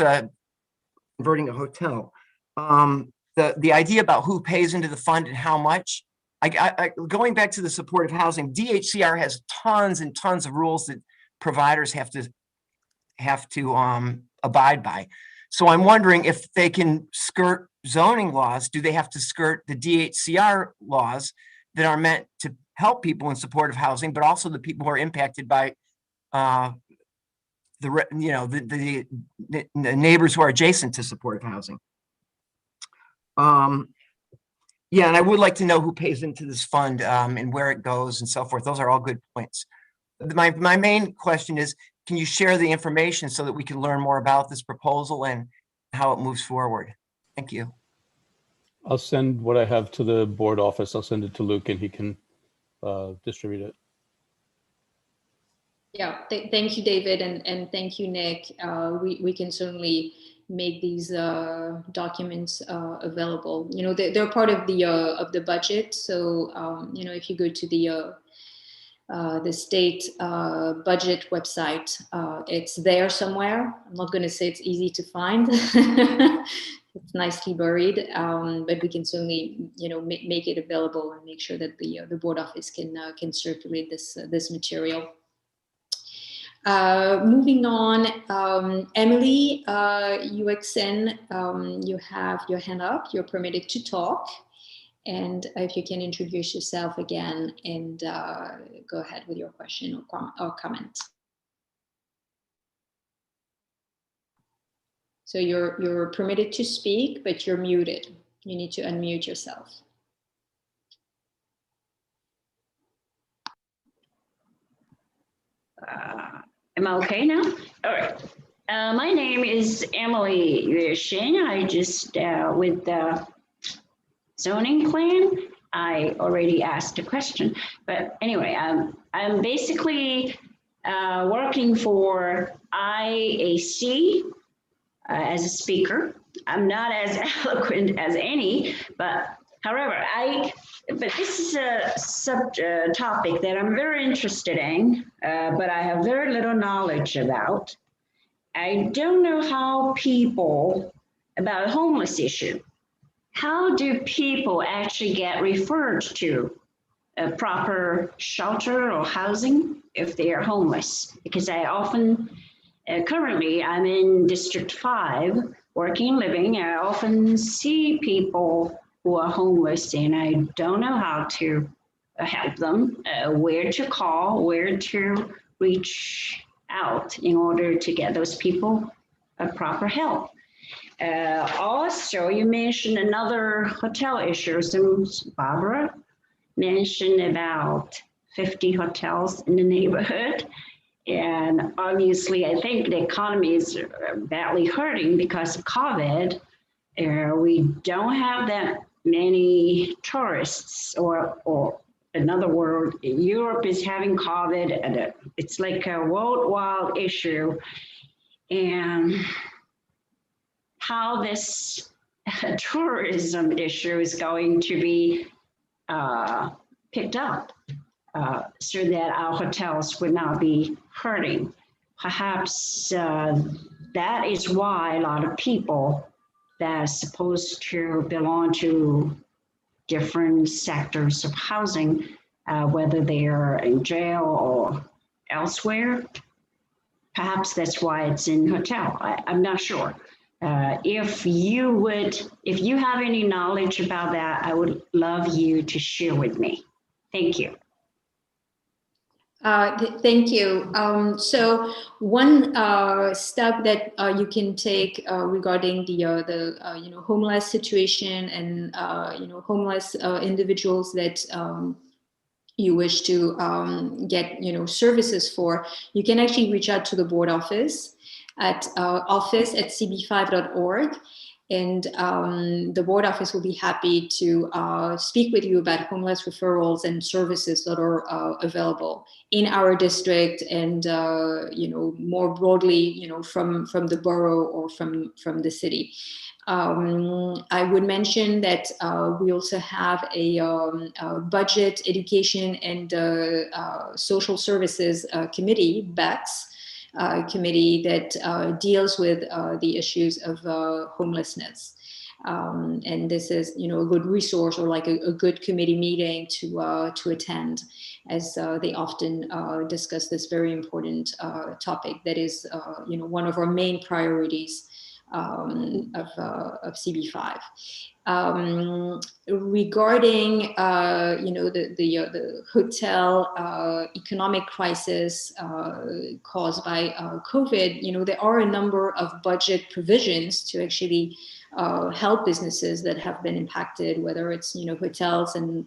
converting a hotel. The idea about who pays into the fund and how much. Going back to the supportive housing, DHCR has tons and tons of rules that providers have to abide by. So I'm wondering if they can skirt zoning laws. Do they have to skirt the DHCR laws that are meant to help people in supportive housing, but also the people who are impacted by the neighbors who are adjacent to supportive housing. Yeah, and I would like to know who pays into this fund and where it goes and so forth. Those are all good points. My main question is, can you share the information so that we can learn more about this proposal and how it moves forward? Thank you. I'll send what I have to the board office. I'll send it to Luke and he can distribute it. Yeah, thank you, David, and thank you, Nick. We can certainly make these documents available. You know, they're part of the budget. So you know, if you go to the state budget website, it's there somewhere. I'm not going to say it's easy to find. It's nicely buried, but we can certainly, you know, make it available and make sure that the board office can circulate this material. Moving on, Emily, UXN, you have your hand up. You're permitted to talk. And if you can introduce yourself again and go ahead with your question or comment. So you're permitted to speak, but you're muted. You need to unmute yourself. Am I okay now? All right. My name is Emily Yueshin. I just, with the zoning plan, I already asked a question. But anyway, I'm basically working for IAC as a speaker. I'm not as eloquent as any, but however, but this is a topic that I'm very interested in, but I have very little knowledge about. I don't know how about homeless issue. How do people actually get referred to a proper shelter or housing if they are homeless? Because I often, currently I'm in District 5, working and living. I often see people who are homeless and I don't know how to help them, where to call, where to reach out in order to get those people a proper help. Also, you mentioned another hotel issue. So Barbara mentioned about 50 hotels in the neighborhood. And obviously, I think the economy is badly hurting because of COVID. We don't have that many tourists, or another word, Europe is having COVID, and it's like a worldwide issue. And how this tourism issue is going to be picked up so that our hotels would not be hurting. Perhaps that is why a lot of people that are supposed to belong to different sectors of housing, whether they are in jail or elsewhere, perhaps that's why it's in hotel. I'm not sure. If you have any knowledge about that, I would love you to share with me. Thank you. Thank you. So one step that you can take regarding the homeless situation and homeless individuals that you wish to get services for, you can actually reach out to the board office at office@cb5.org. And the board office will be happy to speak with you about homeless referrals and services that are available in our district and more broadly from the borough or from the city. I would mention that we also have a budget, education, and social services committee, BETS, committee that deals with the issues of homelessness. And this is, a good resource or like a good committee meeting to attend, as they often discuss this very important topic that is, one of our main priorities of CB5. Regarding the hotel economic crisis caused by COVID, there are a number of budget provisions to actually help businesses that have been impacted, whether it's hotels and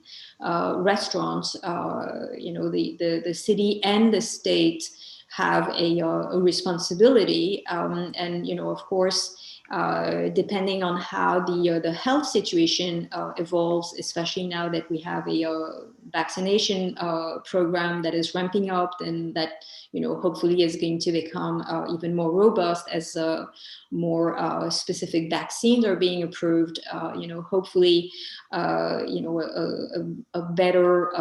restaurants. The city and the state have a responsibility, and of course, depending on how the health situation evolves, especially now that we have a vaccination program that is ramping up and that hopefully is going to become even more robust as more specific vaccines are being approved. Hopefully, a better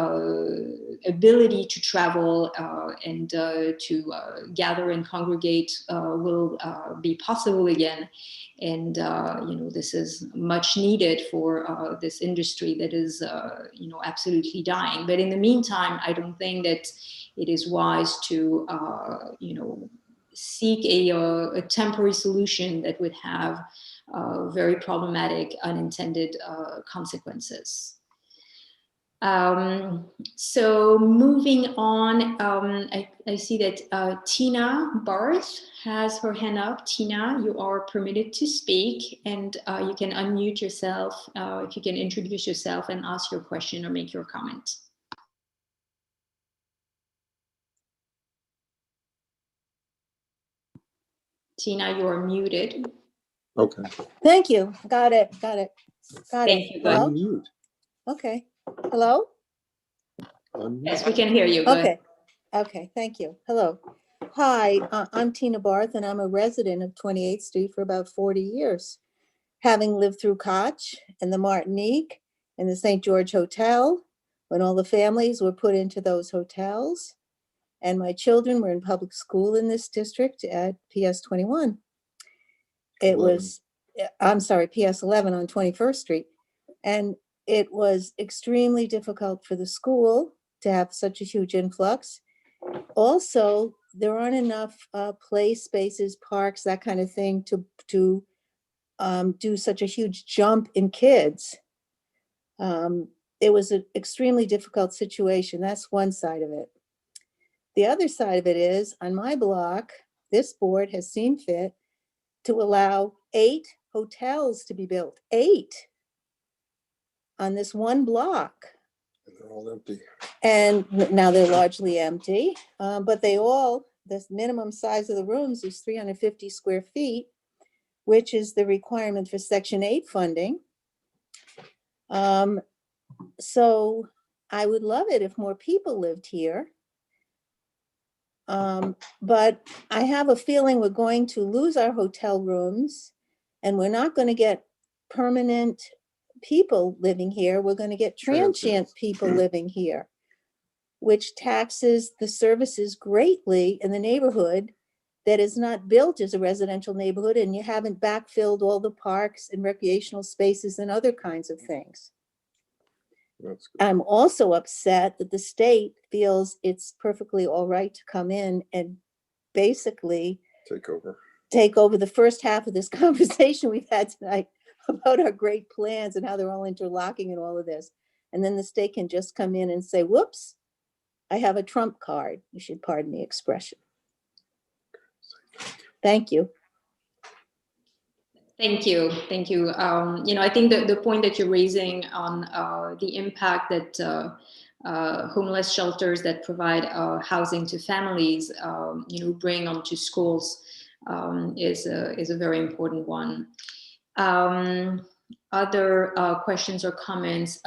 ability to travel and to gather and congregate will be possible again. And this is much needed for this industry that is absolutely dying. But in the meantime, I don't think that it is wise to seek a temporary solution that would have very problematic unintended consequences. So moving on, I see that Tina Barth has her hand up. Tina, you are permitted to speak, and you can unmute yourself if you can introduce yourself and ask your question or make your comment. Tina, you are muted. Okay. Thank you. Got it. Thank you. Hello? Unmute. Okay. Hello? Yes, we can hear you. Go ahead. Okay. Thank you. Hello. Hi, I'm Tina Barth, and I'm a resident of 28th Street for about 40 years, having lived through Koch and the Martinique and the St. George Hotel when all the families were put into those hotels. And my children were in public school in this district at PS 21. It was, I'm sorry, PS 11 on 21st Street. And it was extremely difficult for the school to have such a huge influx. Also, there aren't enough play spaces, parks, that kind of thing to do such a huge jump in kids. It was an extremely difficult situation. That's one side of it. The other side of it is, on my block, this board has seen fit to allow 8 hotels to be built, 8 on this one block. And they're all empty. And now they're largely empty, but they all, the minimum size of the rooms is 350 square feet, which is the requirement for Section 8 funding. So I would love it if more people lived here. But I have a feeling we're going to lose our hotel rooms, and we're not going to get permanent people living here. We're going to get transient people living here, which taxes the services greatly in the neighborhood that is not built as a residential neighborhood, and you haven't backfilled all the parks and recreational spaces and other kinds of things. I'm also upset that the state feels it's perfectly all right to come in and basically take over the first half of this conversation we've had tonight about our great plans and how they're all interlocking and all of this. And then the state can just come in and say, whoops, I have a trump card. You should pardon the expression. Thank you. Thank you. Thank you. I think that the point that you're raising on the impact that homeless shelters that provide housing to families, bring onto schools is a very important one. Other questions or comments?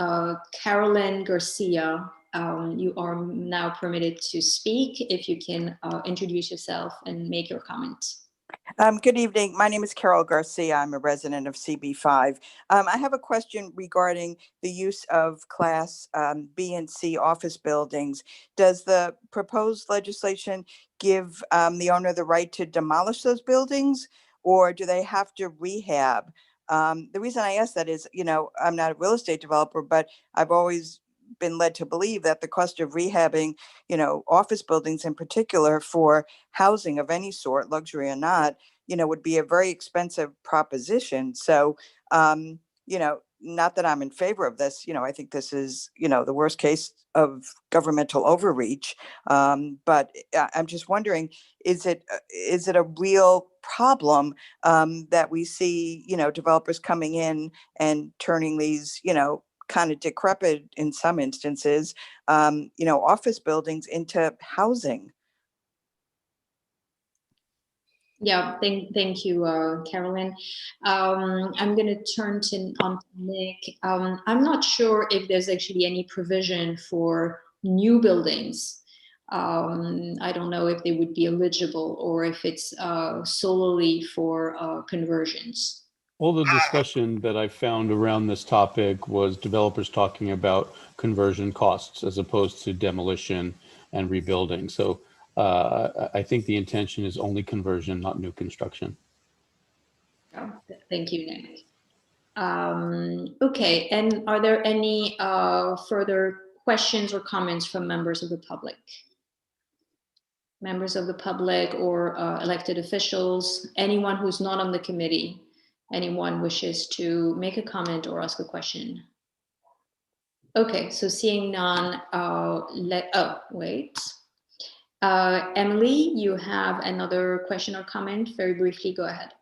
Carolyn Garcia, you are now permitted to speak. If you can introduce yourself and make your comment. Good evening. My name is Carol Garcia. I'm a resident of CB5. I have a question regarding the use of Class B and C office buildings. Does the proposed legislation give the owner the right to demolish those buildings, or do they have to rehab? The reason I ask that is, I'm not a real estate developer, but I've always been led to believe that the cost of rehabbing, office buildings in particular for housing of any sort, luxury or not, would be a very expensive proposition. So, not that I'm in favor of this, I think this is, the worst case of governmental overreach. But I'm just wondering, is it a real problem that we see, developers coming in and turning these, kind of decrepit in some instances, office buildings into housing? Yeah, thank you, Carolyn. I'm going to turn on to Nick. I'm not sure if there's actually any provision for new buildings. I don't know if they would be eligible or if it's solely for conversions. All the discussion that I found around this topic was developers talking about conversion costs as opposed to demolition and rebuilding. So I think the intention is only conversion, not new construction. Oh, thank you, Nick. Okay, and are there any further questions or comments from members of the public? Members of the public or elected officials, anyone who's not on the committee, anyone wishes to make a comment or ask a question? Okay, so seeing none, Emily, you have another question or comment? Very briefly, go ahead.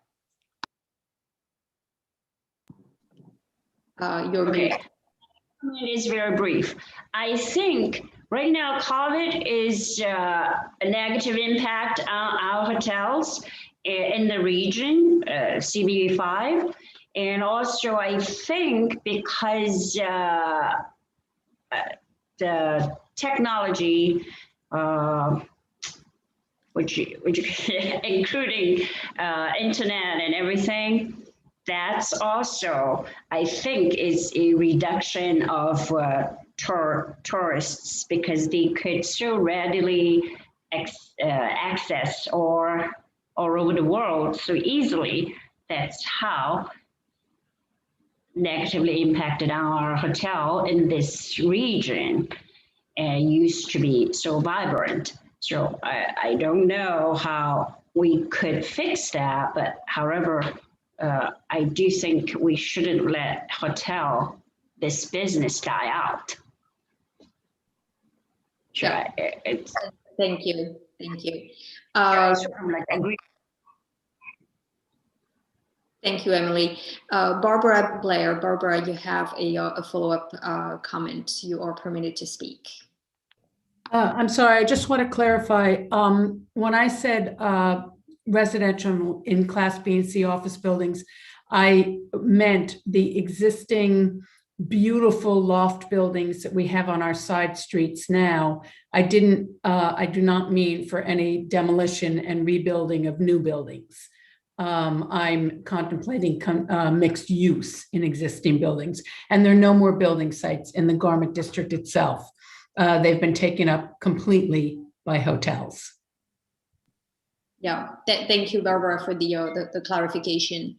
Okay. It is very brief. I think right now COVID is a negative impact on our hotels in the region, CBD5. And also I think because the technology, which including internet and everything, that's also, I think, is a reduction of tourists because they could so readily access all over the world so easily. That's how negatively impacted our hotel in this region used to be so vibrant. So I don't know how we could fix that, but however, I do think we shouldn't let this business die out. Sure. Thank you. Thank you, Emily. Barbara Blair. Barbara, you have a follow-up comment. You are permitted to speak. I'm sorry, I just want to clarify. When I said residential in Class B and C office buildings, I meant the existing beautiful loft buildings that we have on our side streets now. I do not mean for any demolition and rebuilding of new buildings. I'm contemplating mixed use in existing buildings, and there are no more building sites in the Garment District itself. They've been taken up completely by hotels. Yeah, thank you, Barbara, for the clarification.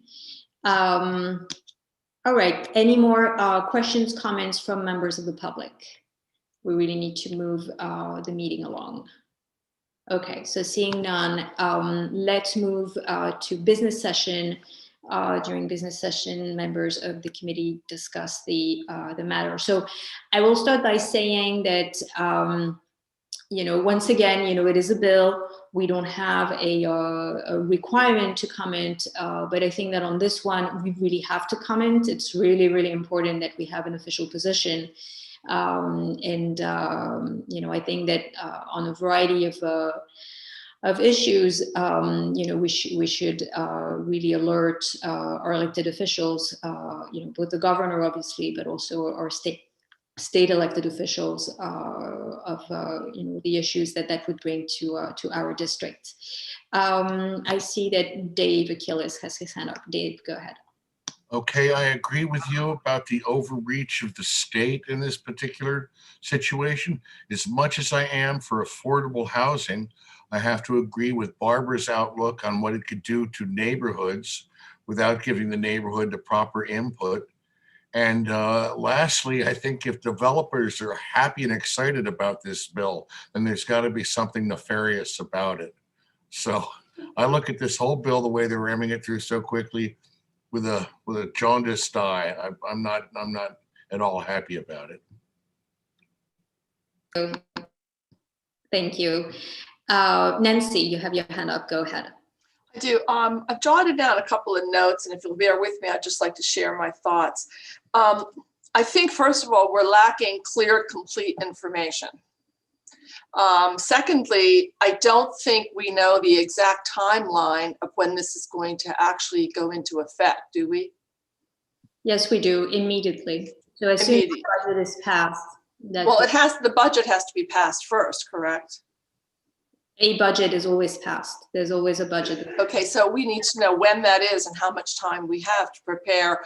All right, any more questions, comments from members of the public? We really need to move the meeting along. Okay, so seeing none, let's move to business session. During business session, members of the committee discuss the matter. So I will start by saying that, once again, it is a bill. We don't have a requirement to comment, but I think that on this one, we really have to comment. It's really, really important that we have an official position. I think that on a variety of issues, we should really alert our elected officials, both the governor, obviously, but also our state elected officials of the issues that would bring to our district. I see that Dave Achilles has his hand up. Dave, go ahead. Okay, I agree with you about the overreach of the state in this particular situation. As much as I am for affordable housing, I have to agree with Barbara's outlook on what it could do to neighborhoods without giving the neighborhood the proper input. And lastly, I think if developers are happy and excited about this bill, then there's got to be something nefarious about it. So I look at this whole bill, the way they're ramming it through so quickly with a jaundiced eye. I'm not at all happy about it. Thank you. Nancy, you have your hand up. Go ahead. I do. I've jotted down a couple of notes, and if you'll bear with me, I'd just like to share my thoughts. I think, first of all, we're lacking clear, complete information. Secondly, I don't think we know the exact timeline of when this is going to actually go into effect, do we? Yes, we do, immediately. So as soon as the budget is passed. Well, the budget has to be passed first, correct? A budget is always passed. There's always a budget. Okay, so we need to know when that is and how much time we have to prepare.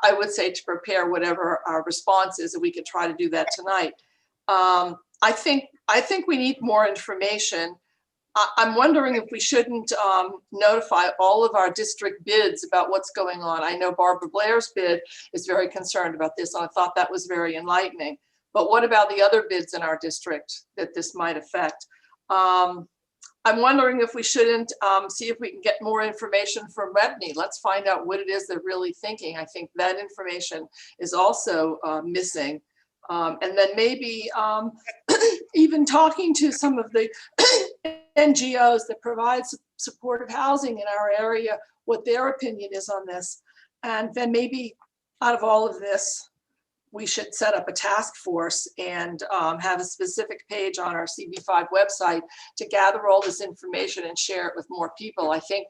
I would say to prepare whatever our response is, and we could try to do that tonight. I think we need more information. I'm wondering if we shouldn't notify all of our district bids about what's going on. I know Barbara Blair's bid is very concerned about this, and I thought that was very enlightening. But what about the other bids in our district that this might affect? I'm wondering if we shouldn't see if we can get more information from REBNY. Let's find out what it is they're really thinking. I think that information is also missing. And then maybe even talking to some of the NGOs that provide supportive housing in our area, what their opinion is on this. And then maybe out of all of this, we should set up a task force and have a specific page on our CB5 website to gather all this information and share it with more people. I think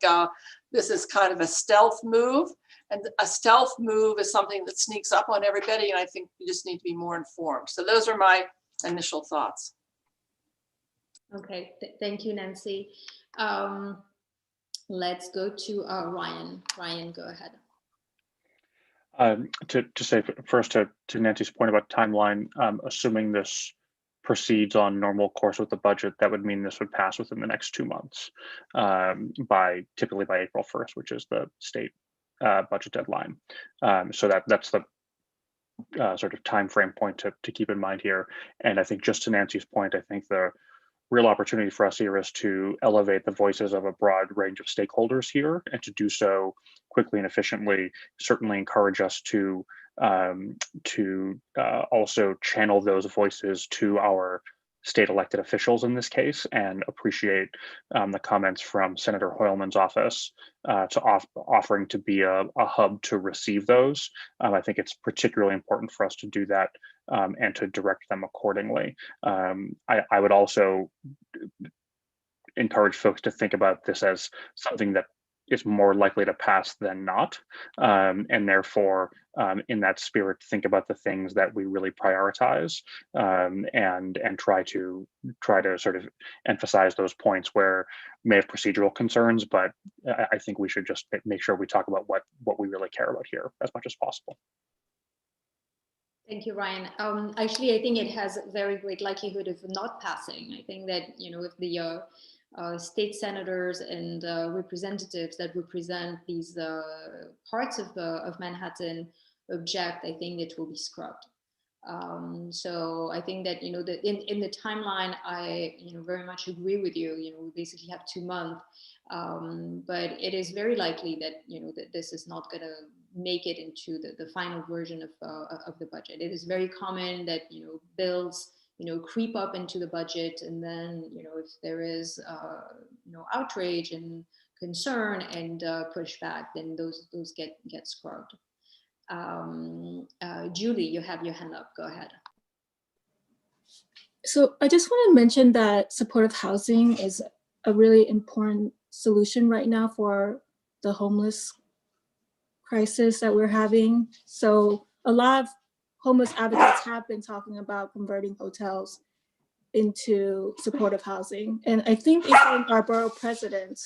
this is kind of a stealth move, and a stealth move is something that sneaks up on everybody, and I think we just need to be more informed. So those are my initial thoughts. Okay, thank you, Nancy. Let's go to Ryan. Ryan, go ahead. To say first to Nancy's point about timeline, assuming this proceeds on normal course with the budget, that would mean this would pass within the next 2 months, typically by April 1st, which is the state budget deadline. So that's the sort of time frame point to keep in mind here. And I think just to Nancy's point, I think the real opportunity for us here is to elevate the voices of a broad range of stakeholders here, and to do so quickly and efficiently. Certainly encourage us to also channel those voices to our state elected officials in this case, and appreciate the comments from Senator Hoylman's office offering to be a hub to receive those. I think it's particularly important for us to do that and to direct them accordingly. I would also encourage folks to think about this as something that is more likely to pass than not, and therefore in that spirit think about the things that we really prioritize, and try to sort of emphasize those points where may have procedural concerns, but I think we should just make sure we talk about what we really care about here as much as possible. Thank you, Ryan. Actually, I think it has a very great likelihood of not passing. I think that, if the state senators and representatives that represent these parts of Manhattan object, I think it will be scrubbed. So I think that, that in the timeline, I very much agree with you. We basically have 2 months, but it is very likely that that this is not going to make it into the final version of the budget. It is very common that bills creep up into the budget, and then if there is outrage and concern and pushback, then those get scrubbed. Julie, you have your hand up. Go ahead. So I just want to mention that supportive housing is a really important solution right now for the homeless crisis that we're having. So a lot of homeless advocates have been talking about converting hotels into supportive housing. And I think even our borough president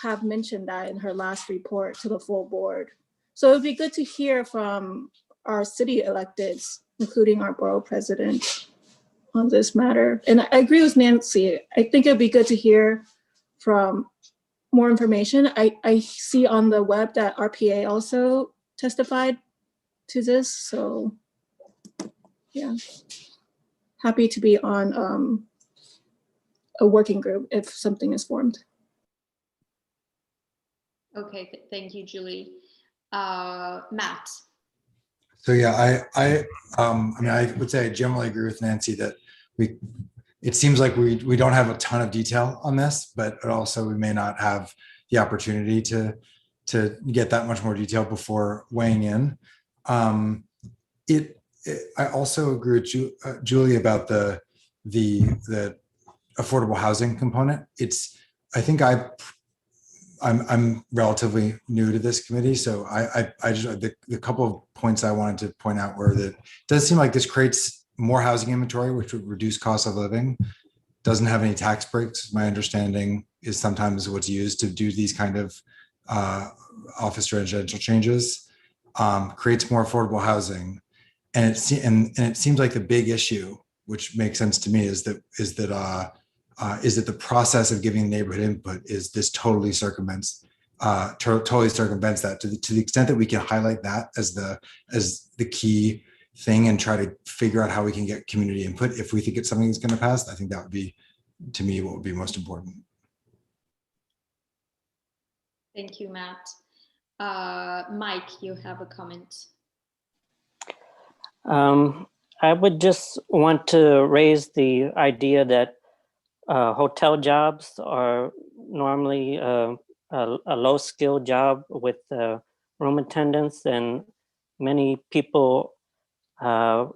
have mentioned that in her last report to the full board. So it'd be good to hear from our city electeds, including our borough president, on this matter. And I agree with Nancy. I think it'd be good to hear from more information. I see on the web that RPA also testified to this. So yeah, happy to be on a working group if something is formed. Okay, thank you, Julie. Matt. So yeah, I mean, I would say I generally agree with Nancy that it seems like we don't have a ton of detail on this, but also we may not have the opportunity to get that much more detail before weighing in. I also agree with Julie about the affordable housing component. I think I'm relatively new to this committee, so I just the couple of points I wanted to point out were that it does seem like this creates more housing inventory, which would reduce cost of living. Doesn't have any tax breaks. My understanding is sometimes what's used to do these kind of office residential changes. Creates more affordable housing, and it seems like the big issue, which makes sense to me, is that the process of giving neighborhood input is this totally circumvents that to the extent that we can highlight that as the key thing and try to figure out how we can get community input if we think it's something that's going to pass. I think that would be, to me, what would be most important. Thank you, Matt. Mike, you have a comment. I would just want to raise the idea that hotel jobs are normally a low skill job with room attendants, and many people have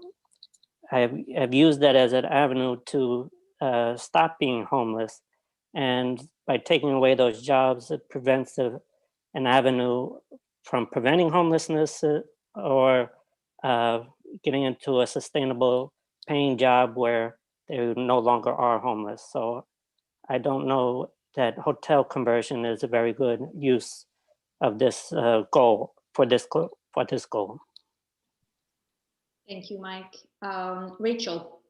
used that as an avenue to stop being homeless. And by taking away those jobs, it prevents an avenue from preventing homelessness or getting into a sustainable paying job where they no longer are homeless. So I don't know that hotel conversion is a very good use of this goal for this goal. Thank you, Mike. Rachel.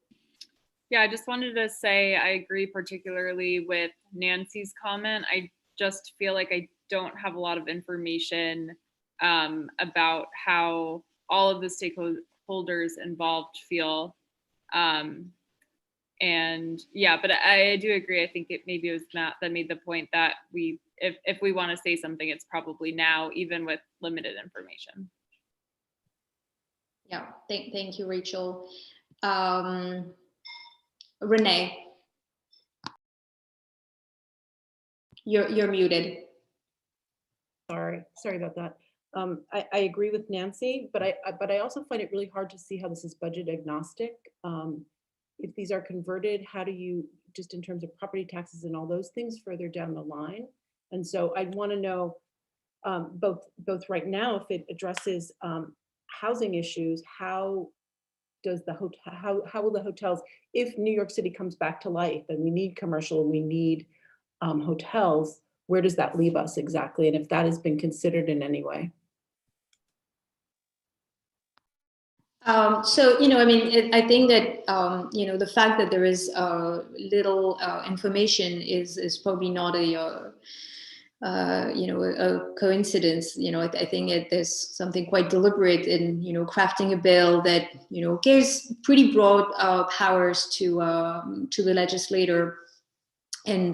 Yeah, I just wanted to say I agree particularly with Nancy's comment. I just feel like I don't have a lot of information about how all of the stakeholders involved feel. And yeah, but I do agree. I think maybe it was Matt that made the point that if we want to say something, it's probably now, even with limited information. Yeah, thank you, Rachel. Renee, you're muted. Sorry about that. I agree with Nancy, but I also find it really hard to see how this is budget agnostic. If these are converted, how do you, just in terms of property taxes and all those things further down the line? And so I'd want to know both right now, if it addresses housing issues, how does the hotel, how will the hotels, if New York City comes back to life and we need commercial and we need hotels, where does that leave us exactly? And if that has been considered in any way? So, I mean, I think that, the fact that there is little information is probably not a coincidence. I think there's something quite deliberate in, crafting a bill that, gives pretty broad powers to the legislator, and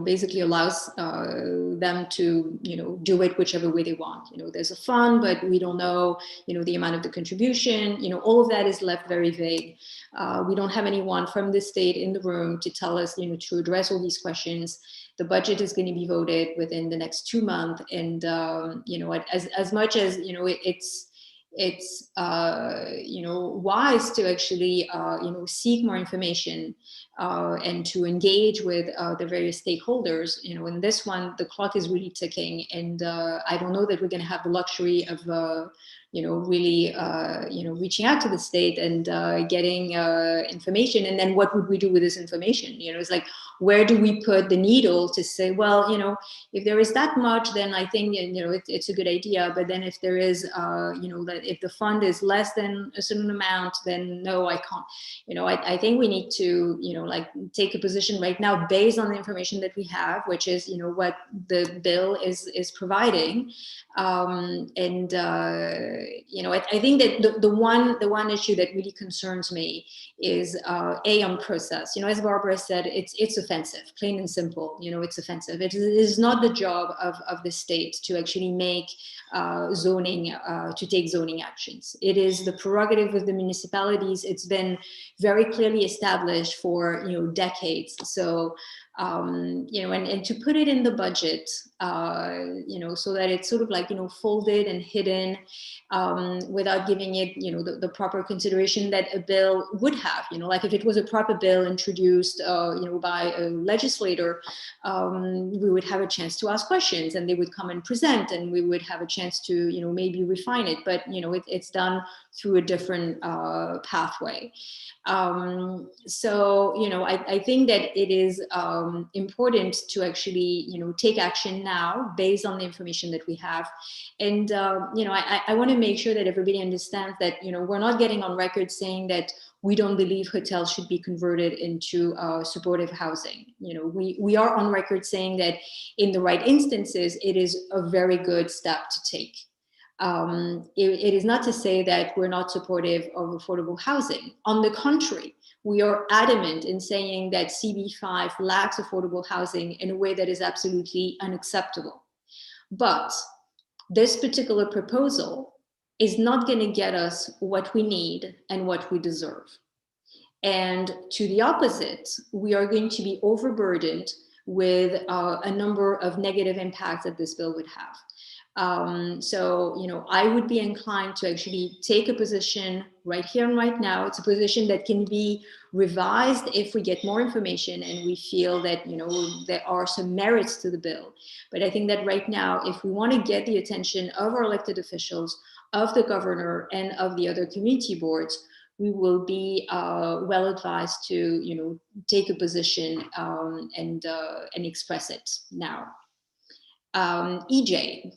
basically allows them to do it whichever way they want. There's a fund, but we don't know the amount of the contribution. All of that is left very vague. We don't have anyone from the state in the room to tell us to address all these questions. The budget is going to be voted within the next 2 months, and as much as it's wise to actually seek more information and to engage with the various stakeholders. In this one, the clock is really ticking, and I don't know that we're going to have the luxury of really reaching out to the state and getting information. And then what would we do with this information? It's like, where do we put the needle to say, well, if there is that much, then I think it's a good idea. But then if there is if the fund is less than a certain amount, then no, I can't. I think we need to like take a position right now based on the information that we have, which is, what the bill is providing. I think that the one issue that really concerns me is on process. As Barbara said, it's offensive, plain and simple. It's offensive. It is not the job of the state to actually make zoning, to take zoning actions. It is the prerogative of the municipalities. It's been very clearly established for decades. So and to put it in the budget, so that it's sort of like folded and hidden, without giving it the proper consideration that a bill would have. Like if it was a proper bill introduced by a legislator, we would have a chance to ask questions, and they would come and present, and we would have a chance to maybe refine it. But it's done through a different pathway. So I think that it is important to actually take action now based on the information that we have. And I want to make sure that everybody understands that we're not getting on record saying that we don't believe hotels should be converted into supportive housing. We are on record saying that in the right instances, it is a very good step to take. It is not to say that we're not supportive of affordable housing. On the contrary, we are adamant in saying that CB5 lacks affordable housing in a way that is absolutely unacceptable. But this particular proposal is not going to get us what we need and what we deserve. And to the opposite, we are going to be overburdened with a number of negative impacts that this bill would have. So, I would be inclined to actually take a position right here and right now. It's a position that can be revised if we get more information and we feel that, there are some merits to the bill. But I think that right now, if we want to get the attention of our elected officials, of the governor, and of the other community boards, we will be well advised to, take a position and express it now. EJ.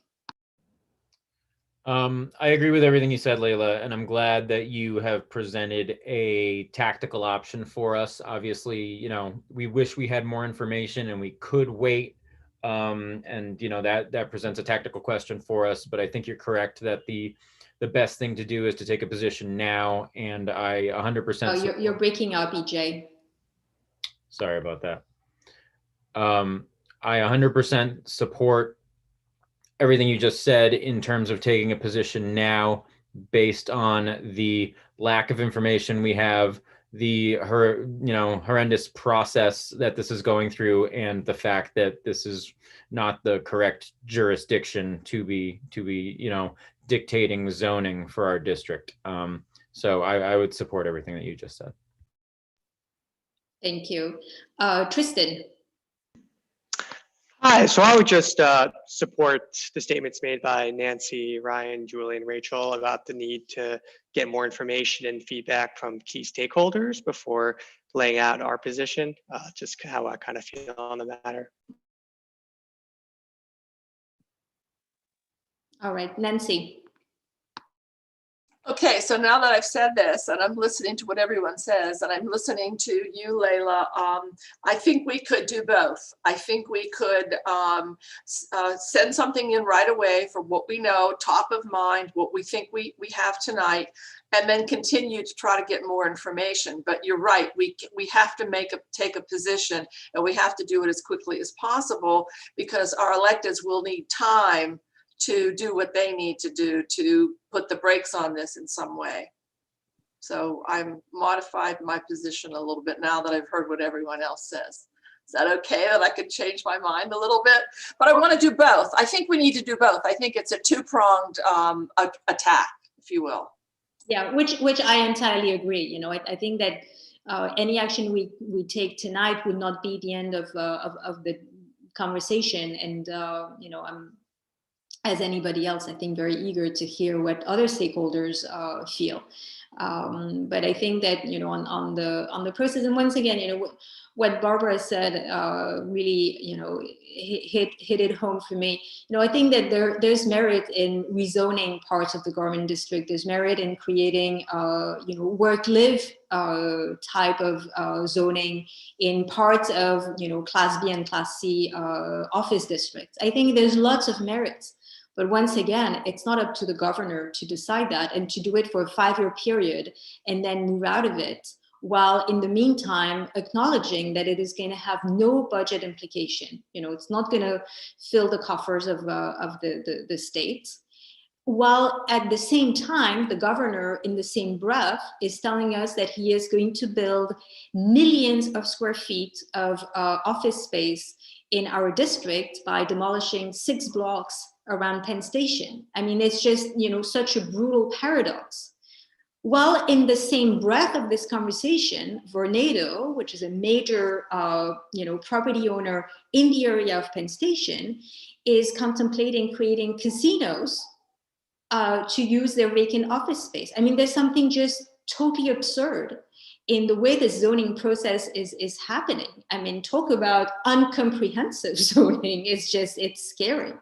I agree with everything you said, Layla, and I'm glad that you have presented a tactical option for us. Obviously, we wish we had more information and we could wait. And that presents a tactical question for us, but I think you're correct that the best thing to do is to take a position now. And I 100%. Oh, you're breaking up, EJ. Sorry about that. I 100% support everything you just said in terms of taking a position now based on the lack of information we have, the horrendous process that this is going through, and the fact that this is not the correct jurisdiction to be dictating zoning for our district. So I would support everything that you just said. Thank you. Tristan. Hi, so I would just support the statements made by Nancy, Ryan, Julie, and Rachel about the need to get more information and feedback from key stakeholders before laying out our position, just how I kind of feel on the matter. All right, Nancy. Okay, so now that I've said this and I'm listening to what everyone says and I'm listening to you, Layla, I think we could do both. I think we could send something in right away for what we know, top of mind, what we think we have tonight, and then continue to try to get more information. But you're right, we have to take a position, and we have to do it as quickly as possible because our electeds will need time to do what they need to do to put the brakes on this in some way. So I'm modified my position a little bit now that I've heard what everyone else says. Is that okay that I could change my mind a little bit? But I want to do both. I think we need to do both. I think it's a two-pronged attack, if you will. Yeah, which I entirely agree. I think that any action we take tonight would not be the end of the conversation. And as anybody else, I think, very eager to hear what other stakeholders feel. But I think that, you know, on the process, and once again, you know, what Barbara said really, you know, hit it home for me. You know, I think that there's merit in rezoning parts of the Garment District. There's merit in creating, you know, work-live type of zoning in parts of, you know, Class B and Class C office districts. I think there's lots of merits. But once again, it's not up to the governor to decide that and to do it for a 5-year period and then move out of it, while in the meantime acknowledging that it is going to have no budget implication. You know, it's not going to fill the coffers of the state. While at the same time, the governor, in the same breath, is telling us that he is going to build millions of square feet of office space in our district by demolishing 6 blocks around Penn Station. I mean, it's just, you know, such a brutal paradox. While in the same breath of this conversation, Vornado, which is a major, you know, property owner in the area of Penn Station, is contemplating creating casinos to use their vacant office space. I mean, there's something just totally absurd in the way the zoning process is happening. I mean, talk about uncomprehensive zoning. It's scary.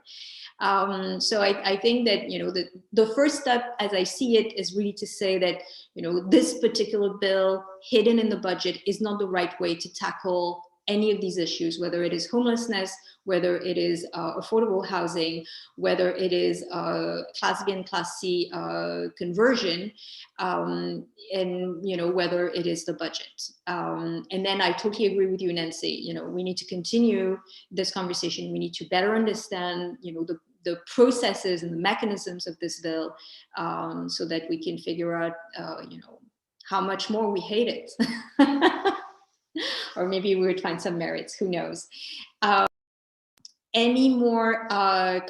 So I think that, you know, the first step, as I see it, is really to say that, you know, this particular bill hidden in the budget is not the right way to tackle any of these issues, whether it is homelessness, whether it is affordable housing, whether it is Class B and Class C conversion, and, you know, whether it is the budget. And then I totally agree with you, Nancy. You know, we need to continue this conversation. We need to better understand, you know, the processes and the mechanisms of this bill, so that we can figure out, you know, how much more we hate it. Or maybe we would find some merits, who knows. Any more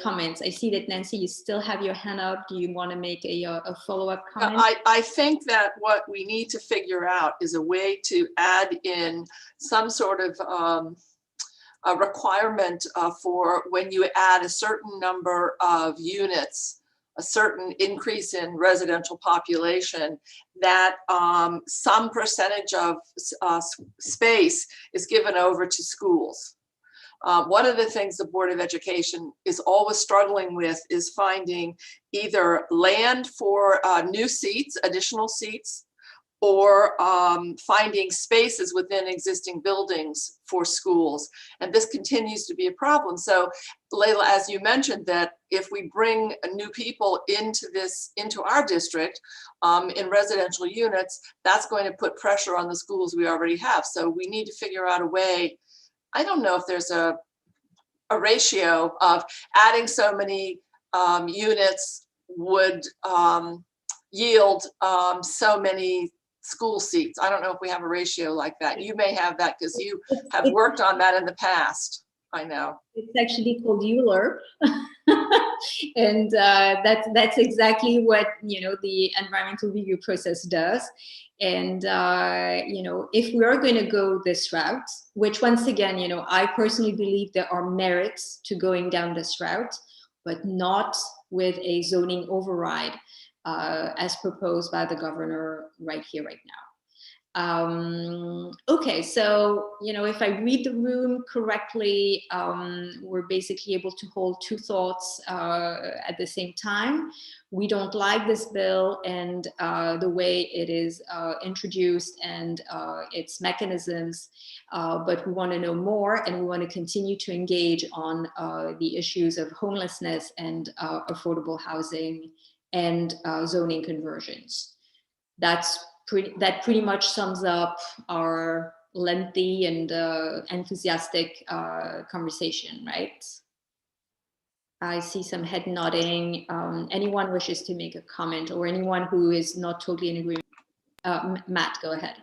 comments? I see that, Nancy, you still have your hand up. Do you want to make a follow-up comment? I think that what we need to figure out is a way to add in some sort of a requirement for when you add a certain number of units, a certain increase in residential population, that some percentage of space is given over to schools. One of the things the Board of Education is always struggling with is finding either land for new seats, additional seats, or finding spaces within existing buildings for schools. And this continues to be a problem. So, Layla, as you mentioned, that if we bring new people into our district in residential units, that's going to put pressure on the schools we already have. So we need to figure out a way. I don't know if there's a ratio of adding so many units would yield so many school seats. I don't know if we have a ratio like that. You may have that because you have worked on that in the past. I know. It's actually called Euler. And that's exactly what, you know, the environmental review process does. And, you know, if we are going to go this route, which once again, you know, I personally believe there are merits to going down this route, but not with a zoning override as proposed by the governor right here, right now. Okay, so, you know, if I read the room correctly, we're basically able to hold 2 thoughts at the same time. We don't like this bill and the way it is introduced and its mechanisms, but we want to know more, and we want to continue to engage on the issues of homelessness and affordable housing and zoning conversions. That pretty much sums up our lengthy and enthusiastic conversation, right? I see some head nodding. Anyone wishes to make a comment, or anyone who is not totally in agreement? Matt, go ahead.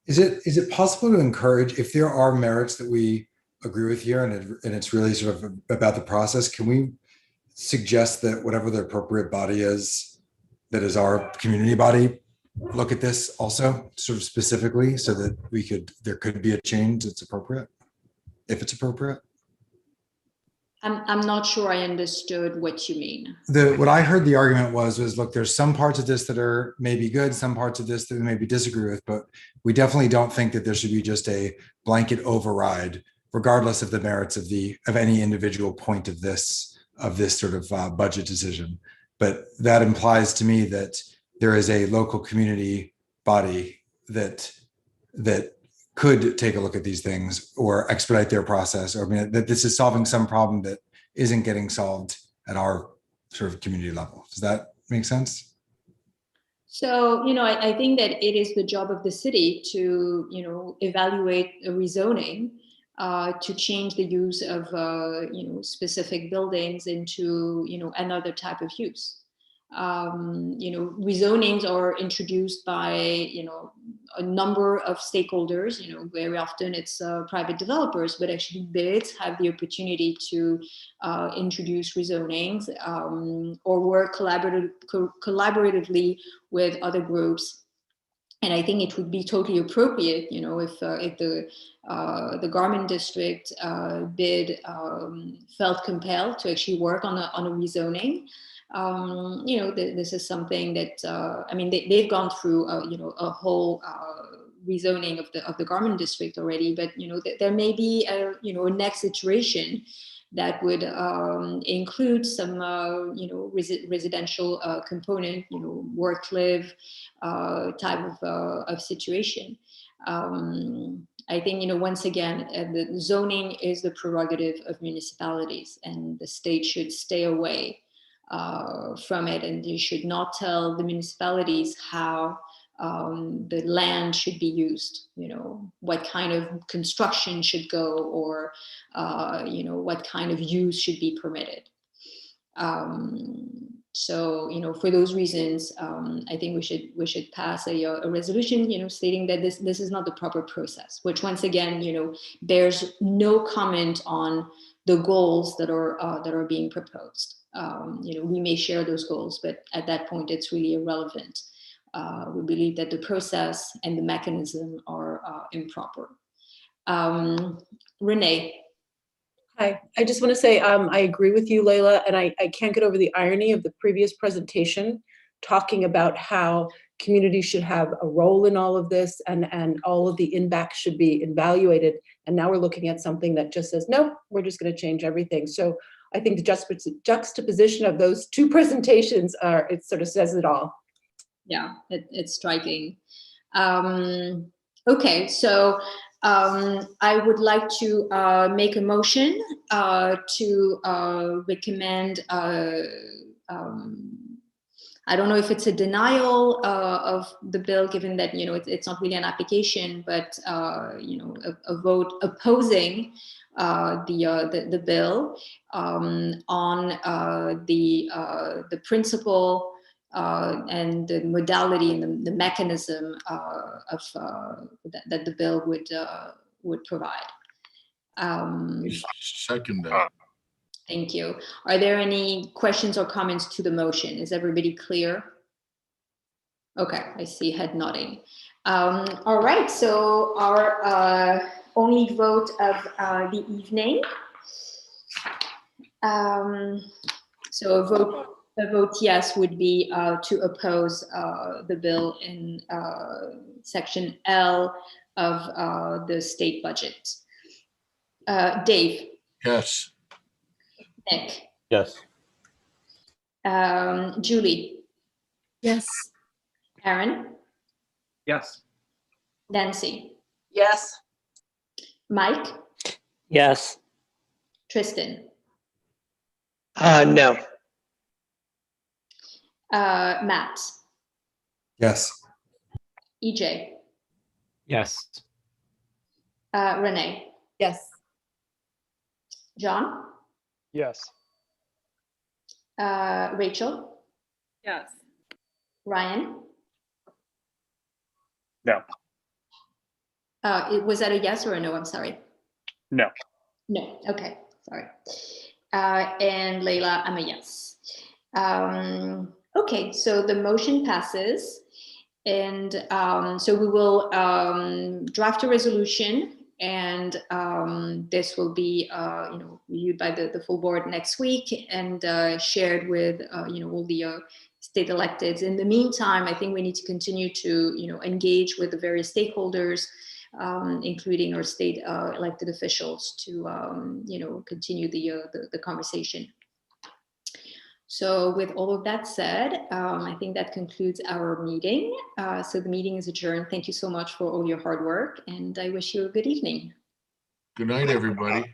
Is it possible to encourage, if there are merits that we agree with here, and it's really sort of about the process, can we suggest that whatever the appropriate body is, that is our community body, look at this also sort of specifically, so that there could be a change that's appropriate, if it's appropriate? I'm not sure I understood what you mean. What I heard the argument was, look, there's some parts of this that are maybe good, some parts of this that we maybe disagree with, but we definitely don't think that there should be just a blanket override, regardless of the merits of any individual point of this sort of budget decision. But that implies to me that there is a local community body that could take a look at these things or expedite their process, or I mean, that this is solving some problem that isn't getting solved at our sort of community level. Does that make sense? So, I think that it is the job of the city to, evaluate a rezoning to change the use of, specific buildings into, another type of use. Rezonings are introduced by, a number of stakeholders, very often it's private developers, but actually bids have the opportunity to introduce rezonings or work collaboratively with other groups. And I think it would be totally appropriate, if the garment district bid felt compelled to actually work on a rezoning. This is something that they've gone through a whole rezoning of the garment district already, but there may be a next iteration that would include some residential component, work live type of situation. I think, once again, the zoning is the prerogative of municipalities, and the state should stay away from it, and they should not tell the municipalities how the land should be used, what kind of construction should go, or what kind of use should be permitted. So, for those reasons, I think we should pass a resolution, stating that this is not the proper process, which once again, there's no comment on the goals that are being proposed. We may share those goals, but at that point, it's really irrelevant. We believe that the process and the mechanism are improper. Renee. Hi, I just want to say I agree with you, Layla, and I can't get over the irony of the previous presentation talking about how communities should have a role in all of this, and all of the impacts should be evaluated. And now we're looking at something that just says, nope, we're just going to change everything. So I think the juxtaposition of those two presentations it sort of says it all. Yeah, it's striking. Okay, so I would like to make a motion to recommend, I don't know if it's a denial of the bill, given that, it's not really an application, but, a vote opposing the bill on the principle and the modality and the mechanism that the bill would provide. Second that. Thank you. Are there any questions or comments to the motion? Is everybody clear? Okay, I see head nodding. All right, so our only vote of the evening. So a vote yes would be to oppose the bill in section L of the state budget. Dave. Yes. Nick. Yes. Julie. Yes. Aaron. Yes. Nancy. Yes. Mike. Yes. Tristan. No. Matt. Yes. EJ. Yes. Renee. Yes. John. Yes. Rachel. Yes. Ryan. No. Was that a yes or a no? I'm sorry. No. No. Okay. Sorry. And Layla, I'm a yes. Okay. So the motion passes. And so we will draft a resolution And this will be reviewed by the full board next week and shared with all the state electeds. In the meantime, I think we need to continue to engage with the various stakeholders, including our state elected officials, to continue the conversation. So with all of that said, I think that concludes our meeting. So the meeting is adjourned. Thank you so much for all your hard work, and I wish you a good evening. Good night, everybody.